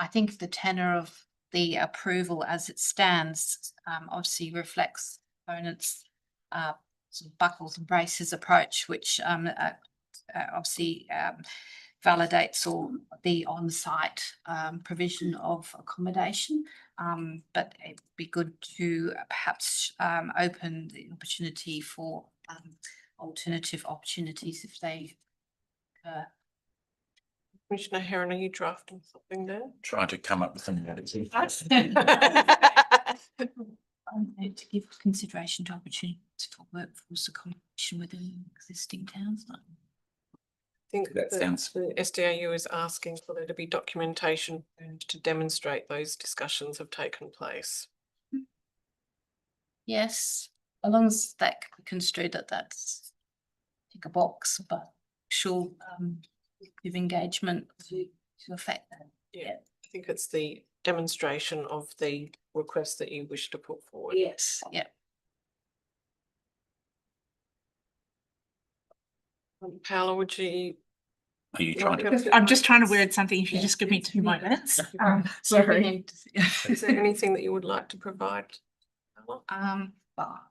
think the tenor of the approval as it stands obviously reflects opponents' sort of buckles and braces approach, which obviously validates all the on-site provision of accommodation, but it'd be good to perhaps open the opportunity for alternative opportunities if they occur. Commissioner Heron, are you drafting something there? Trying to come up with some narrative. To give consideration to opportunities for workforce accommodation within existing towns. I think that sounds. The SDAU is asking for there to be documentation to demonstrate those discussions have taken place. Yes, As long as that can be construed that that's tick a box, but actual with engagement to affect that. Yeah, I think it's the demonstration of the request that you wish to put forward. Yes, yeah. Paola, would you? Are you trying to? I'm just trying to word something. If you just give me 2 moments. Sorry. Is there anything that you would like to provide? Paola?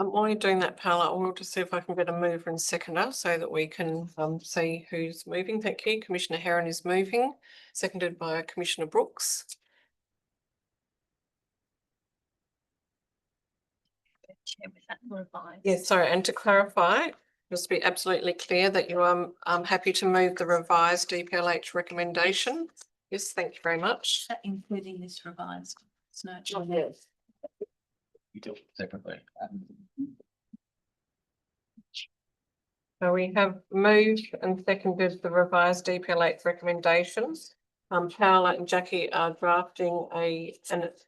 While you're doing that, Paola, I will just see if I can get a mover and seconder so that we can see who's moving. Thank you. Commissioner Heron is moving, seconded by Commissioner Brooks. Yes, sorry, and to clarify, just to be absolutely clear that you are happy to move the revised DPLH recommendation. Yes, thank you very much. Including this revised. Yes. You do it separately. So we have moved and seconded the revised DPLH recommendations. Paola and Jackie are drafting a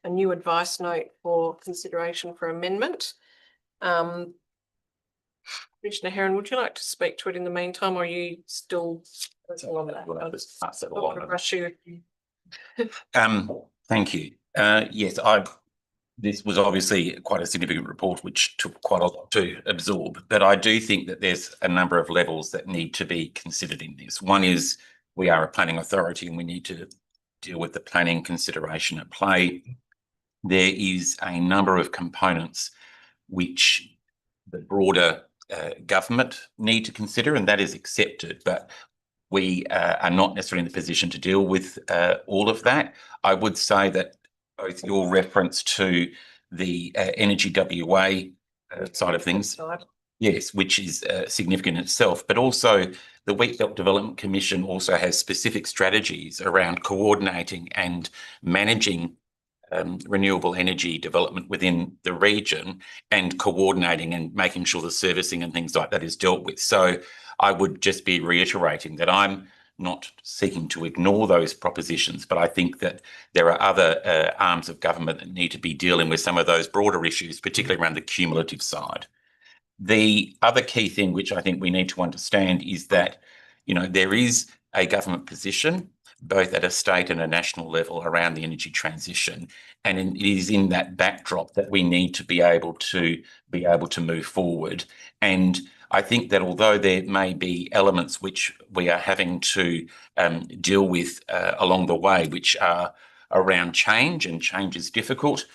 new advice note for consideration for amendment. Commissioner Heron, would you like to speak to it in the meantime, or are you still working on that? I'll just pass it along. Rush you. Thank you. Yes, this was obviously quite a significant report, which took quite a lot to absorb. But I do think that there's a number of levels that need to be considered in this. One is we are a planning authority and we need to deal with the planning consideration at play. There is a number of components which the broader government need to consider, and that is accepted. But we are not necessarily in the position to deal with all of that. I would say that both your reference to the Energy WA side of things, yes, which is significant in itself, but also the Wheat Belt Development Commission also has specific strategies around coordinating and managing renewable energy development within the region and coordinating and making sure the servicing and things like that is dealt with. So I would just be reiterating that I'm not seeking to ignore those propositions, but I think that there are other arms of government that need to be dealing with some of those broader issues, particularly around the cumulative side. The other key thing which I think we need to understand is that, you know, there is a government position both at a state and a national level around the energy transition. And it is in that backdrop that we need to be able to move forward. And I think that although there may be elements which we are having to deal with along the way, which are around change, and change is difficult,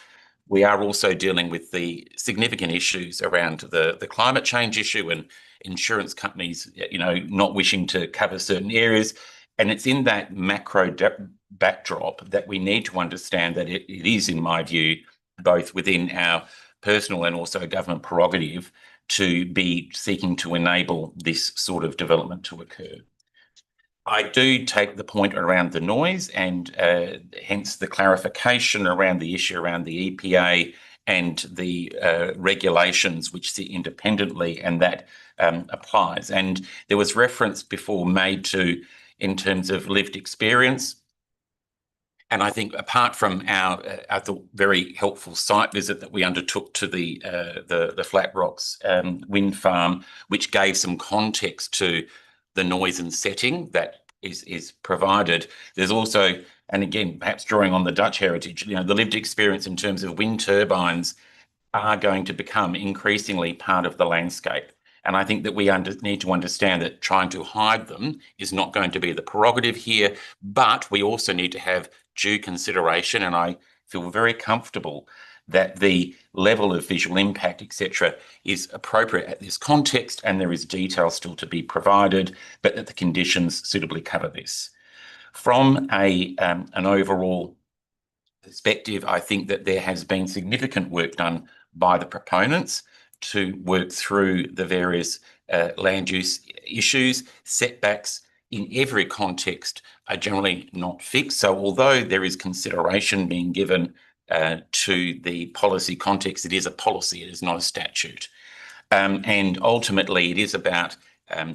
we are also dealing with the significant issues around the climate change issue and insurance companies, you know, not wishing to cover certain areas. And it's in that macro backdrop that we need to understand that it is, in my view, both within our personal and also government prerogative to be seeking to enable this sort of development to occur. I do take the point around the noise and hence the clarification around the issue around the EPA and the regulations which sit independently, and that applies. And there was reference before made to in terms of lived experience. And I think apart from our very helpful site visit that we undertook to the Flat Rocks wind farm, which gave some context to the noise and setting that is provided, there's also, and again, perhaps drawing on the Dutch heritage, you know, the lived experience in terms of wind turbines are going to become increasingly part of the landscape. And I think that we need to understand that trying to hide them is not going to be the prerogative here, but we also need to have due consideration. And I feel very comfortable that the level of visual impact, etc., is appropriate at this context, and there is detail still to be provided, but that the conditions suitably cover this. From an overall perspective, I think that there has been significant work done by the proponents to work through the various land use issues. Setbacks in every context are generally not fixed. So although there is consideration being given to the policy context, it is a policy, it is not a statute. And ultimately, it is about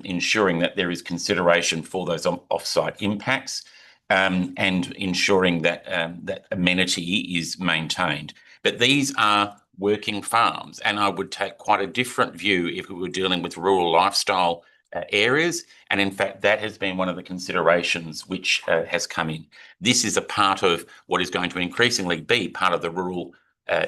ensuring that there is consideration for those off-site impacts and ensuring that that amenity is maintained. But these are working farms, and I would take quite a different view if we were dealing with rural lifestyle areas. And in fact, that has been one of the considerations which has come in. This is a part of what is going to increasingly be part of the rural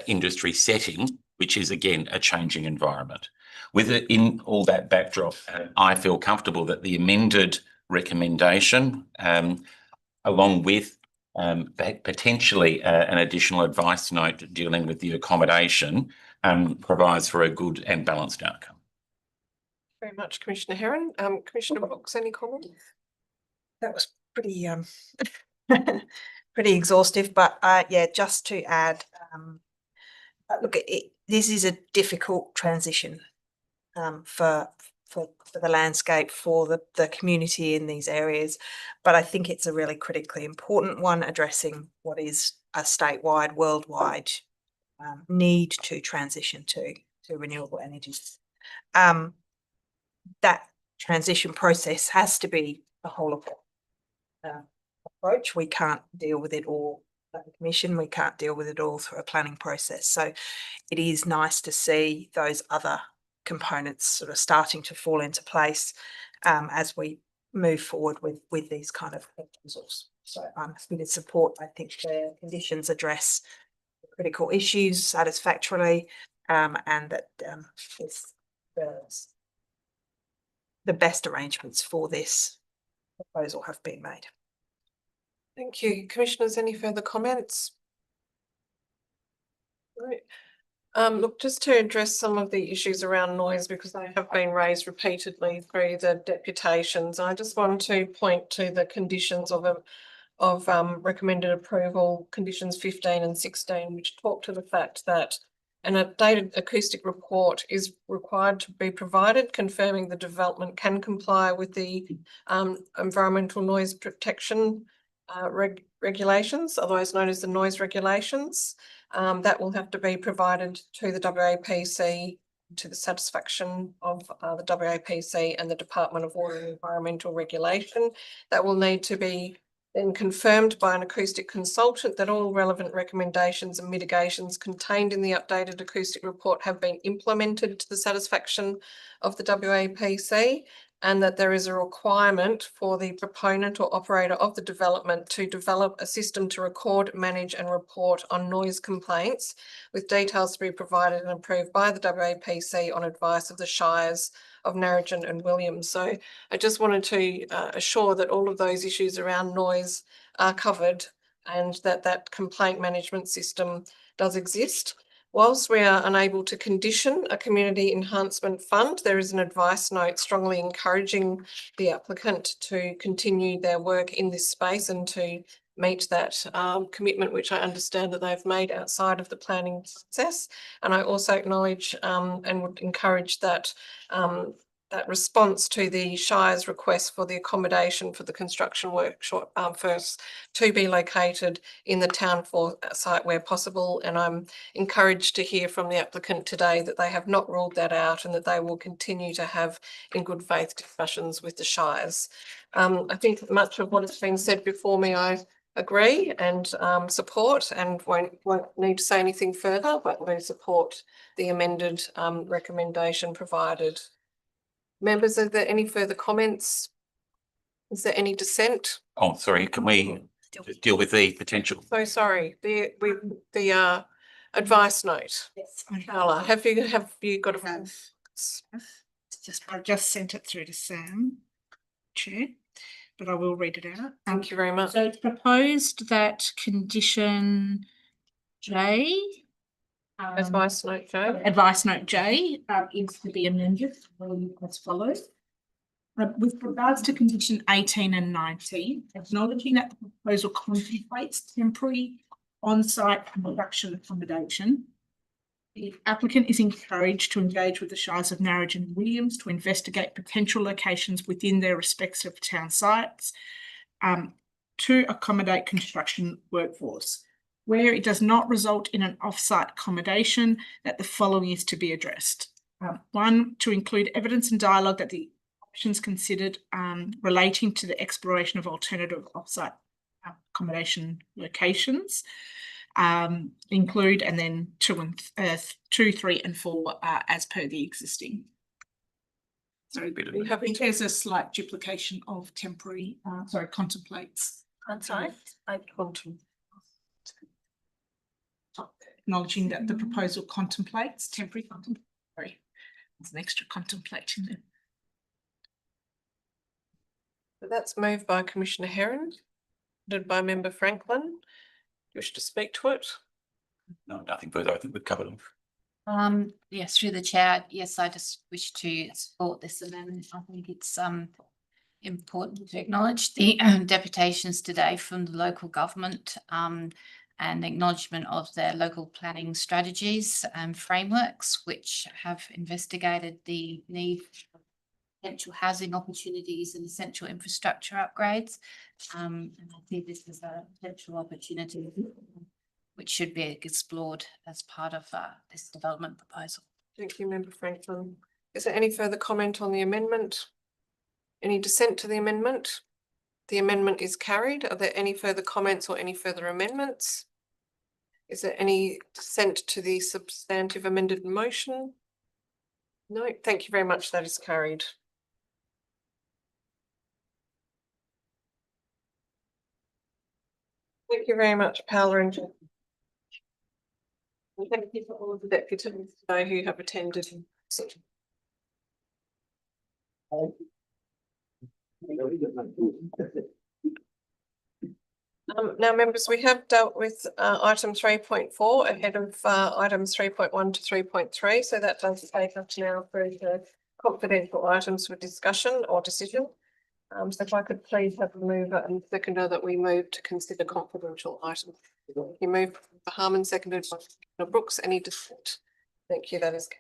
industry setting, which is, again, a changing environment. With it in all that backdrop, I feel comfortable that the amended recommendation, along with potentially an additional advice note dealing with the accommodation, provides for a good and balanced outcome. Very much, Commissioner Herron. Commissioner Brooks, any comments? That was pretty pretty exhaustive, but yeah, just to add, look, this is a difficult transition for the landscape, for the community in these areas, but I think it's a really critically important one, addressing what is a statewide, worldwide need to transition to renewable energies. That transition process has to be a whole of approach. We can't deal with it all at the Commission. We can't deal with it all through a planning process. So it is nice to see those other components sort of starting to fall into place as we move forward with these kind of proposals. So I'm happy to support. I think the conditions address the critical issues satisfactorily, and that the best arrangements for this proposal have been made. Thank you. Commissioners, any further comments? Right. Look, just to address some of the issues around noise, because they have been raised repeatedly through the deputations. I just want to point to the conditions of recommended approval, conditions 15 and 16, which talk to the fact that an updated acoustic report is required to be provided, confirming the development can comply with the environmental noise protection regulations, otherwise known as the noise regulations. That will have to be provided to the WAPC to the satisfaction of the WAPC and the Department of Water and Environmental Regulation. That will need to be then confirmed by an acoustic consultant that all relevant recommendations and mitigations contained in the updated acoustic report have been implemented to the satisfaction of the WAPC, and that there is a requirement for the proponent or operator of the development to develop a system to record, manage and report on noise complaints, with details to be provided and approved by the WAPC on advice of the Shires of Narrogin and Williams. So I just wanted to assure that all of those issues around noise are covered, and that complaint management system does exist. Whilst we are unable to condition a community enhancement fund, there is an advice note strongly encouraging the applicant to continue their work in this space and to meet that commitment, which I understand that they've made outside of the planning process. And I also acknowledge and would encourage that that response to the Shire's request for the accommodation for the construction workshop first to be located in the town site where possible. And I'm encouraged to hear from the applicant today that they have not ruled that out and that they will continue to have in good faith discussions with the Shires. I think much of what has been said before me, I agree and support, and won't need to say anything further, but we support the amended recommendation provided. Members, are there any further comments? Is there any dissent? Oh, sorry, can we deal with the potential? So sorry, the advice note. Yes. Carla, have you got a I just sent it through to Sam, Chair, but I will read it out. Thank you very much. So it's proposed that condition J. Advice note J. Advice note J is to be amended as follows. With regards to condition 18 and 19, acknowledging that the proposal contemplates temporary on-site production accommodation, the applicant is encouraged to engage with the Shires of Narrogin and Williams to investigate potential locations within their respective town sites to accommodate construction workforce. Where it does not result in an off-site accommodation, that the following is to be addressed. One, to include evidence and dialogue that the options considered relating to the exploration of alternative off-site accommodation locations include, and then 2, 3 and 4 as per the existing. So there's a slight duplication of temporary, contemplates. On-site. Acknowledging that the proposal contemplates temporary sorry, there's an extra contemplate in there. So that's moved by Commissioner Heron, seconded by Member Franklin. Do you wish to speak to it? No, nothing further. I think we've covered them. Yes, through the chair. Yes, I just wish to support this amendment. I think it's important to acknowledge the deputations today from the local government and acknowledgement of their local planning strategies and frameworks, which have investigated the need for potential housing opportunities and essential infrastructure upgrades. And I think this is a potential opportunity which should be explored as part of this development proposal. Thank you, Member Franklin. Is there any further comment on the amendment? Any dissent to the amendment? The amendment is carried. Are there any further comments or any further amendments? Is there any dissent to the substantive amended motion? No, thank you very much. That is carried. Thank you very much, Paola and Jen. And thank you for all of the deputies today who have attended. Now, members, we have dealt with item 3.4 ahead of items 3.1 to 3.3. So that does take us now through the confidential items for discussion or decision. So if I could please have a mover and seconder that we move to consider confidential items. You move Harmon, seconded by Brooks. Any dissent? Thank you. That is carried.